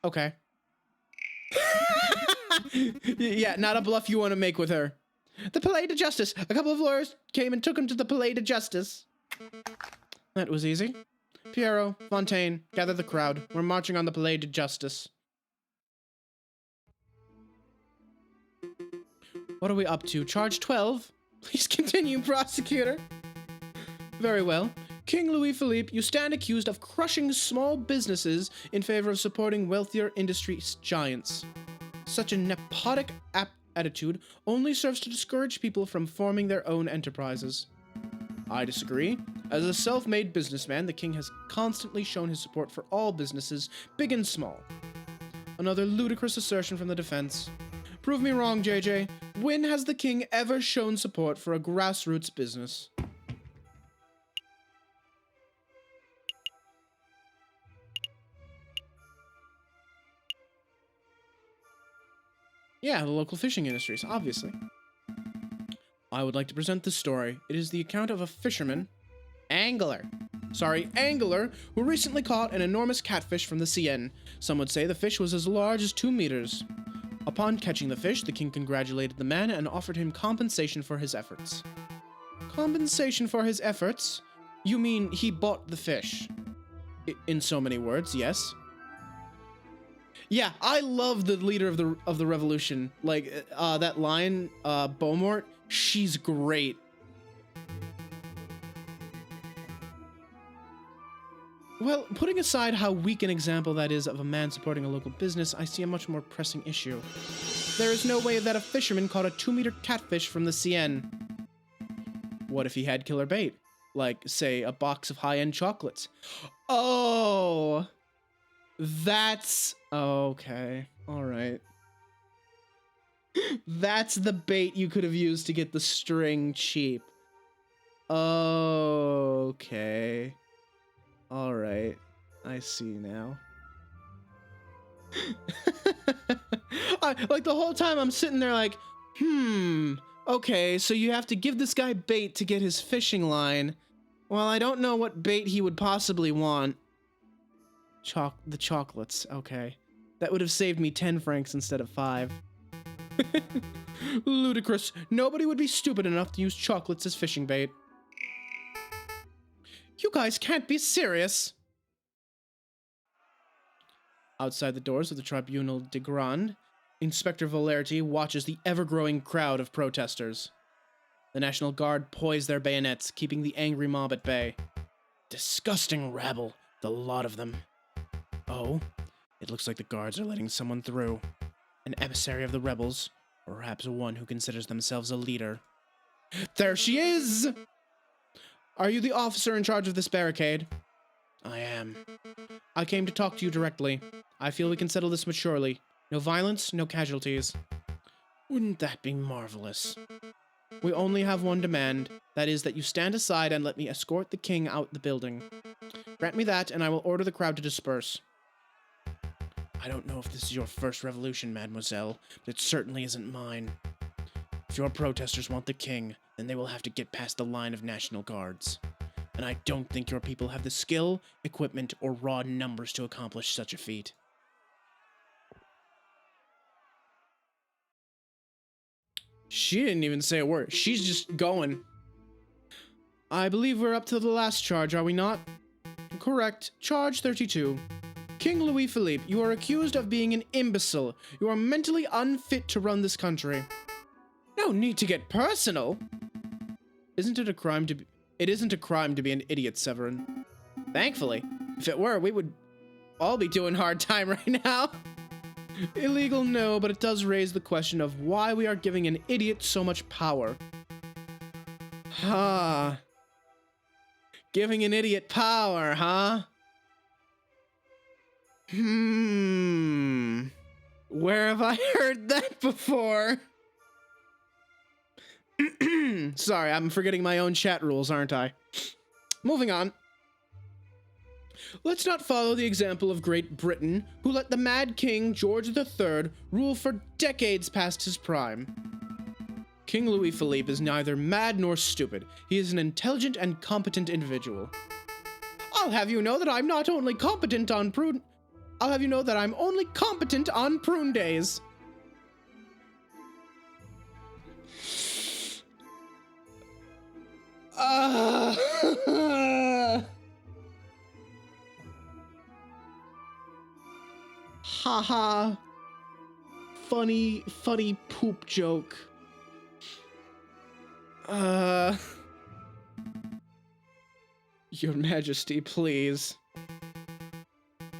Okay. Yeah, not a bluff you want to make with her. The Palais de Justice. A couple of lawyers came and took him to the Palais de Justice. That was easy. Piero, Fontaine, gather the crowd. We're marching on the Palais de Justice. What are we up to? Charge 12? Please continue, prosecutor. Very well. King Louis Philippe, you stand accused of crushing small businesses in favor of supporting wealthier industry giants. Such a nepotic attitude only serves to discourage people from forming their own enterprises. I disagree. As a self-made businessman, the king has constantly shown his support for all businesses, big and small. Another ludicrous assertion from the defense. Prove me wrong, JJ. When has the king ever shown support for a grassroots business? Yeah, the local fishing industries, obviously. I would like to present this story. It is the account of a fisherman, angler, who recently caught an enormous catfish from the Seine. Some would say the fish was as large as 2 meters. Upon catching the fish, the king congratulated the man and offered him compensation for his efforts. Compensation for his efforts? You mean he bought the fish? In so many words, yes. Yeah, I love the leader of the revolution. Like, that line, Beaumont, she's great. Well, putting aside how weak an example that is of a man supporting a local business, I see a much more pressing issue. There is no way that a fisherman caught a 2-meter catfish from the Seine. What if he had killer bait? Like, say, a box of high-end chocolates. Oh! That's... okay. Alright. That's the bait you could have used to get the string cheap. Okay. Alright. I see now. Like, the whole time I'm sitting there like, okay, so you have to give this guy bait to get his fishing line. Well, I don't know what bait he would possibly want. The chocolates, okay. That would have saved me 10 francs instead of 5. Ludicrous. Nobody would be stupid enough to use chocolates as fishing bait. You guys can't be serious. Outside the doors of the Tribunal de Grande, Inspector Valerty watches the ever-growing crowd of protesters. The National Guard poise their bayonets, keeping the angry mob at bay. Disgusting rabble, the lot of them. Oh, it looks like the guards are letting someone through. An emissary of the rebels, or perhaps one who considers themselves a leader. There she is! Are you the officer in charge of this barricade? I am. I came to talk to you directly. I feel we can settle this maturely. No violence, no casualties. Wouldn't that be marvelous? We only have one demand. That is that you stand aside and let me escort the king out the building. Grant me that, and I will order the crowd to disperse. I don't know if this is your first revolution, mademoiselle, but it certainly isn't mine. If your protesters want the king, then they will have to get past the line of National Guards. And I don't think your people have the skill, equipment, or raw numbers to accomplish such a feat. She didn't even say a word. She's just going. I believe we're up to the last charge, are we not? Correct. Charge 32. King Louis Philippe, you are accused of being an imbecile. You are mentally unfit to run this country. No need to get personal. Isn't it a crime to be... It isn't a crime to be an idiot, Severine. Thankfully. If it were, we would all be doing hard time right now. Illegal, no, but it does raise the question of why we are giving an idiot so much power. Ha. Giving an idiot power, huh? Where have I heard that before? Sorry, I'm forgetting my own chat rules, aren't I? Moving on. Let's not follow the example of Great Britain, who let the Mad King George III rule for decades past his prime. King Louis Philippe is neither mad nor stupid. He is an intelligent and competent individual. I'll have you know that I'm not only competent on prune... I'll have you know that I'm only competent on prune days. Haha. Funny poop joke. Your Majesty, please.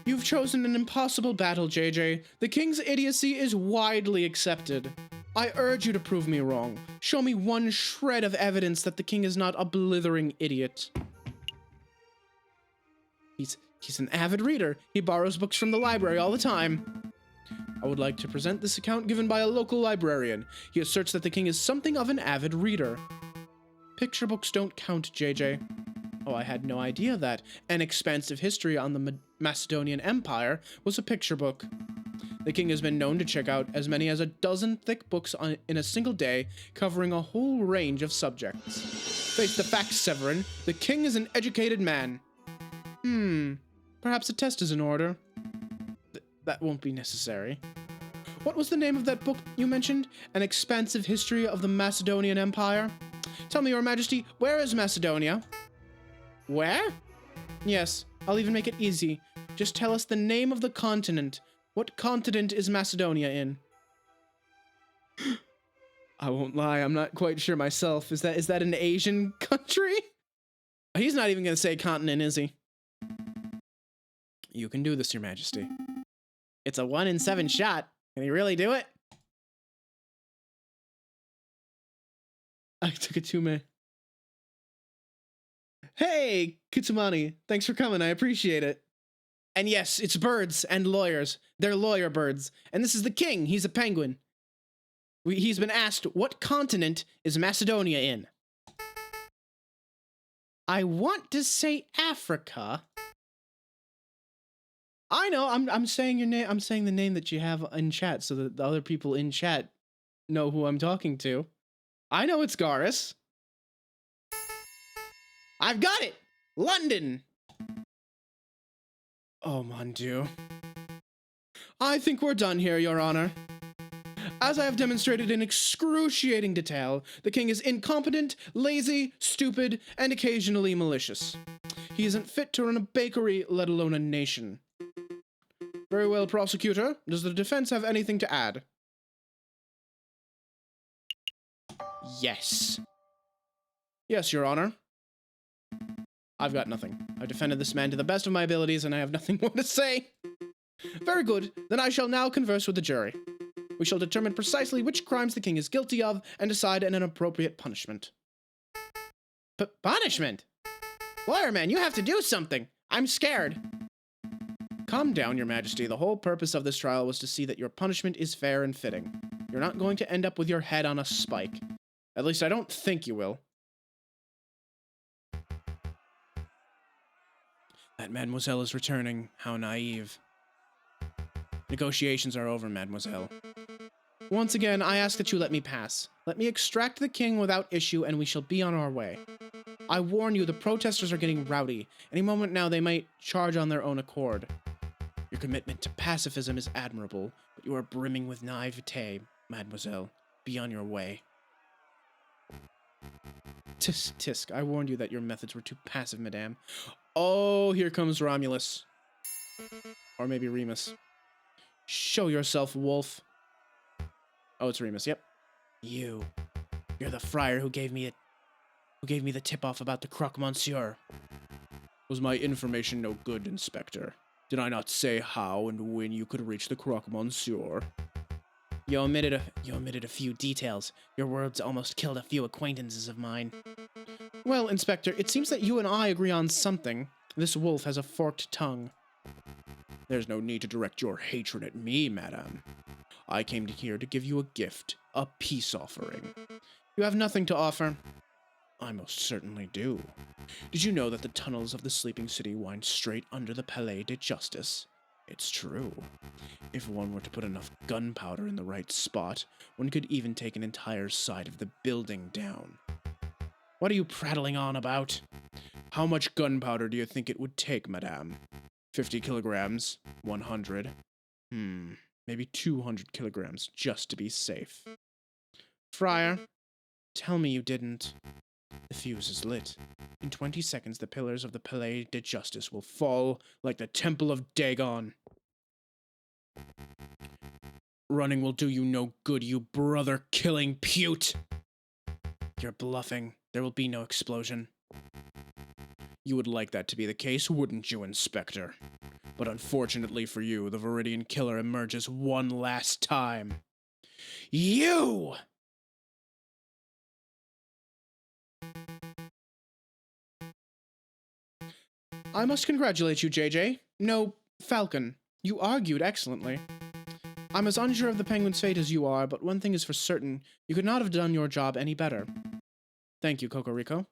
You've chosen an impossible battle, JJ. The king's idiocy is widely accepted. I urge you to prove me wrong. Show me one shred of evidence that the king is not a blithering idiot. He's an avid reader. He borrows books from the library all the time. I would like to present this account given by a local librarian. He asserts that the king is something of an avid reader. Picture books don't count, JJ. Oh, I had no idea that An Expansive History on the Macedonian Empire was a picture book. The king has been known to check out as many as a dozen thick books in a single day, covering a whole range of subjects. Face the facts, Severine. The king is an educated man. Perhaps a test is in order. That won't be necessary. What was the name of that book you mentioned? An Expansive History of the Macedonian Empire? Tell me, Your Majesty, where is Macedonia? Where? Yes, I'll even make it easy. Just tell us the name of the continent. What continent is Macedonia in? I won't lie, I'm not quite sure myself. Is that an Asian country? He's not even gonna say continent, is he? You can do this, Your Majesty. It's a 1 in 7 shot. Can he really do it? I took it too, man. Hey, Kutsumani, thanks for coming. I appreciate it. And yes, it's birds and lawyers. They're lawyer birds. And this is the king. He's a penguin. He's been asked, what continent is Macedonia in? I want to say Africa. I know, I'm saying your name. I'm saying the name that you have in chat so that the other people in chat know who I'm talking to. I know it's Garis. I've got it! London! Oh, mon Dieu. I think we're done here, Your Honor. As I have demonstrated in excruciating detail, the king is incompetent, lazy, stupid, and occasionally malicious. He isn't fit to run a bakery, let alone a nation. Very well, prosecutor. Does the defense have anything to add? Yes. Yes, Your Honor. I've got nothing. I've defended this man to the best of my abilities, and I have nothing more to say. Very good. Then I shall now converse with the jury. We shall determine precisely which crimes the king is guilty of and decide on an appropriate punishment. Punishment? Lawyer man, you have to do something. I'm scared. Calm down, Your Majesty. The whole purpose of this trial was to see that your punishment is fair and fitting. You're not going to end up with your head on a spike. At least I don't think you will. That mademoiselle is returning. How naive. Negotiations are over, mademoiselle. Once again, I ask that you let me pass. Let me extract the king without issue, and we shall be on our way. I warn you, the protesters are getting rowdy. Any moment now, they might charge on their own accord. Your commitment to pacifism is admirable, but you are brimming with naivete, mademoiselle. Be on your way. Tisk, tisk, I warned you that your methods were too passive, madame. Oh, here comes Romulus. Or maybe Remus. Show yourself, wolf. Oh, it's Remus, yep. You're the friar who gave me the tip-off about the Croque Monsieur. Was my information no good, Inspector? Did I not say how and when you could reach the Croque Monsieur? You omitted a few details. Your words almost killed a few acquaintances of mine. Well, Inspector, it seems that you and I agree on something. This wolf has a forked tongue. There's no need to direct your hatred at me, madame. I came here to give you a gift, a peace offering. You have nothing to offer. I most certainly do. Did you know that the tunnels of the sleeping city wind straight under the Palais de Justice? It's true. If one were to put enough gunpowder in the right spot, one could even take an entire side of the building down. What are you prattling on about? How much gunpowder do you think it would take, madame? 50 kilograms? 100? Maybe 200 kilograms, just to be safe. Friar, tell me you didn't. The fuse is lit. In 20 seconds, the pillars of the Palais de Justice will fall like the Temple of Dagon. Running will do you no good, you brother-killing pute! You're bluffing. There will be no explosion. You would like that to be the case, wouldn't you, Inspector? But unfortunately for you, the Viridian Killer emerges one last time. You! I must congratulate you, JJ. No, Falcon. You argued excellently. I'm as unsure of the Penguin's fate as you are, but one thing is for certain. You could not have done your job any better. Thank you, Cocarico.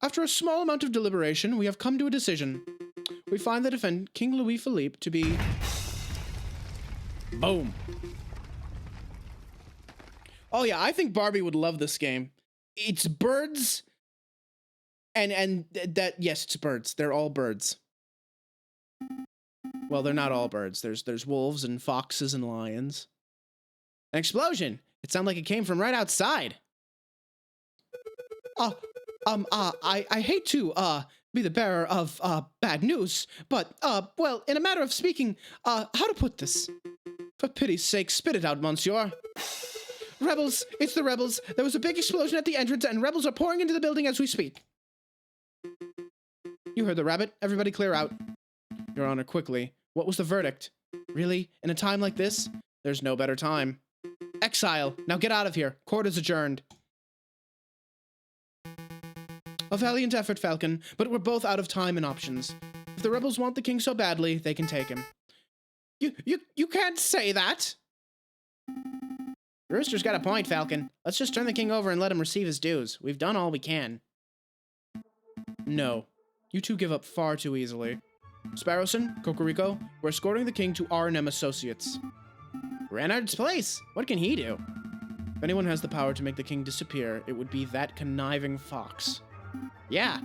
After a small amount of deliberation, we have come to a decision. We find the defendant, King Louis Philippe, to be... Boom. Oh yeah, I think Barbie would love this game. It's birds... And that, yes, it's birds. They're all birds. Well, they're not all birds. There's wolves and foxes and lions. An explosion! It sounded like it came from right outside. I hate to, be the bearer of, bad news, but, well, in a matter of speaking, how to put this? For pity's sake, spit it out, monsieur. Rebels! It's the rebels! There was a big explosion at the entrance, and rebels are pouring into the building as we speak. You heard the rabbit. Everybody clear out. Your Honor, quickly. What was the verdict? Really? In a time like this? There's no better time. Exile. Now get out of here. Court is adjourned. A valiant effort, Falcon, but we're both out of time and options. If the rebels want the king so badly, they can take him. You can't say that! Rooster's got a point, Falcon. Let's just turn the king over and let him receive his dues. We've done all we can. No. You two give up far too easily. Sparrowson, Cocarico, we're escorting the king to R&M Associates. Ranard's place? What can he do? If anyone has the power to make the king disappear, it would be that conniving fox. Yeah,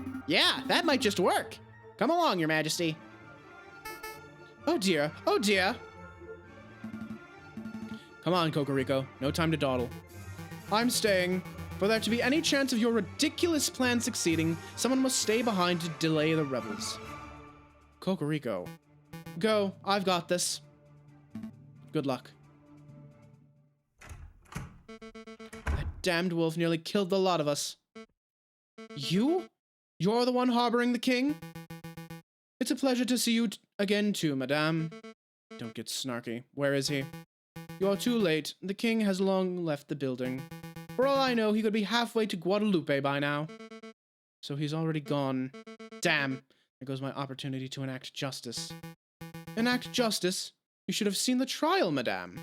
that might just work. Come along, Your Majesty. Oh dear, oh dear. Come on, Cocarico. No time to dawdle. I'm staying. For there to be any chance of your ridiculous plan succeeding, someone must stay behind to delay the rebels. Cocarico. Go. I've got this. Good luck. That damned wolf nearly killed the lot of us. You? You're the one harboring the king? It's a pleasure to see you again too, madame. Don't get snarky. Where is he? You're too late. The king has long left the building. For all I know, he could be halfway to Guadalupe by now. So he's already gone. Damn. There goes my opportunity to enact justice. Enact justice? You should have seen the trial, madame.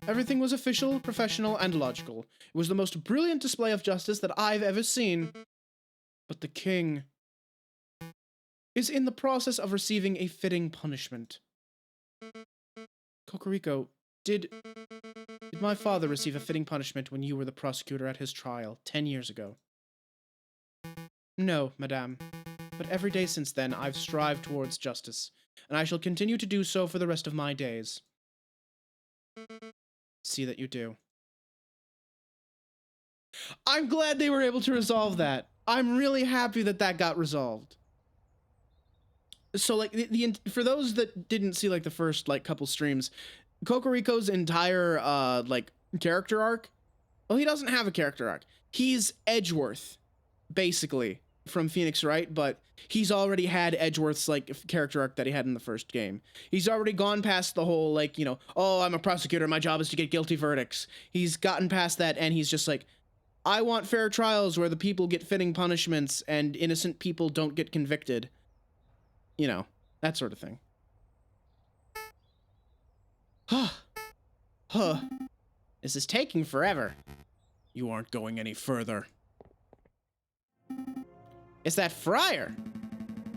Everything was official, professional, and logical. It was the most brilliant display of justice that I've ever seen. But the king is in the process of receiving a fitting punishment. Cocarico, did my father receive a fitting punishment when you were the prosecutor at his trial 10 years ago? No, madame. But every day since then, I've strived towards justice, and I shall continue to do so for the rest of my days. See that you do. I'm glad they were able to resolve that. I'm really happy that that got resolved. So, like, for those that didn't see, like, the first, like, couple streams, Cocarico's entire, like, character arc, well, he doesn't have a character arc. He's Edgeworth, basically, from Phoenix Wright, but he's already had Edgeworth's, like, character arc that he had in the first game. He's already gone past the whole, like, you know, oh, I'm a prosecutor, my job is to get guilty verdicts. He's gotten past that, and he's just like, I want fair trials where the people get fitting punishments and innocent people don't get convicted. You know, that sort of thing. Huh. This is taking forever. You aren't going any further. It's that friar.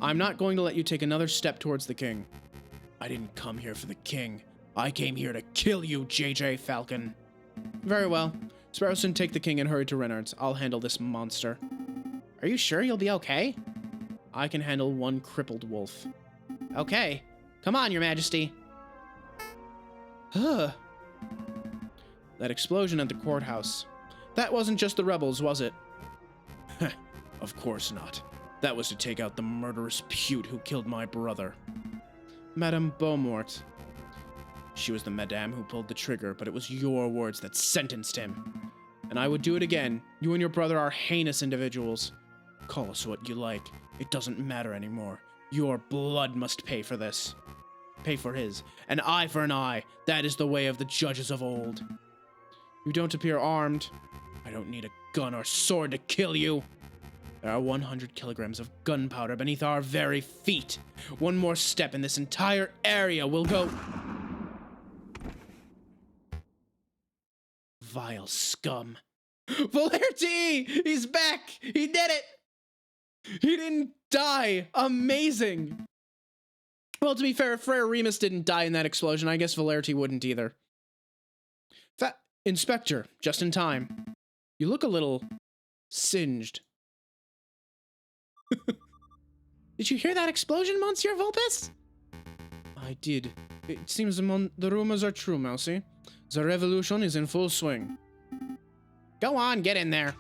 I'm not going to let you take another step towards the king. I didn't come here for the king. I came here to kill you, JJ Falcon. Very well. Sparrowson, take the king and hurry to Reynard's. I'll handle this monster. Are you sure you'll be okay? I can handle one crippled wolf. Okay. Come on, your majesty. That explosion at the courthouse. That wasn't just the rebels, was it? Of course not. That was to take out the murderous pute who killed my brother. Madame Beaumont. She was the madame who pulled the trigger, but it was your words that sentenced him. And I would do it again. You and your brother are heinous individuals. Call us what you like. It doesn't matter anymore. Your blood must pay for this. Pay for his. An eye for an eye. That is the way of the judges of old. You don't appear armed. I don't need a gun or sword to kill you. There are 100 kilograms of gunpowder beneath our very feet. One more step and this entire area will go... Vile scum. Valerti! He's back! He did it! He didn't die! Amazing! Well, to be fair, Frere Remus didn't die in that explosion. I guess Valerti wouldn't either. Inspector, just in time. You look a little singed. Did you hear that explosion, Monsieur Vulpes? I did. It seems the rumors are true, Mousy. The revolution is in full swing. Go on, get in there.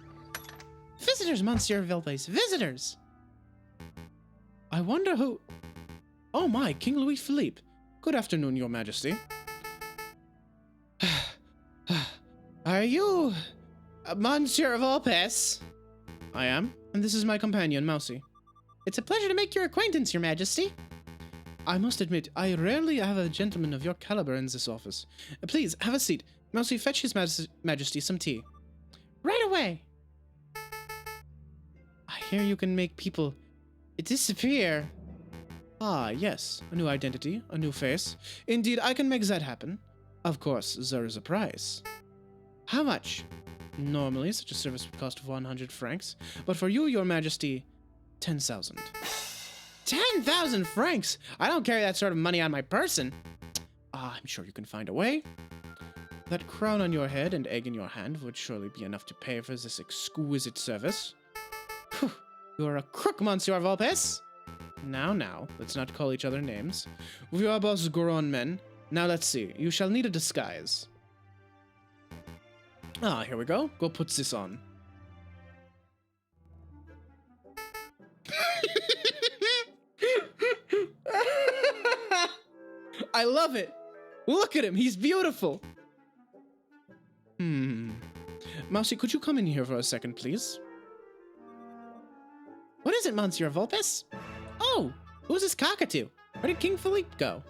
Visitors, Monsieur Vulpes, visitors. I wonder who... Oh my, King Louis Philippe. Good afternoon, Your Majesty. Are you... Monsieur Vulpes? I am, and this is my companion, Mousy. It's a pleasure to make your acquaintance, Your Majesty. I must admit, I rarely have a gentleman of your caliber in this office. Please, have a seat. Mousy, fetch His Majesty some tea. Right away. I hear you can make people disappear. Ah, yes. A new identity, a new face. Indeed, I can make that happen. Of course, there is a price. How much? Normally, such a service would cost 100 francs, but for you, Your Majesty, 10,000. 10,000 francs? I don't carry that sort of money on my person. I'm sure you can find a way. That crown on your head and egg in your hand would surely be enough to pay for this exquisite service. Whew. You're a crook, Monsieur Vulpes. Now, let's not call each other names. We are both grown men. Now let's see, you shall need a disguise. Ah, here we go. Go put this on. I love it. Look at him. He's beautiful. Mousy, could you come in here for a second, please? What is it, Monsieur Vulpes? Oh, who's this cockatoo? Where did King Philippe go?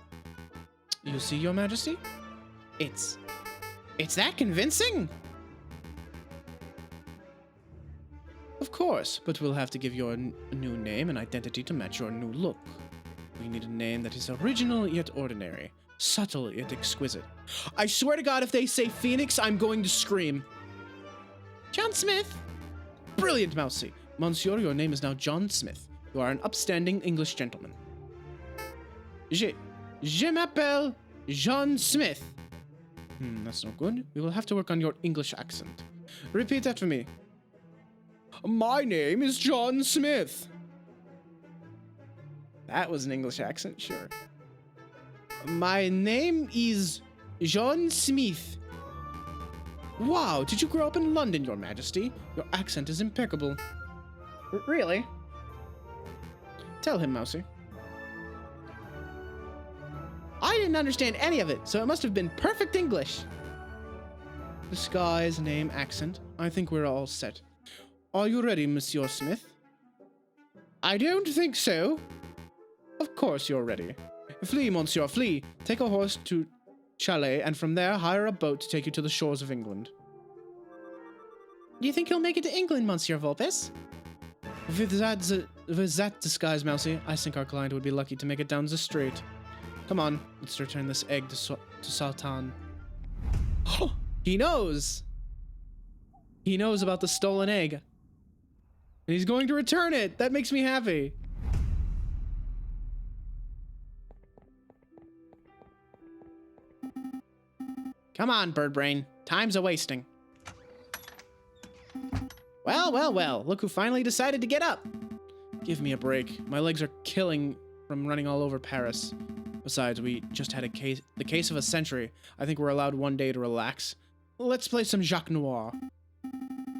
You see, Your Majesty? It's that convincing? Of course, but we'll have to give you a new name and identity to match your new look. We need a name that is original yet ordinary, subtle yet exquisite. I swear to God, if they say Phoenix, I'm going to scream. John Smith. Brilliant, Mousy. Monsieur, your name is now John Smith. You are an upstanding English gentleman. Je m'appelle John Smith. That's no good. We will have to work on your English accent. Repeat after me. My name is John Smith. That was an English accent, sure. My name is John Smith. Wow, did you grow up in London, Your Majesty? Your accent is impeccable. Really? Tell him, Mousy. I didn't understand any of it, so it must have been perfect English. Disguise, name, accent. I think we're all set. Are you ready, Monsieur Smith? I don't think so. Of course you're ready. Flee, Monsieur, flee. Take a horse to Calais, and from there hire a boat to take you to the shores of England. Do you think he'll make it to England, Monsieur Vulpes? With that disguise, Mousy, I think our client would be lucky to make it down the street. Come on, let's return this egg to Sultan. He knows! He knows about the stolen egg. And he's going to return it! That makes me happy. Come on, Birdbrain. Time's a-wasting. Well, well, well. Look who finally decided to get up. Give me a break. My legs are killing from running all over Paris. Besides, we just had the case of a century. I think we're allowed one day to relax. Let's play some Jacques Noir.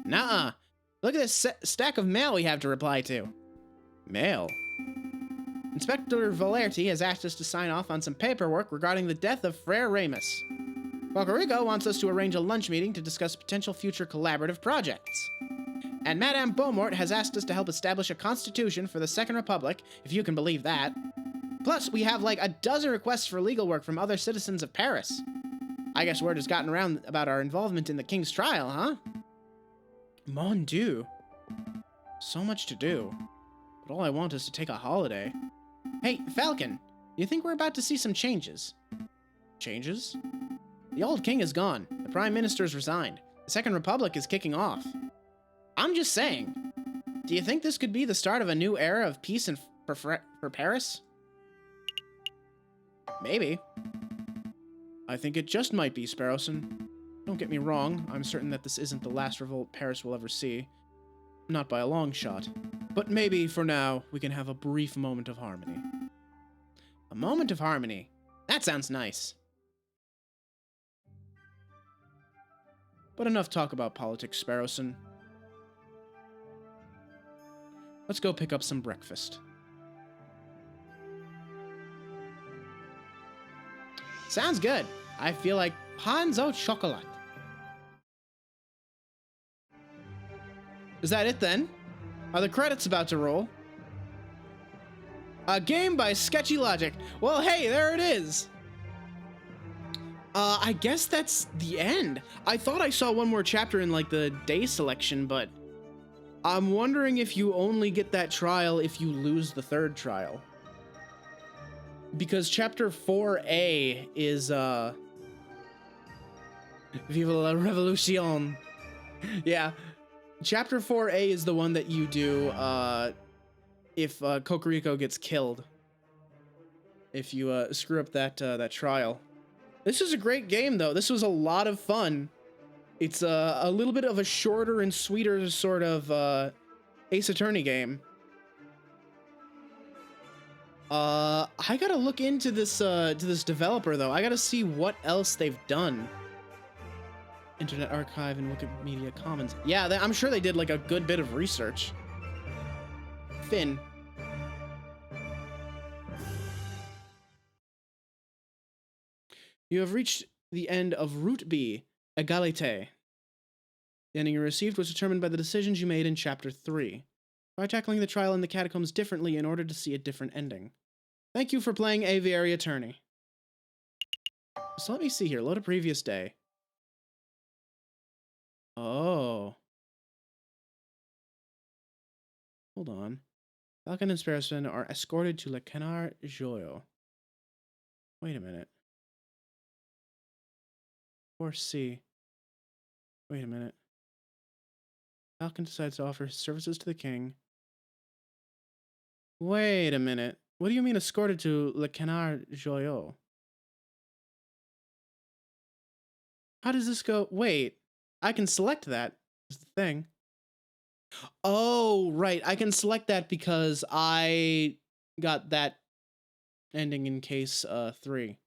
Nuh-uh. Look at this stack of mail we have to reply to. Mail? Inspector Valerti has asked us to sign off on some paperwork regarding the death of Frere Ramus. Cocarico wants us to arrange a lunch meeting to discuss potential future collaborative projects. And Madame Beaumont has asked us to help establish a constitution for the Second Republic, if you can believe that. Plus, we have like a dozen requests for legal work from other citizens of Paris. I guess word has gotten around about our involvement in the king's trial, huh? Mon Dieu. So much to do. But all I want is to take a holiday. Hey, Falcon, do you think we're about to see some changes? Changes? The old king is gone. The prime minister's resigned. The Second Republic is kicking off. I'm just saying. Do you think this could be the start of a new era of peace for Paris? Maybe. I think it just might be, Sparrowson. Don't get me wrong, I'm certain that this isn't the last revolt Paris will ever see. Not by a long shot. But maybe, for now, we can have a brief moment of harmony. A moment of harmony. That sounds nice. But enough talk about politics, Sparrowson. Let's go pick up some breakfast. Sounds good. I feel like pains au chocolat. Is that it then? Are the credits about to roll? A game by Sketchy Logic. Well, hey, there it is. I guess that's the end. I thought I saw one more chapter in like the day selection, but I'm wondering if you only get that trial if you lose the third trial. Because chapter 4A is Vive la Revolution. Yeah. Chapter 4A is the one that you do if Cocarico gets killed. If you screw up that trial. This is a great game, though. This was a lot of fun. It's a little bit of a shorter and sweeter sort of Ace Attorney game. I gotta look into this developer, though. I gotta see what else they've done. Internet Archive and Wikimedia Commons. Yeah, I'm sure they did like a good bit of research. Finn. You have reached the end of Route B, Égalité. The ending you received was determined by the decisions you made in Chapter 3. Try tackling the trial in the Catacombs differently in order to see a different ending. Thank you for playing Aviary Attorney. So let me see here. Load a previous day. Oh. Hold on. Falcon and Severine are escorted to Le Canard Joyeux. Wait a minute. Or C. Wait a minute. Falcon decides to offer his services to the king. Wait a minute. What do you mean escorted to Le Canard Joyeux? How does this go? Wait. I can select that. Is the thing. Oh, right. I can select that because I got that ending in case 3.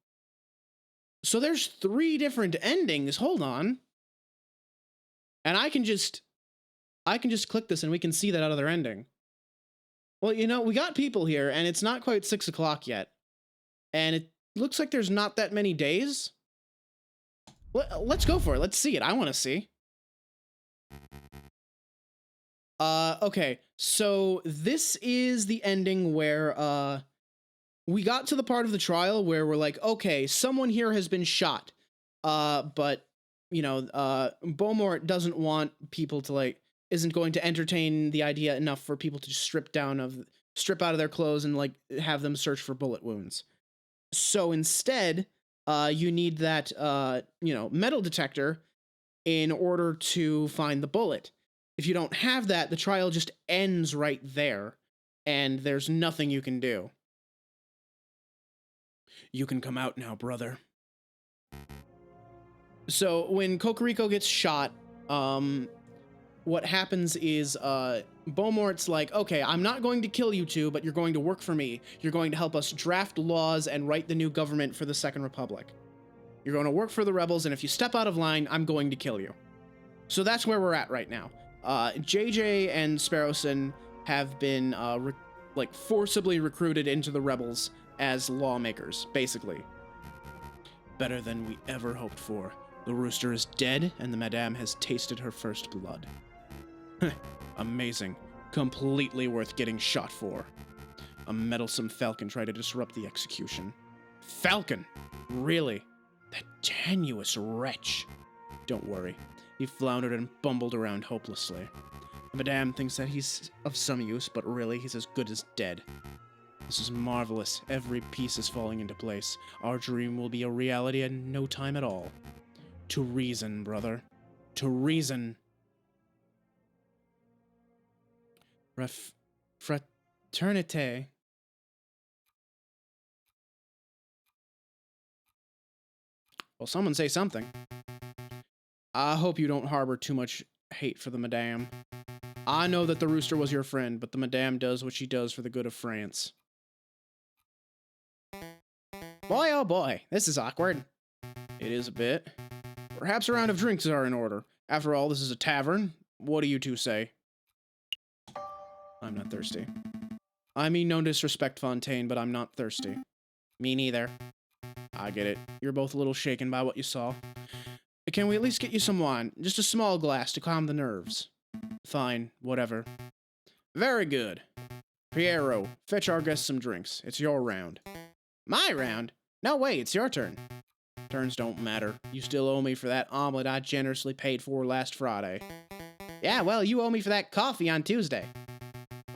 So there's 3 different endings. Hold on. And I can just click this and we can see that other ending. Well, you know, we got people here and it's not quite 6 o'clock yet. And it looks like there's not that many days. Let's go for it. Let's see it. I want to see. Okay. So this is the ending where, we got to the part of the trial where we're like, okay, someone here has been shot. But, you know, Beaumont doesn't want people to, like, isn't going to entertain the idea enough for people to strip out of their clothes and, like, have them search for bullet wounds. So instead, you need that, you know, metal detector in order to find the bullet. If you don't have that, the trial just ends right there, and there's nothing you can do. You can come out now, brother. So when Cocarico gets shot, what happens is Beaumont's like, okay, I'm not going to kill you two, but you're going to work for me. You're going to help us draft laws and write the new government for the Second Republic. You're going to work for the rebels, and if you step out of line, I'm going to kill you. So that's where we're at right now. JJ and Sparrowson have been forcibly recruited into the rebels as lawmakers, basically. Better than we ever hoped for. The rooster is dead, and the madame has tasted her first blood. Amazing. Completely worth getting shot for. A meddlesome falcon tried to disrupt the execution. Falcon? Really? That tenuous wretch. Don't worry. He floundered and bumbled around hopelessly. The madame thinks that he's of some use, but really he's as good as dead. This is marvelous. Every piece is falling into place. Our dream will be a reality in no time at all. To reason, brother. To reason. Fraternité. Well, someone say something. I hope you don't harbor too much hate for the madame. I know that the rooster was your friend, but the madame does what she does for the good of France. Boy, oh boy, this is awkward. It is a bit. Perhaps a round of drinks are in order. After all, this is a tavern. What do you two say? I'm not thirsty. I mean no disrespect, Fontaine, but I'm not thirsty. Me neither. I get it. You're both a little shaken by what you saw. Can we at least get you some wine? Just a small glass to calm the nerves. Fine, whatever. Very good. Piero, fetch our guests some drinks. It's your round. My round? No way, it's your turn. Turns don't matter. You still owe me for that omelet I generously paid for last Friday. Yeah, well, you owe me for that coffee on Tuesday.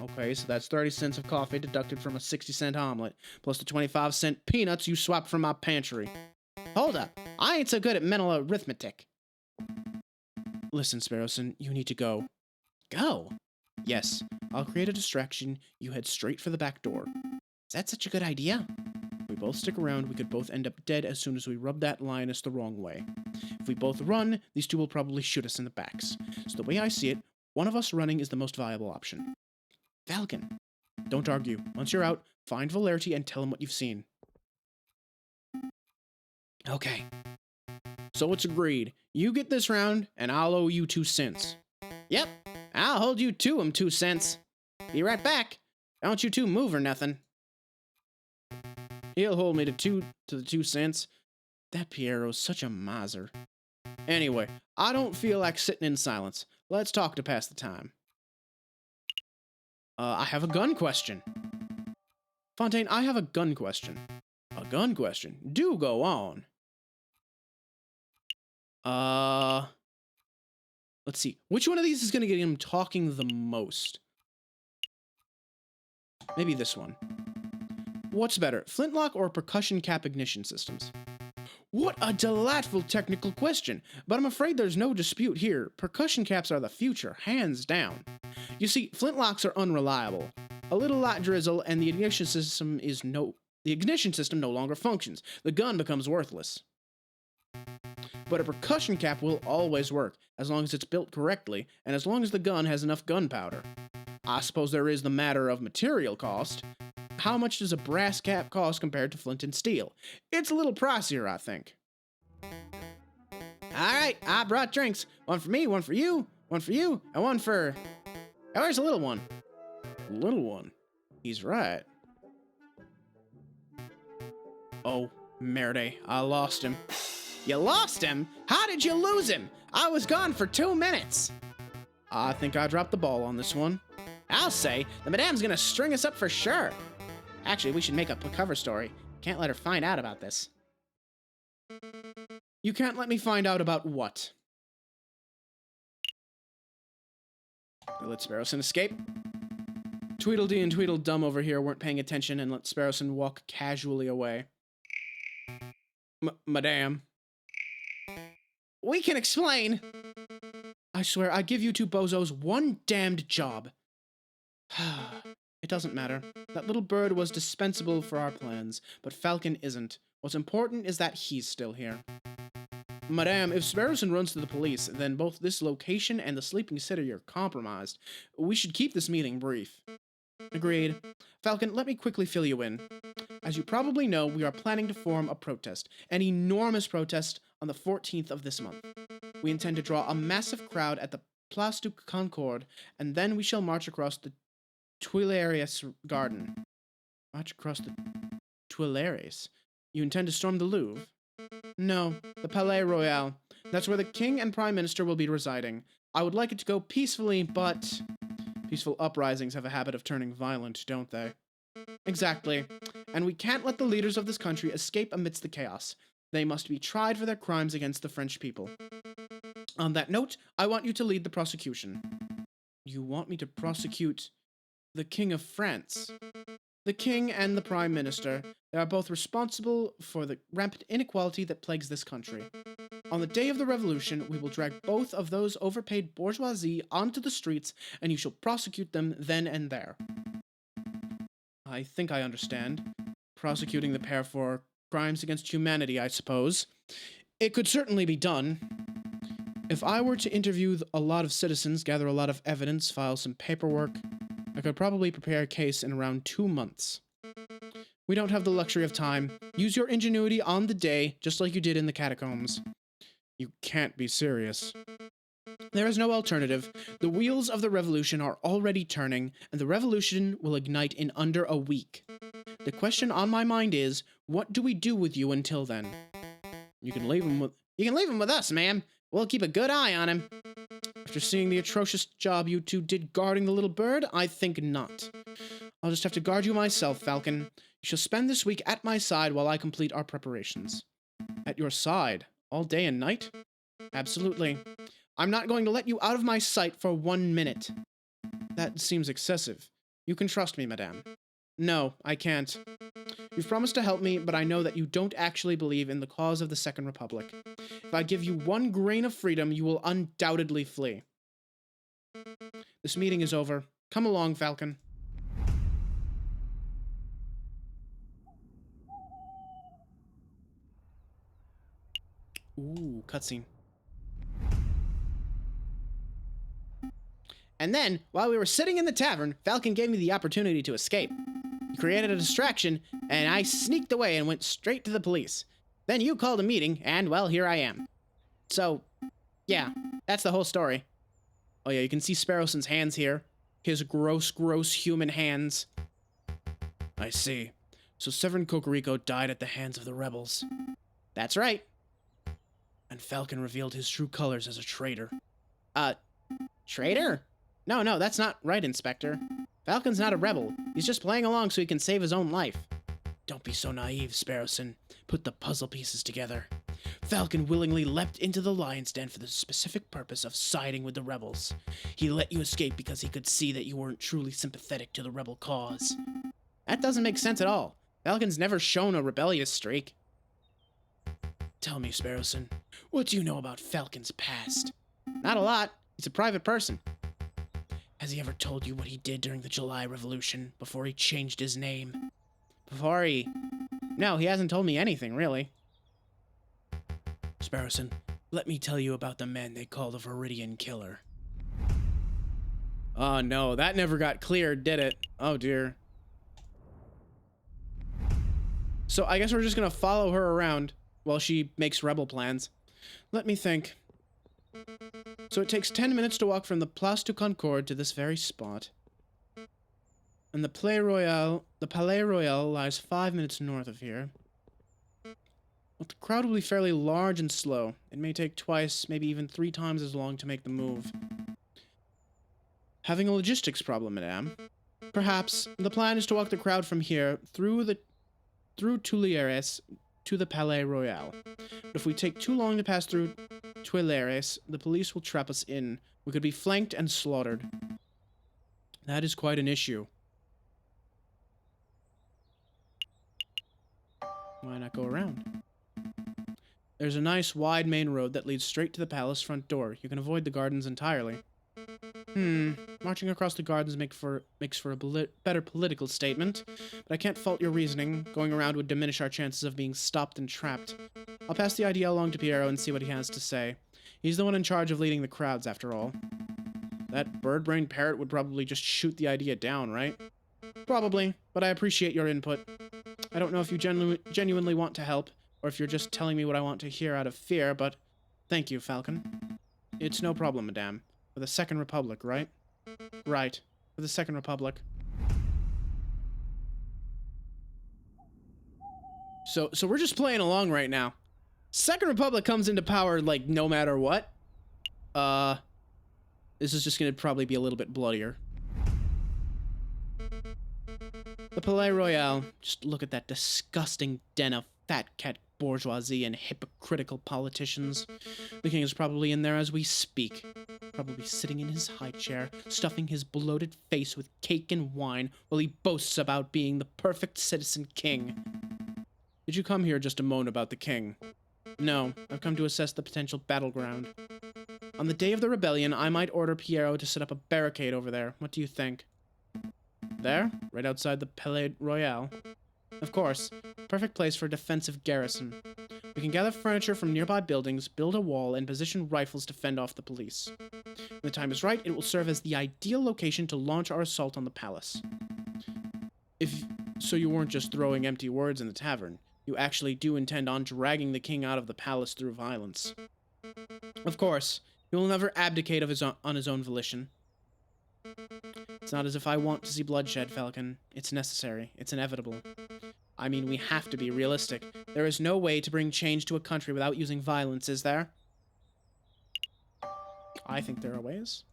Okay, so that's 30 cents of coffee deducted from a 60-cent omelet, plus the 25-cent peanuts you swapped from my pantry. Hold up, I ain't so good at mental arithmetic. Listen, Sparrowson, you need to go. Go? Yes, I'll create a distraction. You head straight for the back door. Is that such a good idea? If we both stick around, we could both end up dead as soon as we rub that lioness the wrong way. If we both run, these two will probably shoot us in the backs. So the way I see it, one of us running is the most viable option. Falcon. Don't argue. Once you're out, find Valerty and tell him what you've seen. Okay. So it's agreed. You get this round, and I'll owe you 2 cents. Yep, I'll hold you to 'em 2 cents. Be right back. Don't you two move or nothing. He'll hold me to the 2 cents. That Piero's such a miser. Anyway, I don't feel like sitting in silence. Let's talk to pass the time. I have a gun question. Fontaine, I have a gun question. A gun question? Do go on. Let's see. Which one of these is going to get him talking the most? Maybe this one. What's better, flintlock or percussion cap ignition systems? What a delightful technical question, but I'm afraid there's no dispute here. Percussion caps are the future, hands down. You see, flintlocks are unreliable. A little light drizzle and the ignition system no longer functions. The gun becomes worthless. But a percussion cap will always work, as long as it's built correctly, and as long as the gun has enough gunpowder. I suppose there is the matter of material cost. How much does a brass cap cost compared to flint and steel? It's a little pricier, I think. Alright, I brought drinks. One for me, one for you, and one for... Oh, where's the little one? Little one? He's right. Oh, merde, I lost him. You lost him? How did you lose him? I was gone for 2 minutes. I think I dropped the ball on this one. I'll say, the madame's gonna string us up for sure. Actually, we should make up a cover story. Can't let her find out about this. You can't let me find out about what? Let Sparrowson escape. Tweedledee and Tweedledum over here weren't paying attention and let Sparrowson walk casually away. Madame. We can explain. I swear, I give you two bozos one damned job. It doesn't matter. That little bird was dispensable for our plans, but Falcon isn't. What's important is that he's still here. Madame, if Sparrowson runs to the police, then both this location and the Sleeping City are compromised. We should keep this meeting brief. Agreed. Falcon, let me quickly fill you in. As you probably know, we are planning to form a protest, an enormous protest, on the 14th of this month. We intend to draw a massive crowd at the Place du Concorde, and then we shall march across the Tuileries Garden. March across the Tuileries? You intend to storm the Louvre? No, the Palais Royal. That's where the King and Prime Minister will be residing. I would like it to go peacefully, but... Peaceful uprisings have a habit of turning violent, don't they? Exactly. And we can't let the leaders of this country escape amidst the chaos. They must be tried for their crimes against the French people. On that note, I want you to lead the prosecution. You want me to prosecute the King of France? The King and the Prime Minister, they are both responsible for the rampant inequality that plagues this country. On the day of the revolution, we will drag both of those overpaid bourgeoisie onto the streets, and you shall prosecute them then and there. I think I understand. Prosecuting the pair for crimes against humanity, I suppose. It could certainly be done. If I were to interview a lot of citizens, gather a lot of evidence, file some paperwork, I could probably prepare a case in around 2 months. We don't have the luxury of time. Use your ingenuity on the day, just like you did in the Catacombs. You can't be serious. There is no alternative. The wheels of the revolution are already turning, and the revolution will ignite in under a week. The question on my mind is, what do we do with you until then? You can leave him with us, ma'am. We'll keep a good eye on him. After seeing the atrocious job you two did guarding the little bird, I think not. I'll just have to guard you myself, Falcon. You shall spend this week at my side while I complete our preparations. At your side? All day and night? Absolutely. I'm not going to let you out of my sight for 1 minute. That seems excessive. You can trust me, madame. No, I can't. You've promised to help me, but I know that you don't actually believe in the cause of the Second Republic. If I give you 1 grain of freedom, you will undoubtedly flee. This meeting is over. Come along, Falcon. Ooh, cutscene. And then, while we were sitting in the tavern, Falcon gave me the opportunity to escape. He created a distraction, and I sneaked away and went straight to the police. Then you called a meeting, and, well, here I am. So, yeah, that's the whole story. Oh yeah, you can see Sparrowson's hands here. His gross human hands. I see. So Severine Cocarico died at the hands of the rebels. That's right. And Falcon revealed his true colors as a traitor. Traitor? No, that's not right, Inspector. Falcon's not a rebel. He's just playing along so he can save his own life. Don't be so naive, Sparrowson. Put the puzzle pieces together. Falcon willingly leapt into the lion's den for the specific purpose of siding with the rebels. He let you escape because he could see that you weren't truly sympathetic to the rebel cause. That doesn't make sense at all. Falcon's never shown a rebellious streak. Tell me, Sparrowson, what do you know about Falcon's past? Not a lot. He's a private person. Has he ever told you what he did during the July Revolution before he changed his name? No, he hasn't told me anything, really. Sparrowson, let me tell you about the man they call the Viridian Killer. Oh no, that never got cleared, did it? Oh dear. So I guess we're just gonna follow her around while she makes rebel plans. Let me think. So it takes 10 minutes to walk from the Place du Concorde to this very spot. And the Palais Royal lies 5 minutes north of here. But the crowd will be fairly large and slow. It may take twice, maybe even 3 times as long to make the move. Having a logistics problem, madame. Perhaps the plan is to walk the crowd from here through Tuileries to the Palais Royal. But if we take too long to pass through Tuileries, the police will trap us in. We could be flanked and slaughtered. That is quite an issue. Why not go around? There's a nice wide main road that leads straight to the palace front door. You can avoid the gardens entirely. Marching across the gardens makes for a better political statement, but I can't fault your reasoning. Going around would diminish our chances of being stopped and trapped. I'll pass the idea along to Piero and see what he has to say. He's the one in charge of leading the crowds, after all. That bird-brained parrot would probably just shoot the idea down, right? Probably, but I appreciate your input. I don't know if you genuinely want to help, or if you're just telling me what I want to hear out of fear, but thank you, Falcon. It's no problem, madame. For the Second Republic, right? Right. For the Second Republic. So we're just playing along right now. Second Republic comes into power, like, no matter what. This is just gonna probably be a little bit bloodier. The Palais Royal. Just look at that disgusting den of fat cat bourgeoisie and hypocritical politicians. The king is probably in there as we speak. Probably sitting in his high chair, stuffing his bloated face with cake and wine while he boasts about being the perfect citizen king. Did you come here just to moan about the king? No, I've come to assess the potential battleground. On the day of the rebellion, I might order Piero to set up a barricade over there. What do you think? There, right outside the Palais Royal. Of course, perfect place for a defensive garrison. We can gather furniture from nearby buildings, build a wall, and position rifles to fend off the police. When the time is right, it will serve as the ideal location to launch our assault on the palace. So you weren't just throwing empty words in the tavern. You actually do intend on dragging the king out of the palace through violence. Of course, he will never abdicate on his own volition. It's not as if I want to see bloodshed, Falcon. It's necessary. It's inevitable. I mean, we have to be realistic. There is no way to bring change to a country without using violence, is there? I think there are ways.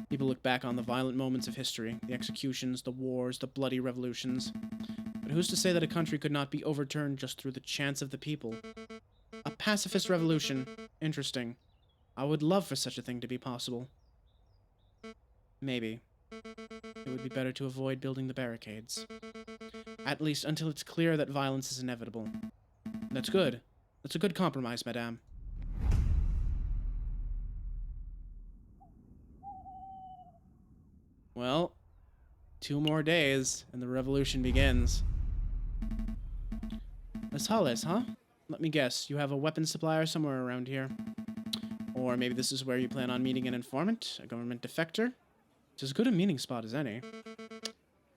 People look back on the violent moments of history, the executions, the wars, the bloody revolutions. But who's to say that a country could not be overturned just through the chance of the people? A pacifist revolution. Interesting. I would love for such a thing to be possible. Maybe. It would be better to avoid building the barricades. At least until it's clear that violence is inevitable. That's good. That's a good compromise, madame. Well, 2 more days, and the revolution begins. Miss Hollis, huh? Let me guess, you have a weapons supplier somewhere around here. Or maybe this is where you plan on meeting an informant, a government defector? It's as good a meeting spot as any.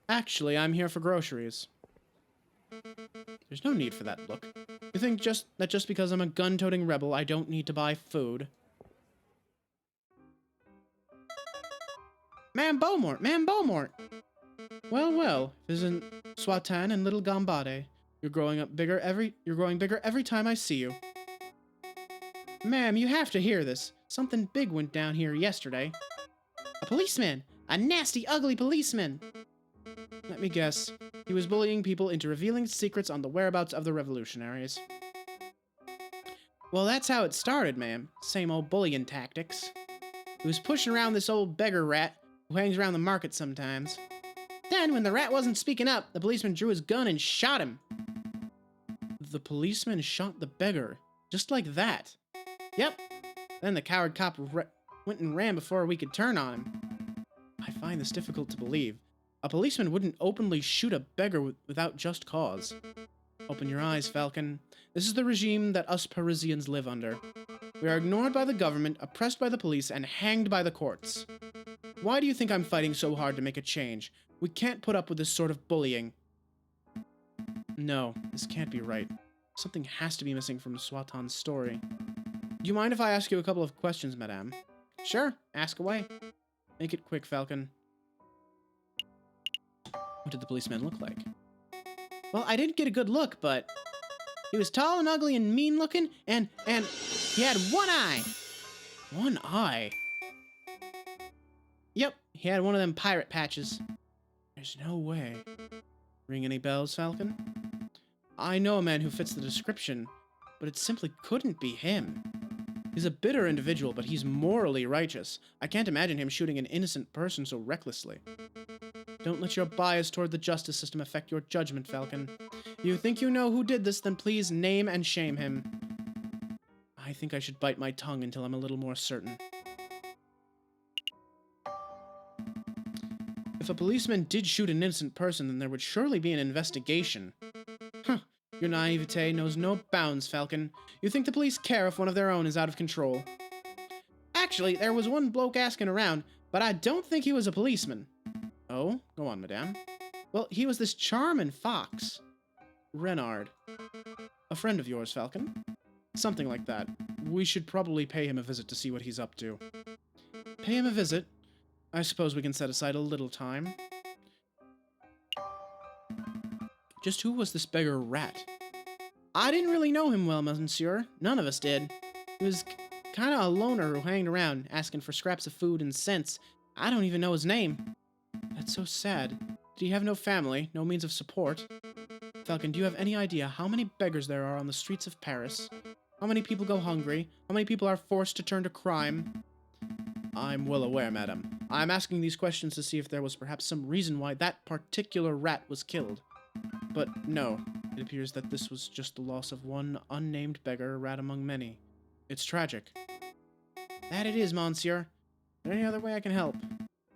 Actually, I'm here for groceries. There's no need for that look. You think just because I'm a gun-toting rebel, I don't need to buy food? Ma'am Beaumont! Ma'am Beaumont! Well, well, isn't Swatan and little Gambade. You're growing bigger every time I see you. Ma'am, you have to hear this. Something big went down here yesterday. A policeman! A nasty, ugly policeman! Let me guess. He was bullying people into revealing secrets on the whereabouts of the revolutionaries. Well, that's how it started, ma'am. Same old bullying tactics. He was pushing around this old beggar rat who hangs around the market sometimes. Then, when the rat wasn't speaking up, the policeman drew his gun and shot him. The policeman shot the beggar, just like that. Yep. Then the coward cop went and ran before we could turn on him. I find this difficult to believe. A policeman wouldn't openly shoot a beggar without just cause. Open your eyes, Falcon. This is the regime that us Parisians live under. We are ignored by the government, oppressed by the police, and hanged by the courts. Why do you think I'm fighting so hard to make a change? We can't put up with this sort of bullying. No, this can't be right. Something has to be missing from Swatan's story. Do you mind if I ask you a couple of questions, madame? Sure, ask away. Make it quick, Falcon. What did the policeman look like? Well, I didn't get a good look, but he was tall and ugly and mean looking, and he had one eye. One eye? Yep, he had one of them pirate patches. There's no way. Ring any bells, Falcon? I know a man who fits the description, but it simply couldn't be him. He's a bitter individual, but he's morally righteous. I can't imagine him shooting an innocent person so recklessly. Don't let your bias toward the justice system affect your judgment, Falcon. If you think you know who did this, then please name and shame him. I think I should bite my tongue until I'm a little more certain. If a policeman did shoot an innocent person, then there would surely be an investigation. Huh. Your naivete knows no bounds, Falcon. You think the police care if one of their own is out of control. Actually, there was one bloke asking around, but I don't think he was a policeman. Oh? Go on, madame. Well, he was this charming fox. Renard. A friend of yours, Falcon? Something like that. We should probably pay him a visit to see what he's up to. Pay him a visit? I suppose we can set aside a little time. Just who was this beggar rat? I didn't really know him well, monsieur. None of us did. He was kind of a loner who hanged around, asking for scraps of food and cents. I don't even know his name. That's so sad. Did he have no family, no means of support? Falcon, do you have any idea how many beggars there are on the streets of Paris? How many people go hungry? How many people are forced to turn to crime? I'm well aware, madam. I'm asking these questions to see if there was perhaps some reason why that particular rat was killed. But no, it appears that this was just the loss of one unnamed beggar, a rat among many. It's tragic. That it is, monsieur. Is there any other way I can help?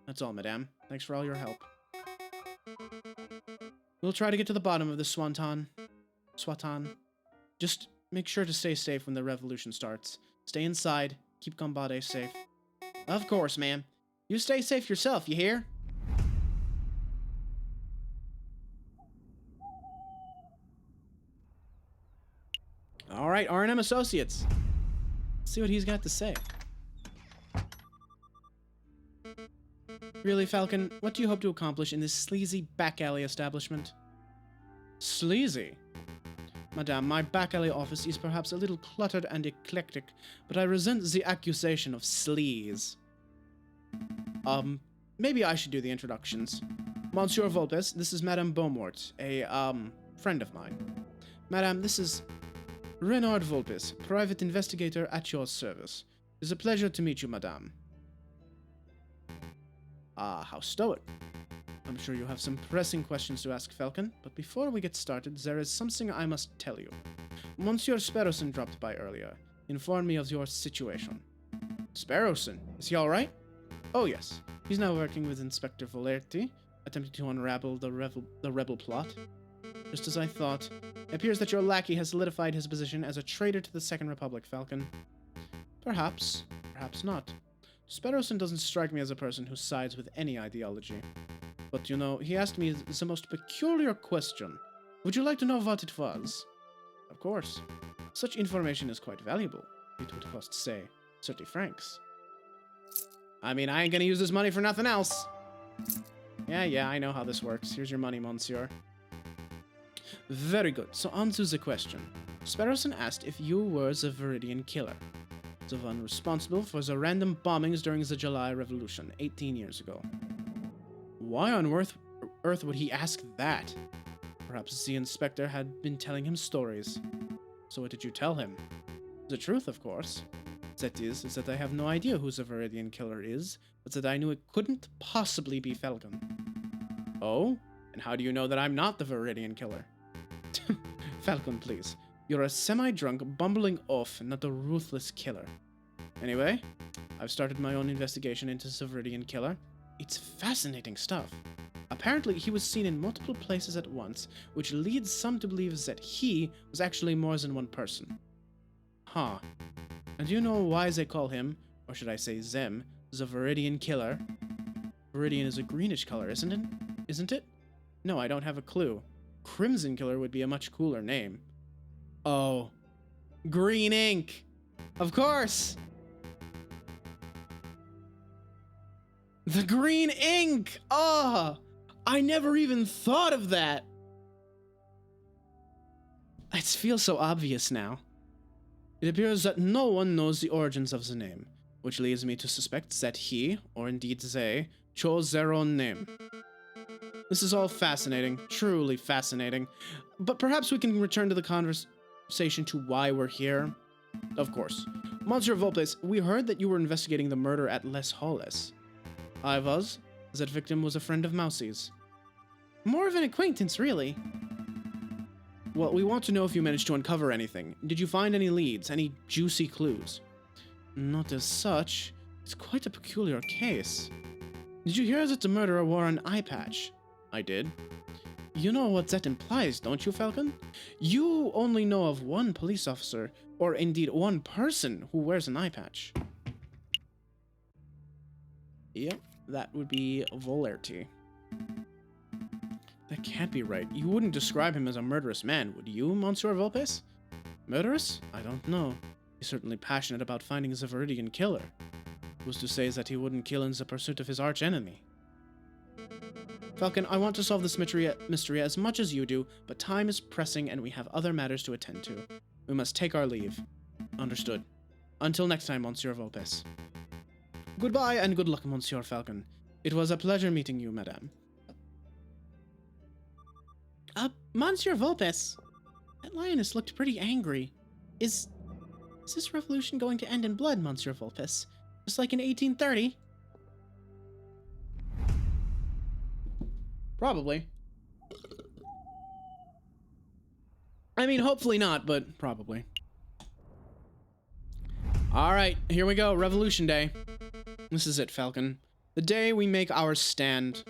That's all, madame. Thanks for all your help. We'll try to get to the bottom of this Swatan. Just make sure to stay safe when the revolution starts. Stay inside. Keep Gambade safe. Of course, ma'am. You stay safe yourself, you hear? All right, R&M Associates. Let's see what he's got to say. Really, Falcon, what do you hope to accomplish in this sleazy back alley establishment? Sleazy? Madame, my back alley office is perhaps a little cluttered and eclectic, but I resent the accusation of sleaze. Maybe I should do the introductions. Monsieur Volpes, this is Madame Beaumont, a, friend of mine. Madame, this is Renard Volpes, private investigator at your service. It is a pleasure to meet you, Madame. Ah, how stoic. I'm sure you have some pressing questions to ask, Falcon, but before we get started, there is something I must tell you. Monsieur Sparrowson dropped by earlier. Informed me of your situation. Sparrowson? Is he alright? Oh yes. He's now working with Inspector Volerti, attempting to unravel the rebel plot. Just as I thought, it appears that your lackey has solidified his position as a traitor to the Second Republic, Falcon. Perhaps, perhaps not. Sparrowson doesn't strike me as a person who sides with any ideology. But you know, he asked me the most peculiar question. Would you like to know what it was? Of course. Such information is quite valuable. It would cost, say, 30 francs. I mean, I ain't gonna use this money for nothing else. Yeah, I know how this works. Here's your money, monsieur. Very good. So on to the question. Sparrowson asked if you were the Viridian killer, the one responsible for the random bombings during the July Revolution 18 years ago. Why on earth would he ask that? Perhaps the inspector had been telling him stories. So what did you tell him? The truth, of course. That is that I have no idea who the Viridian killer is, but that I knew it couldn't possibly be Falcon. Oh? And how do you know that I'm not the Viridian killer? Falcon, please. You're a semi-drunk, bumbling oaf, not a ruthless killer. Anyway, I've started my own investigation into the Viridian killer. It's fascinating stuff. Apparently, he was seen in multiple places at once, which leads some to believe that he was actually more than one person. Huh. And do you know why they call him, or should I say them, the Viridian killer? Viridian is a greenish color, isn't it? Isn't it? No, I don't have a clue. Crimson Killer would be a much cooler name. Oh. Green ink! Of course! The green ink! Oh! I never even thought of that! It feels so obvious now. It appears that no one knows the origins of the name, which leads me to suspect that he, or indeed they, chose their own name. This is all fascinating, truly fascinating, but perhaps we can return to the conversation to why we're here. Of course. Monsieur Volpes, we heard that you were investigating the murder at Les Halles. I was. That victim was a friend of Mousie's. More of an acquaintance, really. Well, we want to know if you managed to uncover anything. Did you find any leads, any juicy clues? Not as such. It's quite a peculiar case. Did you hear that the murderer wore an eye patch? I did. You know what that implies, don't you, Falcon? You only know of one police officer, or indeed one person, who wears an eye patch. Yep, that would be Volerty. That can't be right. You wouldn't describe him as a murderous man, would you, Monsieur Volpes? Murderous? I don't know. He's certainly passionate about finding the Viridian killer. Who's to say that he wouldn't kill in the pursuit of his arch-enemy? Falcon, I want to solve this mystery as much as you do, but time is pressing and we have other matters to attend to. We must take our leave. Understood. Until next time, Monsieur Volpes. Goodbye and good luck, Monsieur Falcon. It was a pleasure meeting you, madame. Monsieur Volpes, that lioness looked pretty angry. Is this revolution going to end in blood, Monsieur Volpes? Just like in 1830? Probably. I mean, hopefully not, but probably. Alright, here we go, Revolution Day. This is it, Falcon. The day we make our stand.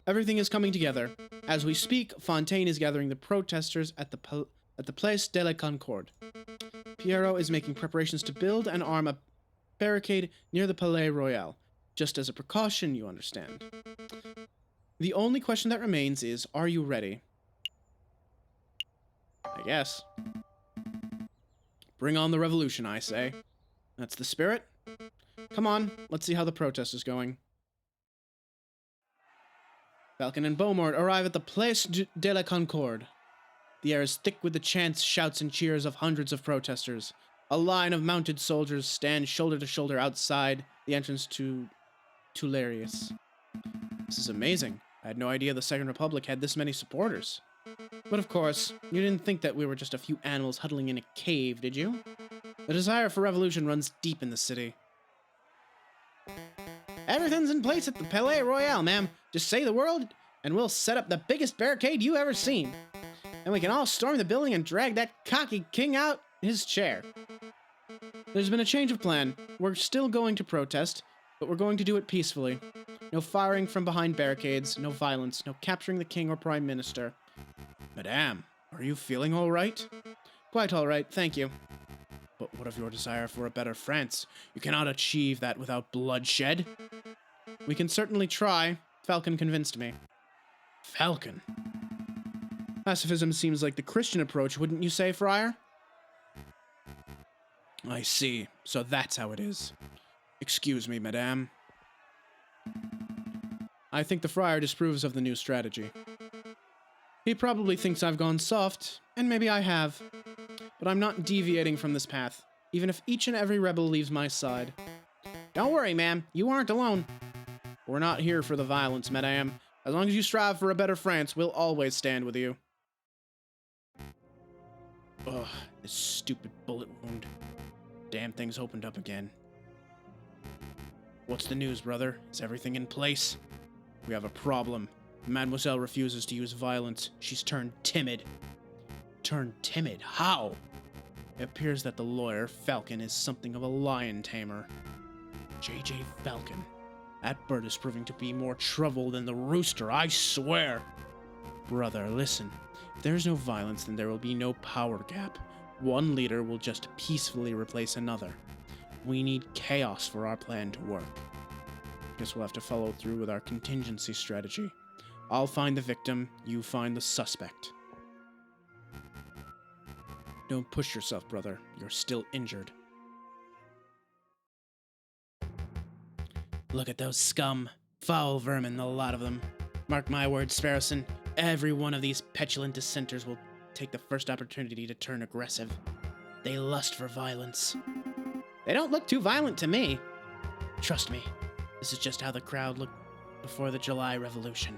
Everything is coming together. As we speak, Fontaine is gathering the protesters at the Place de la Concorde. Pierrot is making preparations to build and arm a barricade near the Palais Royal. Just as a precaution, you understand. The only question that remains is, are you ready? I guess. Bring on the revolution, I say. That's the spirit. Come on, let's see how the protest is going. Falcon and Beaumont arrive at the Place de la Concorde. The air is thick with the chants, shouts, and cheers of hundreds of protesters. A line of mounted soldiers stand shoulder to shoulder outside the entrance to Tuileries. This is amazing. I had no idea the Second Republic had this many supporters. But of course, you didn't think that we were just a few animals huddling in a cave, did you? The desire for revolution runs deep in the city. Everything's in place at the Palais Royal, ma'am. Just say the word, and we'll set up the biggest barricade you ever seen. And we can all storm the building and drag that cocky king out his chair. There's been a change of plan. We're still going to protest, but we're going to do it peacefully. No firing from behind barricades, no violence, no capturing the king or prime minister. Madame, are you feeling all right? Quite all right, thank you. But what of your desire for a better France? You cannot achieve that without bloodshed. We can certainly try. Falcon convinced me. Falcon? Pacifism seems like the Christian approach, wouldn't you say, Friar? I see. So that's how it is. Excuse me, madame. I think the friar disapproves of the new strategy. He probably thinks I've gone soft, and maybe I have. But I'm not deviating from this path, even if each and every rebel leaves my side. Don't worry, ma'am. You aren't alone. We're not here for the violence, madame. As long as you strive for a better France, we'll always stand with you. Ugh, this stupid bullet wound. Damn thing's opened up again. What's the news, brother? Is everything in place? We have a problem. Mademoiselle refuses to use violence. She's turned timid. Turned timid? How? It appears that the lawyer, Falcon, is something of a lion tamer. J.J. Falcon. That bird is proving to be more trouble than the rooster, I swear. Brother, listen. If there's no violence, then there will be no power gap. One leader will just peacefully replace another. We need chaos for our plan to work. Guess we'll have to follow through with our contingency strategy. I'll find the victim, you find the suspect. Don't push yourself, brother. You're still injured. Look at those scum. Foul vermin, the lot of them. Mark my words, Sparrowson. Every one of these petulant dissenters will take the first opportunity to turn aggressive. They lust for violence. They don't look too violent to me. Trust me, this is just how the crowd looked before the July Revolution.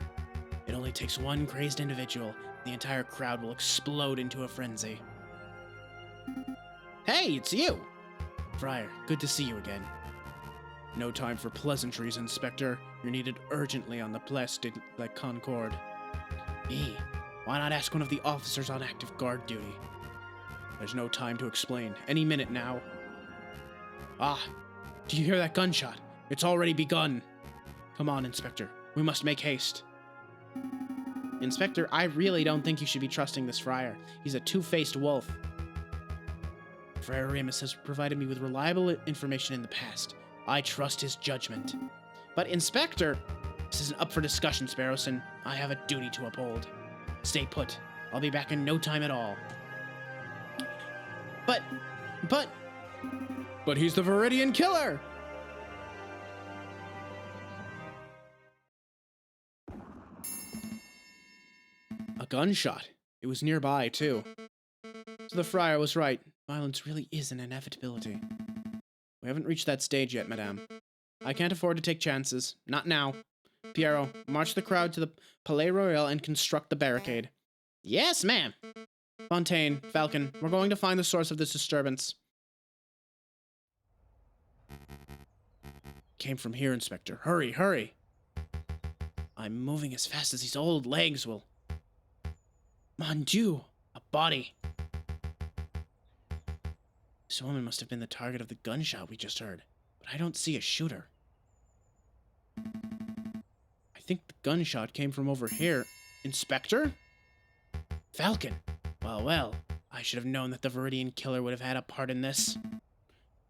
It only takes one crazed individual, the entire crowd will explode into a frenzy. Hey, it's you. Friar, good to see you again. No time for pleasantries, Inspector. You're needed urgently on the Place de la Concorde. Me? Why not ask one of the officers on active guard duty? There's no time to explain. Any minute now. Ah, do you hear that gunshot? It's already begun. Come on, Inspector. We must make haste. Inspector, I really don't think you should be trusting this friar. He's a two-faced wolf. Friar Remus has provided me with reliable information in the past. I trust his judgment. But Inspector... This isn't up for discussion, Sparrowson. I have a duty to uphold. Stay put. I'll be back in no time at all. But But he's the Viridian killer! A gunshot. It was nearby, too. So the friar was right. Violence really is an inevitability. We haven't reached that stage yet, madame. I can't afford to take chances. Not now. Piero, march the crowd to the Palais Royal and construct the barricade. yes, ma'am. Fontaine, Falcon, we're going to find the source of this disturbance. Came from here, Inspector. Hurry, hurry. I'm moving as fast as these old legs will. Mon Dieu, a body. This woman must have been the target of the gunshot we just heard, but I don't see a shooter. I think the gunshot came from over here. Inspector? Falcon. Well, well, I should have known that the Viridian killer would have had a part in this.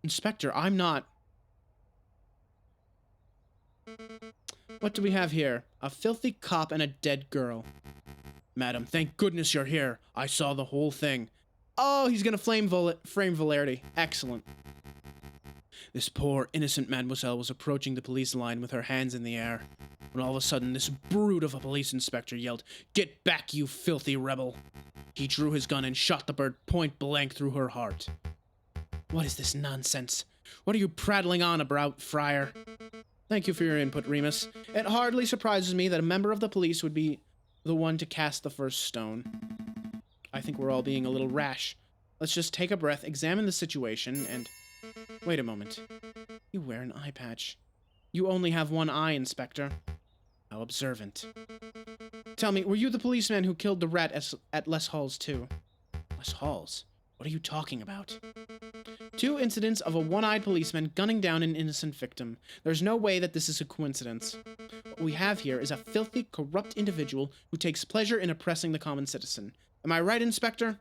Inspector, I'm not... What do we have here? A filthy cop and a dead girl. Madam, thank goodness you're here. I saw the whole thing. Oh, he's gonna frame Valerity. Excellent. This poor, innocent mademoiselle was approaching the police line with her hands in the air, when all of a sudden this brute of a police inspector yelled, "Get back, you filthy rebel!" He drew his gun and shot the bird point blank through her heart. What is this nonsense? What are you prattling on about, friar? Thank you for your input, Remus. It hardly surprises me that a member of the police would be the one to cast the first stone. I think we're all being a little rash. Let's just take a breath, examine the situation, and... Wait a moment. You wear an eye patch. You only have one eye, Inspector. How observant. Tell me, were you the policeman who killed the rat at Les Halls, too? Les Halls? What are you talking about? 2 incidents of a one-eyed policeman gunning down an innocent victim. There's no way that this is a coincidence. What we have here is a filthy, corrupt individual who takes pleasure in oppressing the common citizen. Am I right, Inspector?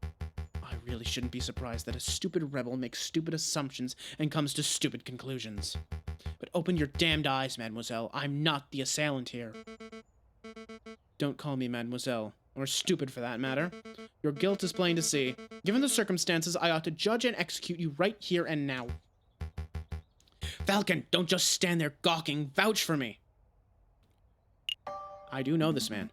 I really shouldn't be surprised that a stupid rebel makes stupid assumptions and comes to stupid conclusions. But open your damned eyes, mademoiselle. I'm not the assailant here. Don't call me mademoiselle. or stupid for that matter. Your guilt is plain to see. Given the circumstances, I ought to judge and execute you right here and now. Falcon, don't just stand there gawking. Vouch for me. I do know this man.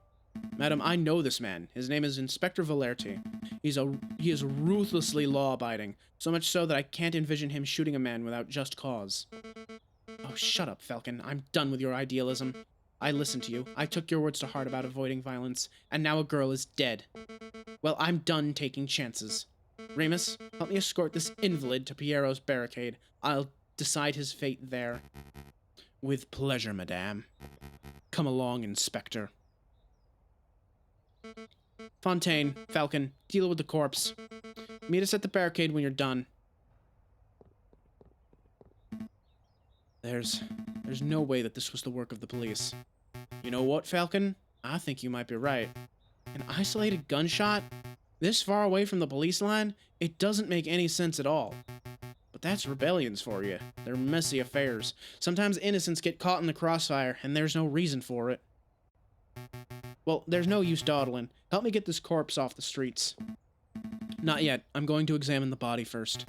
Madam, I know this man. His name is Inspector Valerti. He is ruthlessly law-abiding, so much so that I can't envision him shooting a man without just cause. Oh, shut up, Falcon. I'm done with your idealism. I listened to you. I took your words to heart about avoiding violence, and now a girl is dead. Well, I'm done taking chances. Remus, help me escort this invalid to Piero's barricade. I'll decide his fate there. With pleasure, madame. Come along, Inspector. Fontaine, Falcon, deal with the corpse. Meet us at the barricade when you're done. There's no way that this was the work of the police. You know what, Falcon? I think you might be right. An isolated gunshot? This far away from the police line? It doesn't make any sense at all. But that's rebellions for you. They're messy affairs. Sometimes innocents get caught in the crossfire, and there's no reason for it. Well, there's no use dawdling. Help me get this corpse off the streets. Not yet. I'm going to examine the body first.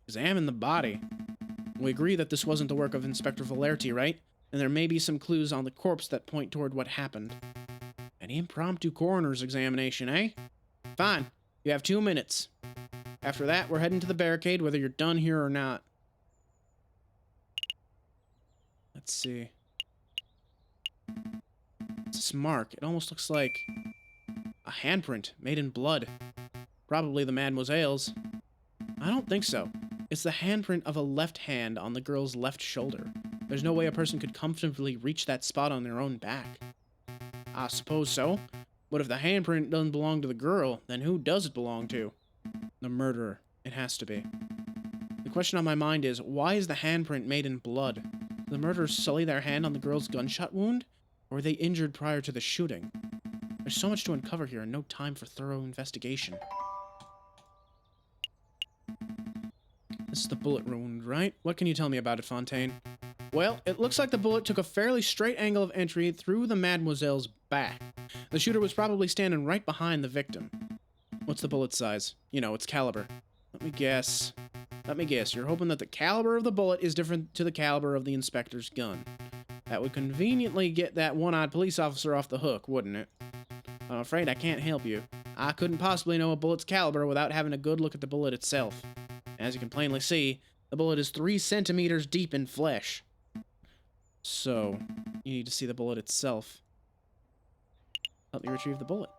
Examine the body? We agree that this wasn't the work of Inspector Valerti, right? And there may be some clues on the corpse that point toward what happened. An impromptu coroner's examination, eh? Fine. You have 2 minutes. After that, we're heading to the barricade, whether you're done here or not. Let's see. This mark, it almost looks like a handprint made in blood. Probably the mademoiselle's. I don't think so. It's the handprint of a left hand on the girl's left shoulder. There's no way a person could comfortably reach that spot on their own back. I suppose so. But if the handprint doesn't belong to the girl, then who does it belong to? The murderer. It has to be. The question on my mind is, why is the handprint made in blood? Did the murderers sully their hand on the girl's gunshot wound? Or were they injured prior to the shooting? There's so much to uncover here and no time for thorough investigation. This is the bullet wound, right? What can you tell me about it, Fontaine? Well, it looks like the bullet took a fairly straight angle of entry through the mademoiselle's back. The shooter was probably standing right behind the victim. What's the bullet size? You know, its caliber. Let me guess. You're hoping that the caliber of the bullet is different to the caliber of the inspector's gun. That would conveniently get that one-eyed police officer off the hook, wouldn't it? I'm afraid I can't help you. I couldn't possibly know a bullet's caliber without having a good look at the bullet itself. As you can plainly see, the bullet is 3 centimeters deep in flesh. So, you need to see the bullet itself. Help me retrieve the bullet.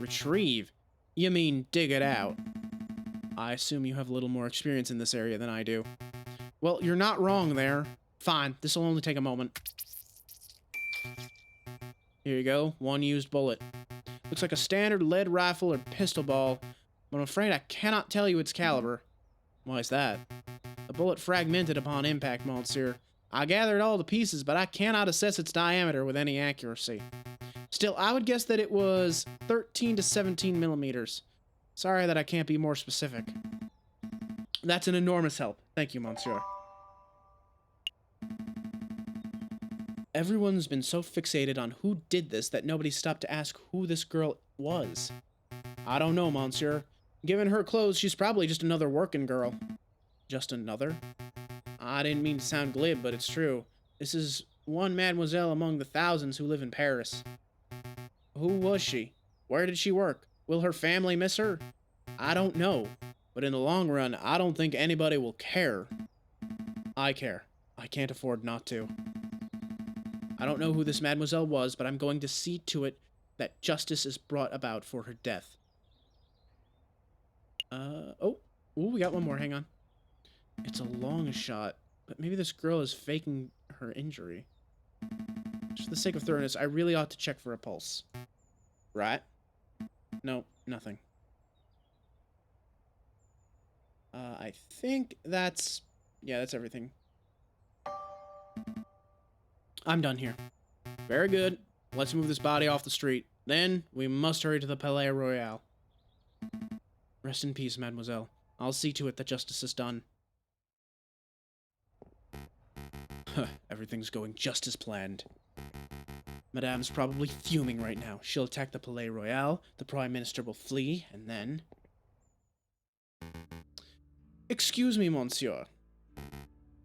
Retrieve? You mean dig it out? I assume you have a little more experience in this area than I do. Well, you're not wrong there. Fine, this'll only take a moment. Here you go, one used bullet. Looks like a standard lead rifle or pistol ball, but I'm afraid I cannot tell you its caliber. Why is that? The bullet fragmented upon impact, Monsieur. I gathered all the pieces, but I cannot assess its diameter with any accuracy. Still, I would guess that it was 13 to 17 millimeters. Sorry that I can't be more specific. That's an enormous help. Thank you, Monsieur. Everyone's been so fixated on who did this that nobody stopped to ask who this girl was. I don't know, Monsieur. Given her clothes, she's probably just another working girl. Just another? I didn't mean to sound glib, but it's true. This is one mademoiselle among the thousands who live in Paris. Who was she? Where did she work? Will her family miss her? I don't know. But in the long run, I don't think anybody will care. I care. I can't afford not to. I don't know who this mademoiselle was, but I'm going to see to it that justice is brought about for her death. Oh, we got one more, hang on. It's a long shot, but maybe this girl is faking her injury. Just for the sake of thoroughness, I really ought to check for a pulse. Right? No, nothing. I think that's... yeah, that's everything. I'm done here. Very good. Let's move this body off the street. Then, we must hurry to the Palais Royal. Rest in peace, mademoiselle. I'll see to it that justice is done. Everything's going just as planned. Madame's probably fuming right now. She'll attack the Palais Royal, the Prime Minister will flee, and then... Excuse me, monsieur.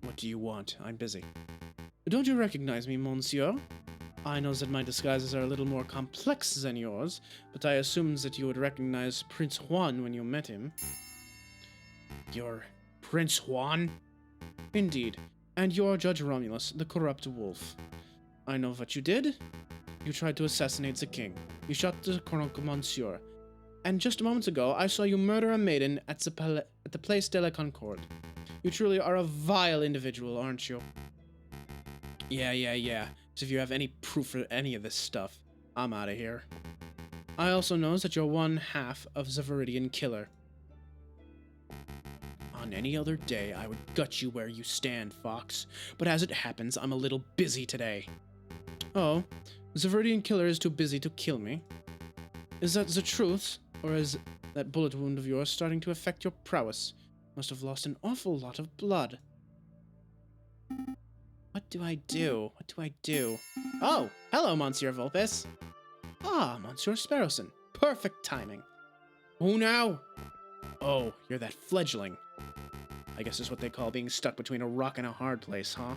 What do you want? I'm busy. Don't you recognize me, monsieur? I know that my disguises are a little more complex than yours, but I assumed that you would recognize Prince Juan when you met him. You're Prince Juan? Indeed, and you're Judge Romulus, the corrupt wolf. I know what you did. You tried to assassinate the king. You shot the Croque Monsieur. And just moments ago, I saw you murder a maiden at the Place de la Concorde. You truly are a vile individual, aren't you? Yeah. So if you have any proof for any of this stuff, I'm out of here. I also know that you're one half of the Viridian killer. On any other day, I would gut you where you stand, Fox. But as it happens, I'm a little busy today. Oh, the Viridian killer is too busy to kill me? Is that the truth? Or is that bullet wound of yours starting to affect your prowess? Must have lost an awful lot of blood. What do I do? Oh, hello, Monsieur Vulpes. Ah, Monsieur Sparrowson. Perfect timing. Who now? Oh, you're that fledgling. I guess it's what they call being stuck between a rock and a hard place, huh?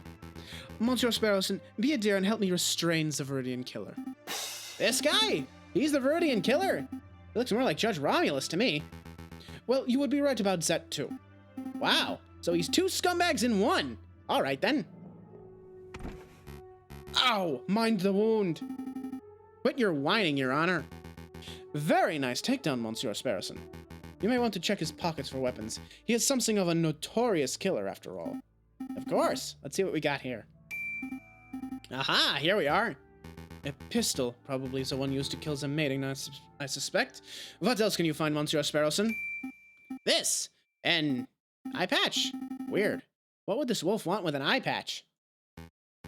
Monsieur Sparrowson, be a dear and help me restrain the Viridian killer. This guy! He's the Viridian killer! He looks more like Judge Romulus to me. Well, you would be right about that too. Wow, so he's two scumbags in one. All right, then. Ow! Mind the wound. Quit your whining, Your Honor. Very nice takedown, Monsieur Sparrowson. You may want to check his pockets for weapons. He is something of a notorious killer, after all. Of course. Let's see what we got here. Aha, here we are. A pistol, probably the one used to kill the maiden, I suspect. What else can you find, Monsieur Sparrowson? This! An eye patch. Weird. What would this wolf want with an eye patch?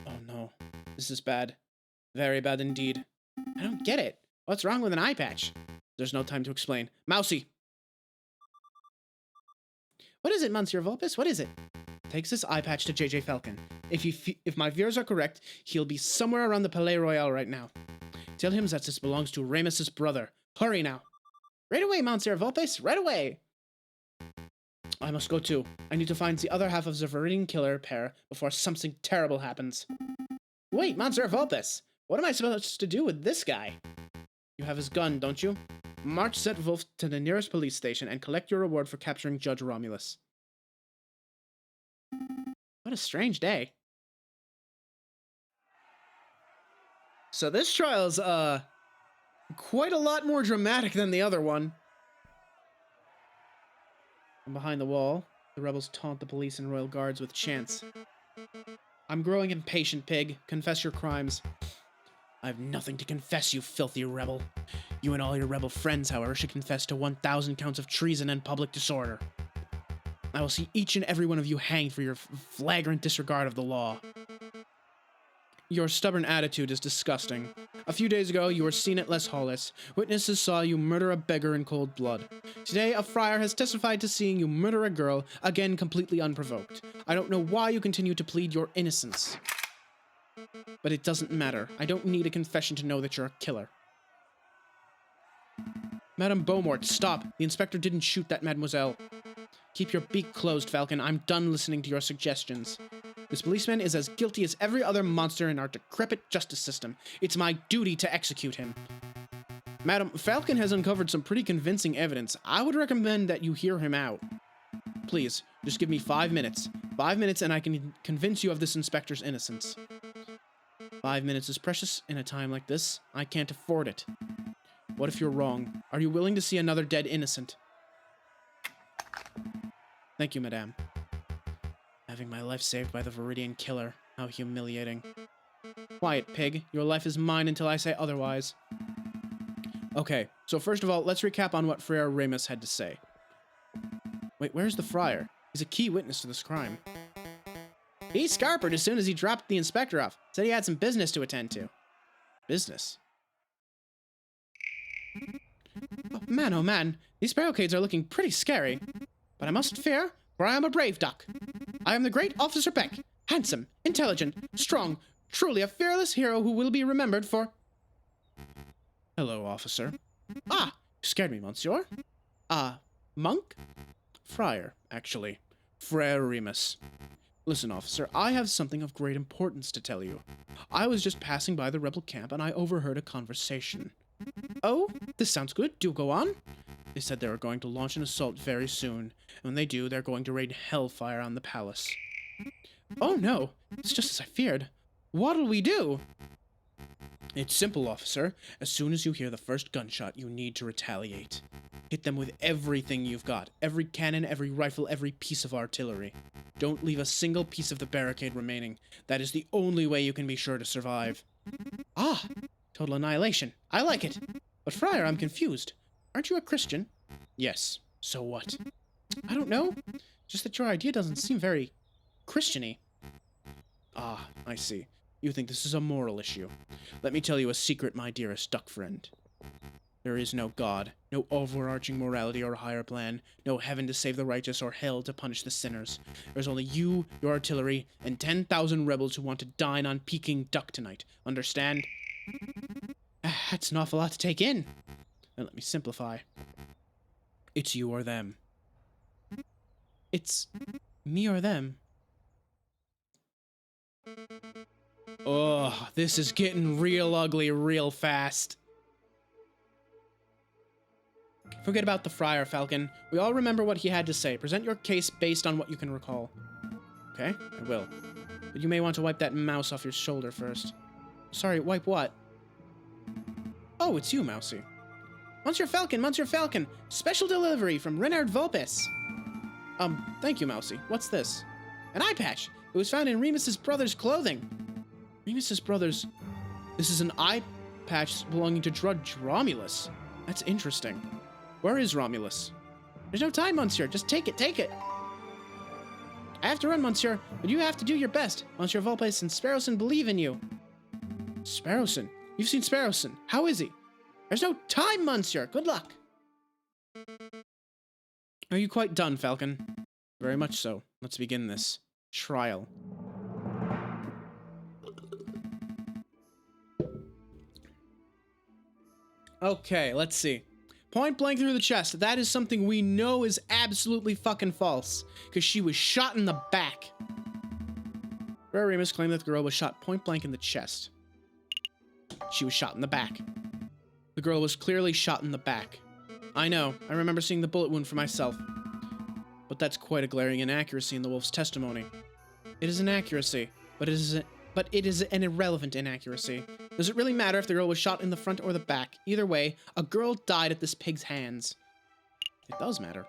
Oh no. This is bad. Very bad indeed. I don't get it. What's wrong with an eye patch? There's no time to explain. Mousy! What is it, Monsieur Vulpes? What is it? Takes this eye patch to JJ Falcon. If my fears are correct, he'll be somewhere around the Palais Royal right now. Tell him that this belongs to Remus's brother. Hurry now. Right away, Monsieur Vulpes. Right away. I must go too. I need to find the other half of the Viridian killer pair before something terrible happens. Wait, Monsieur Vulpes. What am I supposed to do with this guy? You have his gun, don't you? March that wolf to the nearest police station and collect your reward for capturing Judge Romulus. What a strange day. So this trial's, quite a lot more dramatic than the other one. From behind the wall, the rebels taunt the police and royal guards with chants. I'm growing impatient, pig. Confess your crimes. I have nothing to confess, you filthy rebel. You and all your rebel friends, however, should confess to 1,000 counts of treason and public disorder. I will see each and every one of you hanged for your flagrant disregard of the law. Your stubborn attitude is disgusting. A few days ago, you were seen at Les Halles. Witnesses saw you murder a beggar in cold blood. Today, a friar has testified to seeing you murder a girl, again completely unprovoked. I don't know why you continue to plead your innocence. But it doesn't matter. I don't need a confession to know that you're a killer. Madame Beaumont, stop! The inspector didn't shoot that mademoiselle. Keep your beak closed, Falcon. I'm done listening to your suggestions. This policeman is as guilty as every other monster in our decrepit justice system. It's my duty to execute him. Madam, Falcon has uncovered some pretty convincing evidence. I would recommend that you hear him out. Please, just give me 5 minutes. 5 minutes and I can convince you of this inspector's innocence. 5 minutes is precious in a time like this. I can't afford it. What if you're wrong? Are you willing to see another dead innocent? Thank you, madame. Having my life saved by the Viridian killer. How humiliating. Quiet, pig. Your life is mine until I say otherwise. Okay, so first of all, let's recap on what Friar Remus had to say. Wait, where's the friar? He's a key witness to this crime. He scarpered as soon as he dropped the inspector off. Said he had some business to attend to. Business? Oh man, these barricades are looking pretty scary. But I mustn't fear, for I am a brave duck. I am the great Officer Beck, handsome, intelligent, strong, Truly a fearless hero who will be remembered for... Hello, officer. Ah, you scared me, monsieur. Monk? Friar, actually. Frere Remus. Listen, officer, I have something of great importance to tell you. I was just passing by the rebel camp and I overheard a conversation. Oh, this sounds good. Do go on. They said they were going to launch an assault very soon, and when they do, they're going to rain hellfire on the palace. Oh no, it's just as I feared. What'll we do? It's simple, officer. As soon as you hear the first gunshot, you need to retaliate. Hit them with everything you've got. Every cannon, every rifle, every piece of artillery. Don't leave a single piece of the barricade remaining. That is the only way you can be sure to survive. Ah, total annihilation. I like it. But Friar, I'm confused. Aren't you a Christian? Yes. So what? I don't know. Just that your idea doesn't seem very Christian-y. Ah, I see. You think this is a moral issue. Let me tell you a secret, my dearest duck friend. There is no God, no overarching morality or higher plan, no heaven to save the righteous or hell to punish the sinners. There's only you, your artillery, and 10,000 rebels who want to dine on Peking duck tonight. Understand? That's an awful lot to take in. Now let me simplify. It's you or them. It's me or them. Oh, this is getting real ugly real fast. Forget about the Friar, Falcon. We all remember what he had to say. Present your case based on what you can recall. Okay, I will. But you may want to wipe that mouse off your shoulder first. Sorry, wipe what? Oh, it's you, Mousy. Monsieur Falcon, Monsieur Falcon! Special delivery from Renard Vulpes! Thank you, Mousy. What's this? An eye patch! It was found in Remus's brother's clothing. Remus's brothers... This is an eye patch belonging to Drudge Romulus. That's interesting. Where is Romulus? There's no time, Monsieur. Just take it, take it. I have to run, Monsieur, but you have to do your best. Monsieur Vulpes and Sparrowson believe in you. Sparrowson? You've seen Sparrowson. How is he? There's no time, Monsieur. Good luck. Are you quite done, Falcon? Very much so. Let's begin this trial. Okay, let's see. Point blank through the chest. That is something we know is absolutely fucking false, because she was shot in the back. Frere Remus claimed that the girl was shot point blank in the chest. She was shot in the back. The girl was clearly shot in the back. I know, I remember seeing the bullet wound for myself. But that's quite a glaring inaccuracy in the wolf's testimony. It is an accuracy, but it is an irrelevant inaccuracy. Does it really matter if the girl was shot in the front or the back? Either way, a girl died at this pig's hands. It does matter.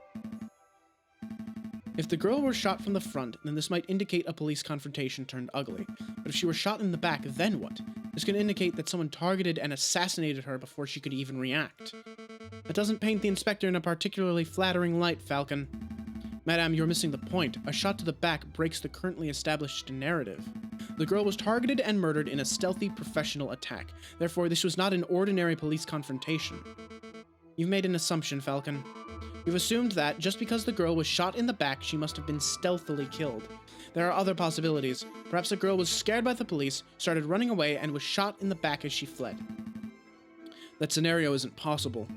If the girl were shot from the front, then this might indicate a police confrontation turned ugly. But if she were shot in the back, then what? This could indicate that someone targeted and assassinated her before she could even react. That doesn't paint the inspector in a particularly flattering light, Falcon. Madame, you're missing the point. A shot to the back breaks the currently established narrative. The girl was targeted and murdered in a stealthy, professional attack. Therefore, this was not an ordinary police confrontation. You've made an assumption, Falcon. You've assumed that, just because the girl was shot in the back, she must have been stealthily killed. There are other possibilities. Perhaps the girl was scared by the police, started running away, and was shot in the back as she fled. That scenario isn't possible.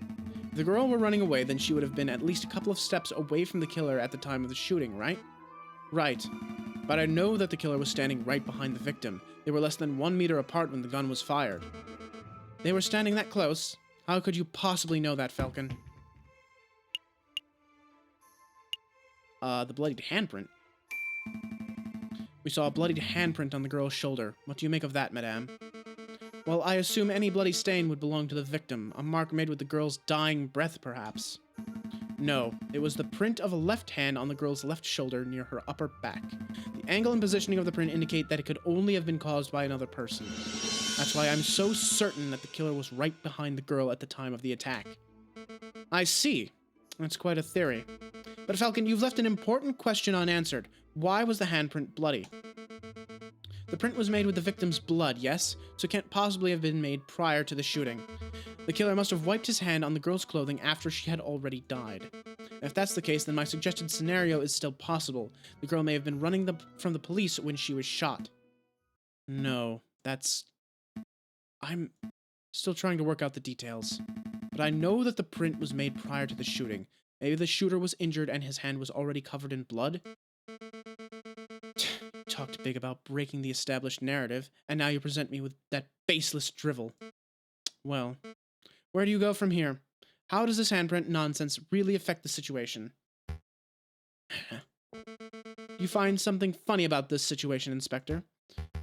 If the girl were running away, then she would have been at least a couple of steps away from the killer at the time of the shooting, right? Right. But I know that the killer was standing right behind the victim. They were less than 1 meter apart when the gun was fired. They were standing that close? How could you possibly know that, Falcon? The bloodied handprint. We saw a bloodied handprint on the girl's shoulder. What do you make of that, madame? Well, I assume any bloody stain would belong to the victim. A mark made with the girl's dying breath, perhaps. No, it was the print of a left hand on the girl's left shoulder near her upper back. The angle and positioning of the print indicate that it could only have been caused by another person. That's why I'm so certain that the killer was right behind the girl at the time of the attack. I see. That's quite a theory. But Falcon, you've left an important question unanswered. Why was the handprint bloody? The print was made with the victim's blood, yes? So it can't possibly have been made prior to the shooting. The killer must have wiped his hand on the girl's clothing after she had already died. If that's the case, then my suggested scenario is still possible. The girl may have been running from the police when she was shot. No, I'm still trying to work out the details. But I know that the print was made prior to the shooting. Maybe the shooter was injured and his hand was already covered in blood? Talked big about breaking the established narrative, and now you present me with that baseless drivel. Well, where do you go from here? How does this handprint nonsense really affect the situation? You find something funny about this situation, Inspector?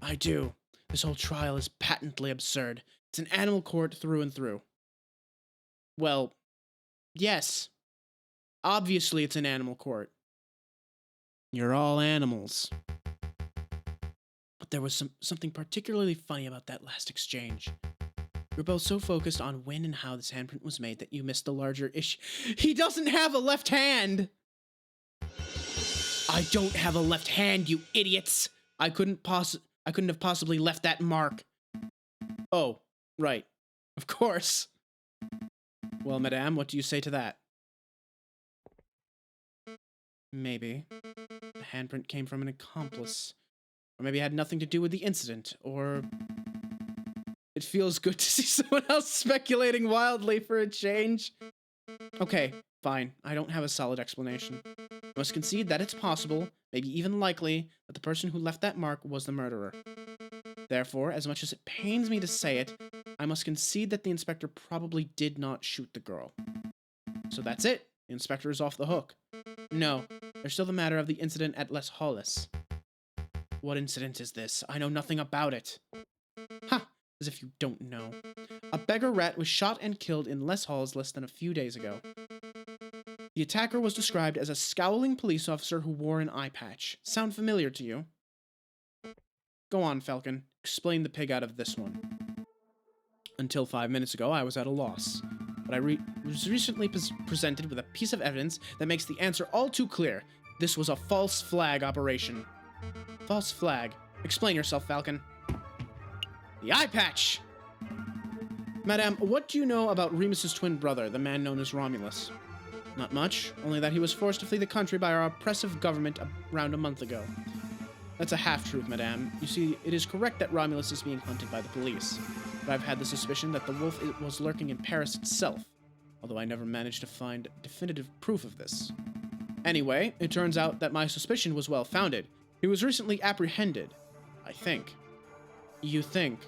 I do. This whole trial is patently absurd. It's an animal court through and through. Well, yes. Obviously it's an animal court. You're all animals. But there was something particularly funny about that last exchange. You're both so focused on when and how this handprint was made that you missed the larger issue. He doesn't have a left hand! I don't have a left hand, you idiots! I couldn't have possibly left that mark. Oh, right. Of course. Well, madame, what do you say to that? Maybe the handprint came from an accomplice. Or maybe it had nothing to do with the incident, or... It feels good to see someone else speculating wildly for a change. Okay, fine. I don't have a solid explanation. I must concede that it's possible, maybe even likely, that the person who left that mark was the murderer. Therefore, as much as it pains me to say it, I must concede that the inspector probably did not shoot the girl. So that's it. The inspector is off the hook. No, there's still the matter of the incident at Les Halles. What incident is this? I know nothing about it. Ha! As if you don't know. A beggar rat was shot and killed in Les Halles less than a few days ago. The attacker was described as a scowling police officer who wore an eye patch. Sound familiar to you? Go on, Falcon. Explain the pig out of this one. Until 5 minutes ago, I was at a loss. But I was recently presented with a piece of evidence that makes the answer all too clear. This was a false flag operation. False flag? Explain yourself, Falcon. The eye patch! Madame, what do you know about Remus's twin brother, the man known as Romulus? Not much, only that he was forced to flee the country by our oppressive government around a month ago. That's a half-truth, madame. You see, it is correct that Romulus is being hunted by the police, but I've had the suspicion that the wolf was lurking in Paris itself, although I never managed to find definitive proof of this. Anyway, it turns out that my suspicion was well-founded. He was recently apprehended, I think. You think.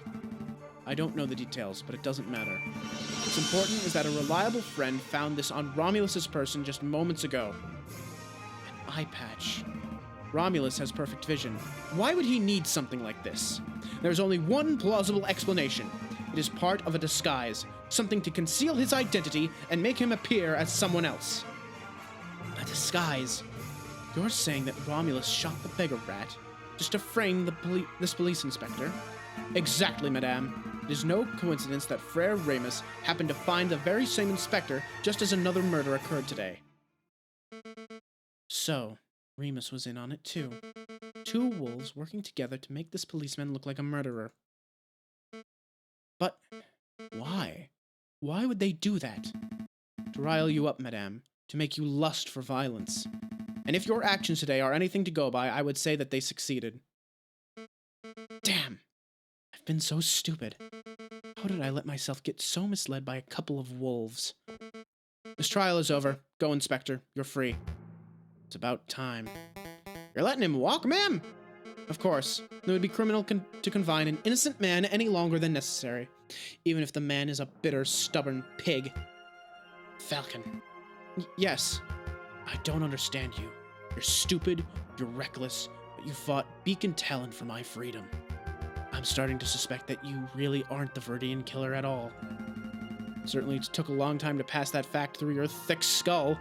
I don't know the details, but it doesn't matter. What's important is that a reliable friend found this on Romulus's person just moments ago. An eye patch. Romulus has perfect vision. Why would he need something like this? There's only one plausible explanation. It is part of a disguise, something to conceal his identity and make him appear as someone else. A disguise? You're saying that Romulus shot the beggar rat just to frame this police inspector? Exactly, madame. It is no coincidence that Frere Remus happened to find the very same inspector just as another murder occurred today. So, Remus was in on it too. Two wolves working together to make this policeman look like a murderer. But why? Why would they do that? To rile you up, madame. To make you lust for violence. And if your actions today are anything to go by, I would say that they succeeded. Damn! I've been so stupid. How did I let myself get so misled by a couple of wolves? This trial is over. Go, Inspector. You're free. It's about time. You're letting him walk, ma'am? Of course. It would be criminal to confine an innocent man any longer than necessary, even if the man is a bitter, stubborn pig. Falcon. Yes. I don't understand you. You're stupid, you're reckless, but you fought beak and talon for my freedom. I'm starting to suspect that you really aren't the Viridian killer at all. Certainly took a long time to pass that fact through your thick skull.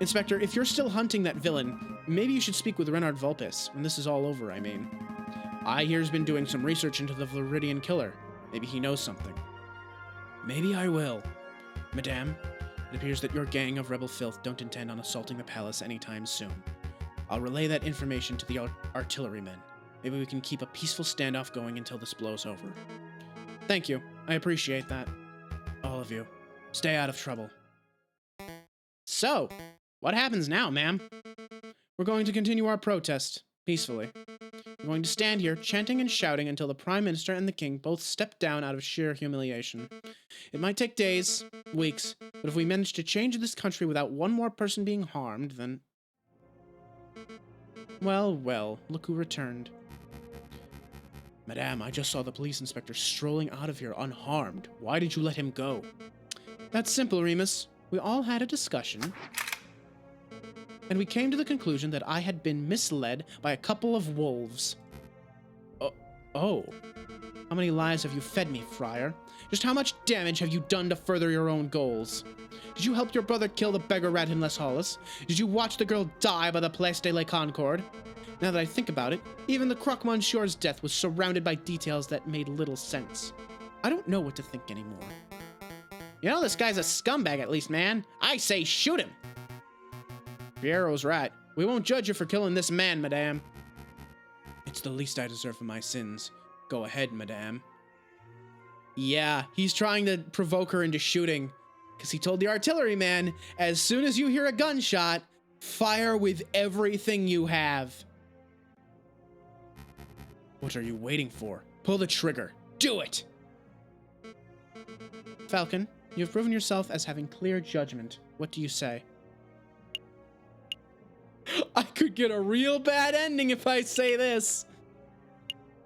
Inspector, if you're still hunting that villain, maybe you should speak with Renard Vulpes, when this is all over, I mean. I here's been doing some research into the Viridian killer. Maybe he knows something. Maybe I will. Madame, it appears that your gang of rebel filth don't intend on assaulting the palace anytime soon. I'll relay that information to the artillerymen. Maybe we can keep a peaceful standoff going until this blows over. Thank you. I appreciate that. All of you. Stay out of trouble. So, what happens now, ma'am? We're going to continue our protest, peacefully. I'm going to stand here, chanting and shouting until the Prime Minister and the King both step down out of sheer humiliation. It might take days, weeks, but if we manage to change this country without one more person being harmed, then... Well, well, look who returned. Madame, I just saw the police inspector strolling out of here unharmed. Why did you let him go? That's simple, Remus. We all had a discussion, and we came to the conclusion that I had been misled by a couple of wolves. Oh. How many lies have you fed me, Friar? Just how much damage have you done to further your own goals? Did you help your brother kill the beggar rat in Les Halles? Did you watch the girl die by the Place de la Concorde? Now that I think about it, even the Croque Monsieur's death was surrounded by details that made little sense. I don't know what to think anymore. You know, this guy's a scumbag at least, man. I say shoot him. Piero's right. We won't judge you for killing this man, madame. It's the least I deserve for my sins. Go ahead, madame. Yeah, he's trying to provoke her into shooting, because he told the artillery man, as soon as you hear a gunshot, fire with everything you have. What are you waiting for? Pull the trigger. Do it! Falcon, you have proven yourself as having clear judgment. What do you say? I could get a real bad ending if I say this.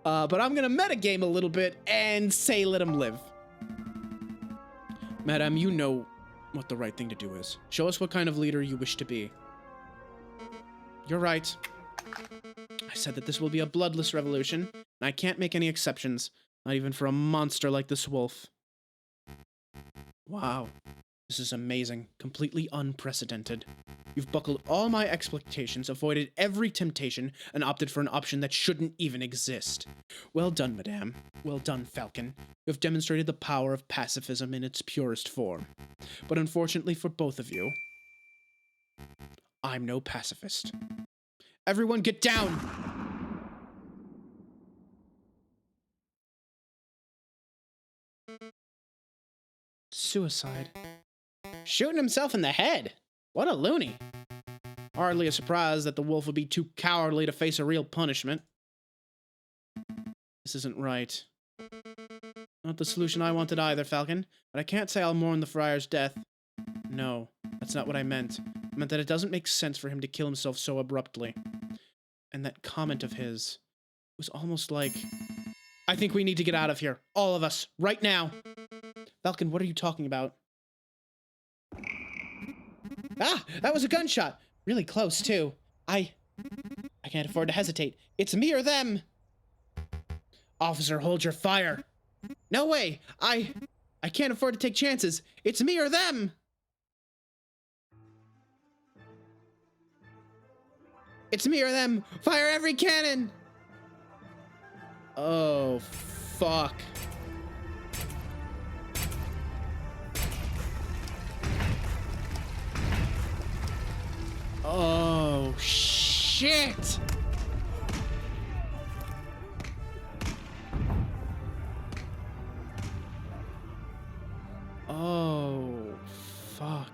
But I'm gonna metagame a little bit and say let him live. Madame, you know what the right thing to do is. Show us what kind of leader you wish to be. You're right. I said that this will be a bloodless revolution, and I can't make any exceptions, not even for a monster like this wolf. Wow. This is amazing, completely unprecedented. You've buckled all my expectations, avoided every temptation, and opted for an option that shouldn't even exist. Well done, madame. Well done, Falcon. You have demonstrated the power of pacifism in its purest form. But unfortunately for both of you, I'm no pacifist. Everyone get down! Suicide. Shooting himself in the head. What a loony. Hardly a surprise that the wolf would be too cowardly to face a real punishment. This isn't right. Not the solution I wanted either, Falcon, but I can't say I'll mourn the friar's death. No, that's not what I meant. I meant that it doesn't make sense for him to kill himself so abruptly. And that comment of his was almost like, I think we need to get out of here. All of us, right now. Falcon, what are you talking about? Ah, that was a gunshot. Really close, too. I can't afford to hesitate. It's me or them. Officer, hold your fire. No way. I can't afford to take chances. It's me or them. It's me or them. Fire every cannon. Oh, fuck. Oh, shit! Oh, fuck.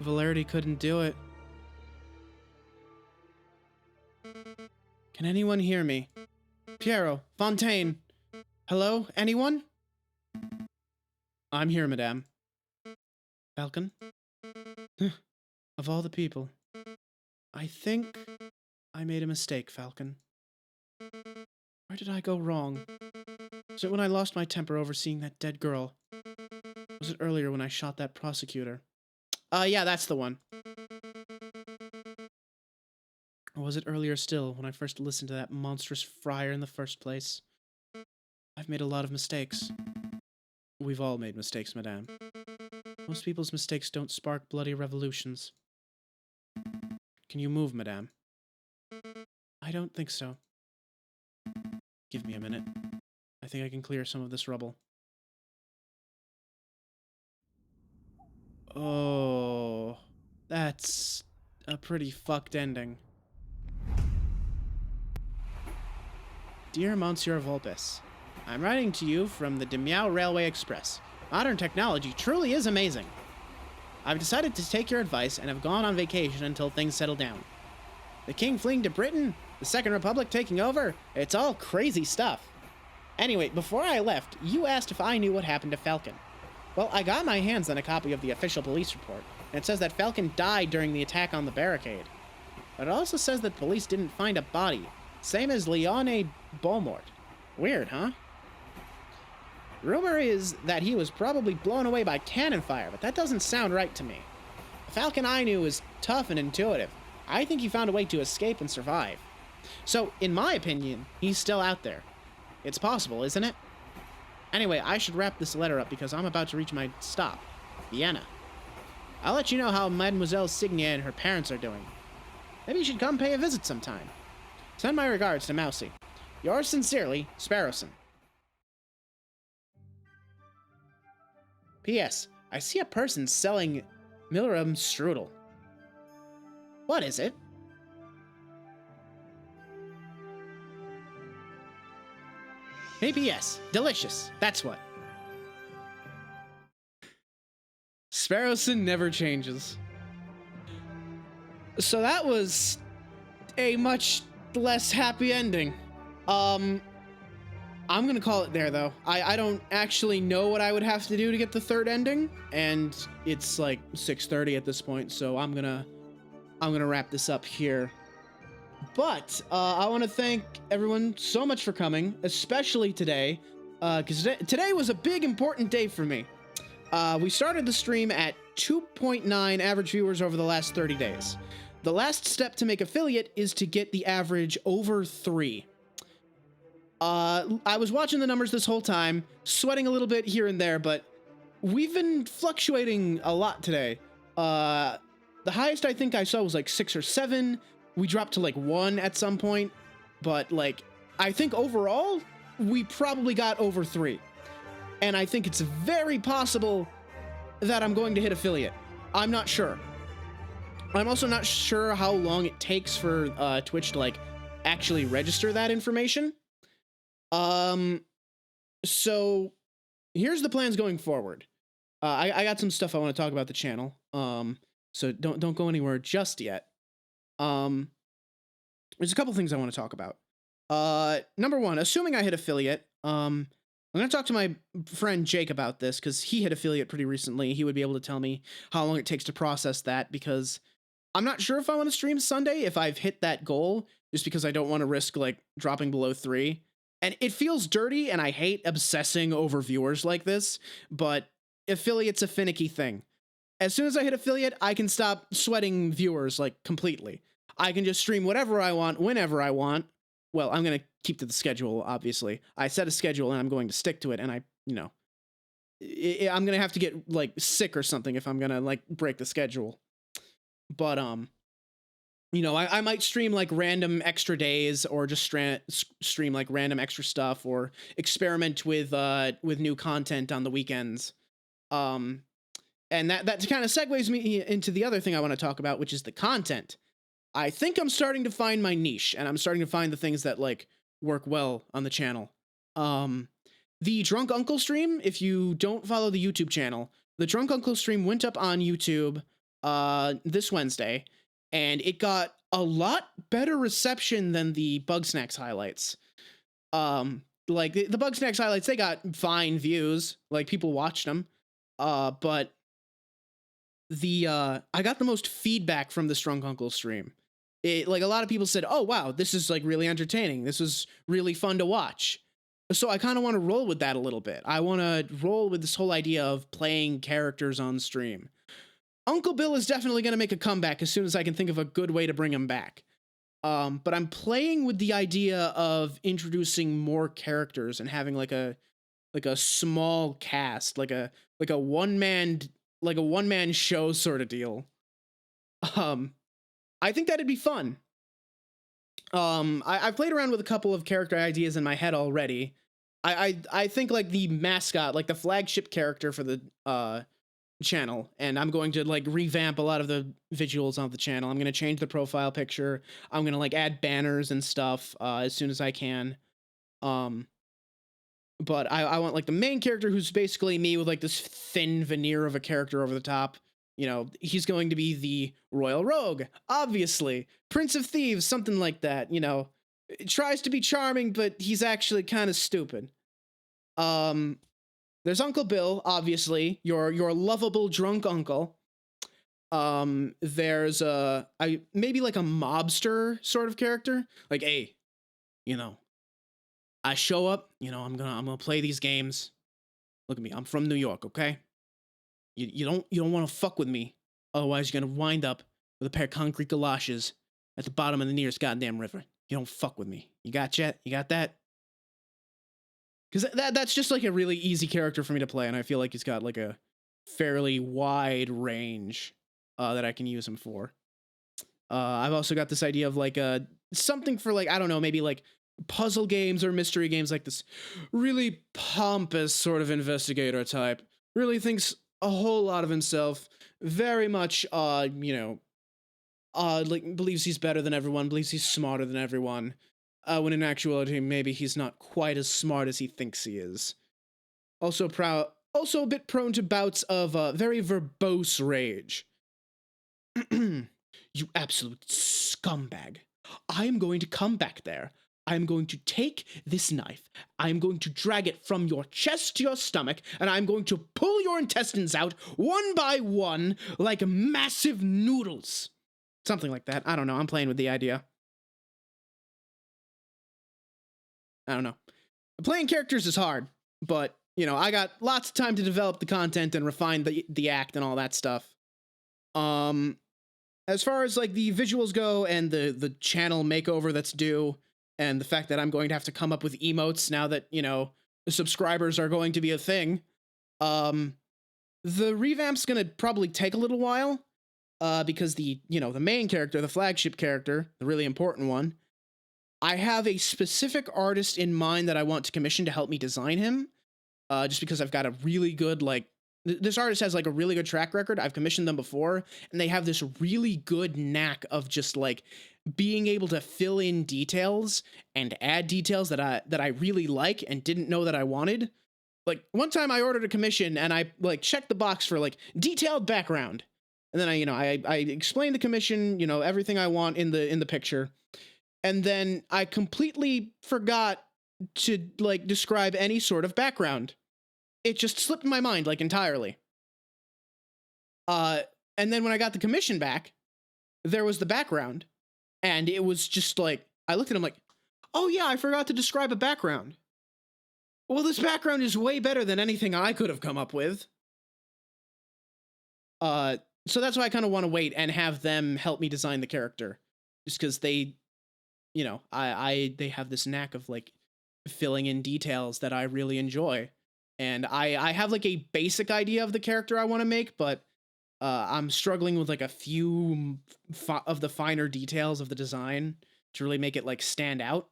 Valerity couldn't do it. Can anyone hear me? Piero, Fontaine. Hello, anyone? I'm here, madame. Falcon? Of all the people, I think I made a mistake, Falcon. Where did I go wrong? Was it when I lost my temper over seeing that dead girl? Was it earlier when I shot that prosecutor? Yeah, that's the one. Or was it earlier still when I first listened to that monstrous friar in the first place? I've made a lot of mistakes. We've all made mistakes, madame. Most people's mistakes don't spark bloody revolutions. Can you move, madame? I don't think so. Give me a minute. I think I can clear some of this rubble. Oh, that's a pretty fucked ending. Dear Monsieur Vulpes, I'm writing to you from the Demiao Railway Express. Modern technology truly is amazing. I've decided to take your advice and have gone on vacation until things settle down. The king fleeing to Britain, the Second Republic taking over, it's all crazy stuff. Anyway, before I left, you asked if I knew what happened to Falcon. Well, I got my hands on a copy of the official police report, and it says that Falcon died during the attack on the barricade. But it also says that police didn't find a body, same as Leone Beaumort. Weird, huh? Rumor is that he was probably blown away by cannon fire, but that doesn't sound right to me. The Falcon I knew was tough and intuitive. I think he found a way to escape and survive. So, in my opinion, he's still out there. It's possible, isn't it? Anyway, I should wrap this letter up because I'm about to reach my stop, Vienna. I'll let you know how Mademoiselle Signia and her parents are doing. Maybe you should come pay a visit sometime. Send my regards to Mousy. Yours sincerely, Sparrowson. P.S. I see a person selling Millerum strudel. What is it? P.S. Delicious. That's what. Sparrowson never changes. So that was a much less happy ending. I'm gonna call it there though. I don't actually know what I would have to do to get the third ending, and it's like 6:30 at this point, so I'm gonna wrap this up here. But I want to thank everyone so much for coming, especially today, because today was a big important day for me. We started the stream at 2.9 average viewers over the last 30 days. The last step to make affiliate is to get the average over 3. I was watching the numbers this whole time, sweating a little bit here and there, but we've been fluctuating a lot today. The highest I think I saw was like 6 or 7. We dropped to like 1 at some point, but like, I think overall, we probably got over 3. And I think it's very possible that I'm going to hit affiliate. I'm not sure. I'm also not sure how long it takes for Twitch to like actually register that information. So here's the plans going forward. I got some stuff I want to talk about the channel. So don't go anywhere just yet. There's a couple things I want to talk about. Number one, assuming I hit affiliate, I'm going to talk to my friend Jake about this because he hit affiliate pretty recently. He would be able to tell me how long it takes to process that because I'm not sure if I want to stream Sunday if I've hit that goal, just because I don't want to risk like dropping below 3. And it feels dirty and I hate obsessing over viewers like this, but affiliate's a finicky thing. As soon as I hit affiliate, I can stop sweating viewers like completely. I can just stream whatever I want, whenever I want. Well, I'm going to keep to the schedule, obviously. I set a schedule and I'm going to stick to it. And I'm going to have to get like sick or something if I'm going to like break the schedule. But, I might stream like random extra days or just stream like random extra stuff or experiment with new content on the weekends. And that kind of segues me into the other thing I want to talk about, which is the content. I think I'm starting to find my niche, and I'm starting to find the things that like work well on the channel. The Drunk Uncle stream, if you don't follow the YouTube channel, the Drunk Uncle stream went up on YouTube this Wednesday, and it got a lot better reception than the Bug Snacks highlights. Like the Bug Snacks highlights, they got fine views, like people watched them, but I got the most feedback from the Drunk Uncle stream. Like a lot of people said, "Oh wow, this is like really entertaining. This was really fun to watch." So I kind of want to roll with that a little bit. I want to roll with this whole idea of playing characters on stream. Uncle Bill is definitely going to make a comeback as soon as I can think of a good way to bring him back. But I'm playing with the idea of introducing more characters and having like a small cast, like a one man show sort of deal. I think that'd be fun. I've played around with a couple of character ideas in my head already. I think like the mascot, like the flagship character for the channel, and I'm going to like revamp a lot of the visuals on the channel. I'm going to change the profile picture. I'm going to like add banners and stuff as soon as I can. But I want like the main character who's basically me with like this thin veneer of a character over the top. You know, he's going to be the royal rogue, obviously. Prince of Thieves, something like that, you know. Tries to be charming, but he's actually kind of stupid. There's Uncle Bill, obviously, your lovable drunk uncle. There's maybe like a mobster sort of character. Like, hey, you know, I show up, you know, I'm gonna play these games. Look at me, I'm from New York, okay? You don't want to fuck with me, otherwise you're gonna wind up with a pair of concrete galoshes at the bottom of the nearest goddamn river. You don't fuck with me. You got Jet? You got that? Because that's just like a really easy character for me to play, and I feel like he's got like a fairly wide range that I can use him for. I've also got this idea of like something for like, I don't know, maybe like puzzle games or mystery games, like this really pompous sort of investigator type. Really thinks a whole lot of himself. Very much, you know, like believes he's better than everyone, believes he's smarter than everyone. When in actuality, maybe he's not quite as smart as he thinks he is. Also also a bit prone to bouts of very verbose rage. You absolute scumbag. I am going to come back there. I am going to take this knife. I am going to drag it from your chest to your stomach, and I'm going to pull your intestines out one by one like massive noodles. Something like that. I don't know. I'm playing with the idea. I don't know. Playing characters is hard, but, you know, I got lots of time to develop the content and refine the act and all that stuff. As far as like the visuals go and the channel makeover that's due, and the fact that I'm going to have to come up with emotes now that, you know, the subscribers are going to be a thing, the revamp's gonna probably take a little while, because the main character, the flagship character, the really important one, I have a specific artist in mind that I want to commission to help me design him, just because I've got a really good, like, this artist has like a really good track record. I've commissioned them before, and they have this really good knack of just like being able to fill in details and add details that I really like and didn't know that I wanted. Like one time I ordered a commission and I like checked the box for like detailed background. And then I explained the commission, you know, everything I want in the picture. And then I completely forgot to like describe any sort of background. It just slipped my mind like entirely. And then when I got the commission back, there was the background, and it was just like, I looked at him like, oh yeah, I forgot to describe a background. Well, this background is way better than anything I could have come up with. So that's why I kind of want to wait and have them help me design the character, just because they, you know, they have this knack of like filling in details that I really enjoy. And I have like a basic idea of the character I want to make, but I'm struggling with like a few of the finer details of the design to really make it like stand out.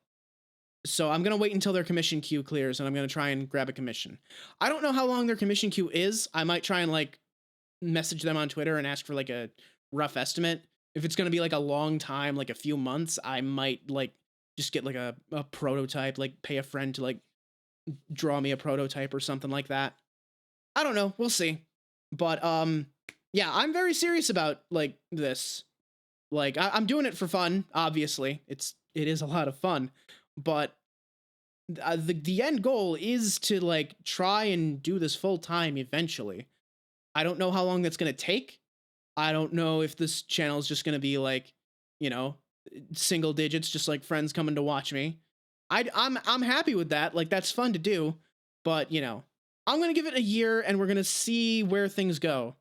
So I'm going to wait until their commission queue clears, and I'm going to try and grab a commission. I don't know how long their commission queue is. I might try and like message them on Twitter and ask for like a rough estimate. If it's going to be like a long time, like a few months, I might like just get like a prototype, like pay a friend to like draw me a prototype or something like that. I don't know. We'll see. But yeah, I'm very serious about like this. Like I'm doing it for fun. Obviously, it is a lot of fun, but the end goal is to like try and do this full time eventually. I don't know how long that's gonna take. I don't know if this channel is just gonna be like, you know, single digits, just like friends coming to watch me. I'm happy with that. Like that's fun to do, but you know, I'm gonna give it a year and we're gonna see where things go.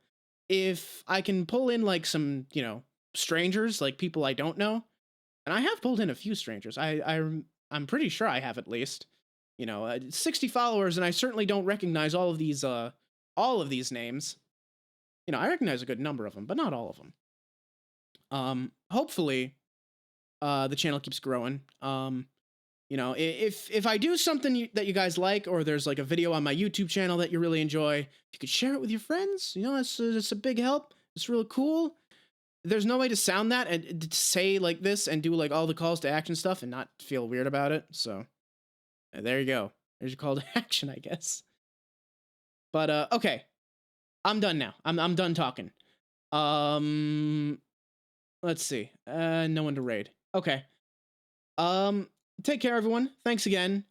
If I can pull in like some, you know, strangers, like people I don't know, and I have pulled in a few strangers. I'm pretty sure I have at least, you know, 60 followers, and I certainly don't recognize all of these names. You know, I recognize a good number of them, but not all of them. Hopefully, the channel keeps growing. You know, if I do something that you guys like, or there's like a video on my YouTube channel that you really enjoy, if you could share it with your friends, you know, it's a big help. It's really cool. There's no way to sound that and to say like this and do like all the calls to action stuff and not feel weird about it. So there you go. There's your call to action, I guess. But okay, I'm done now. I'm done talking. Let's see. No one to raid. Okay. Take care, everyone. Thanks again.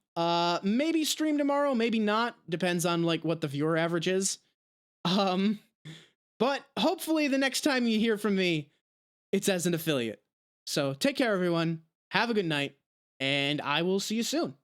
Maybe stream tomorrow, maybe not. Depends on like what the viewer average is. But hopefully the next time you hear from me, it's as an affiliate. So take care, everyone. Have a good night, and I will see you soon.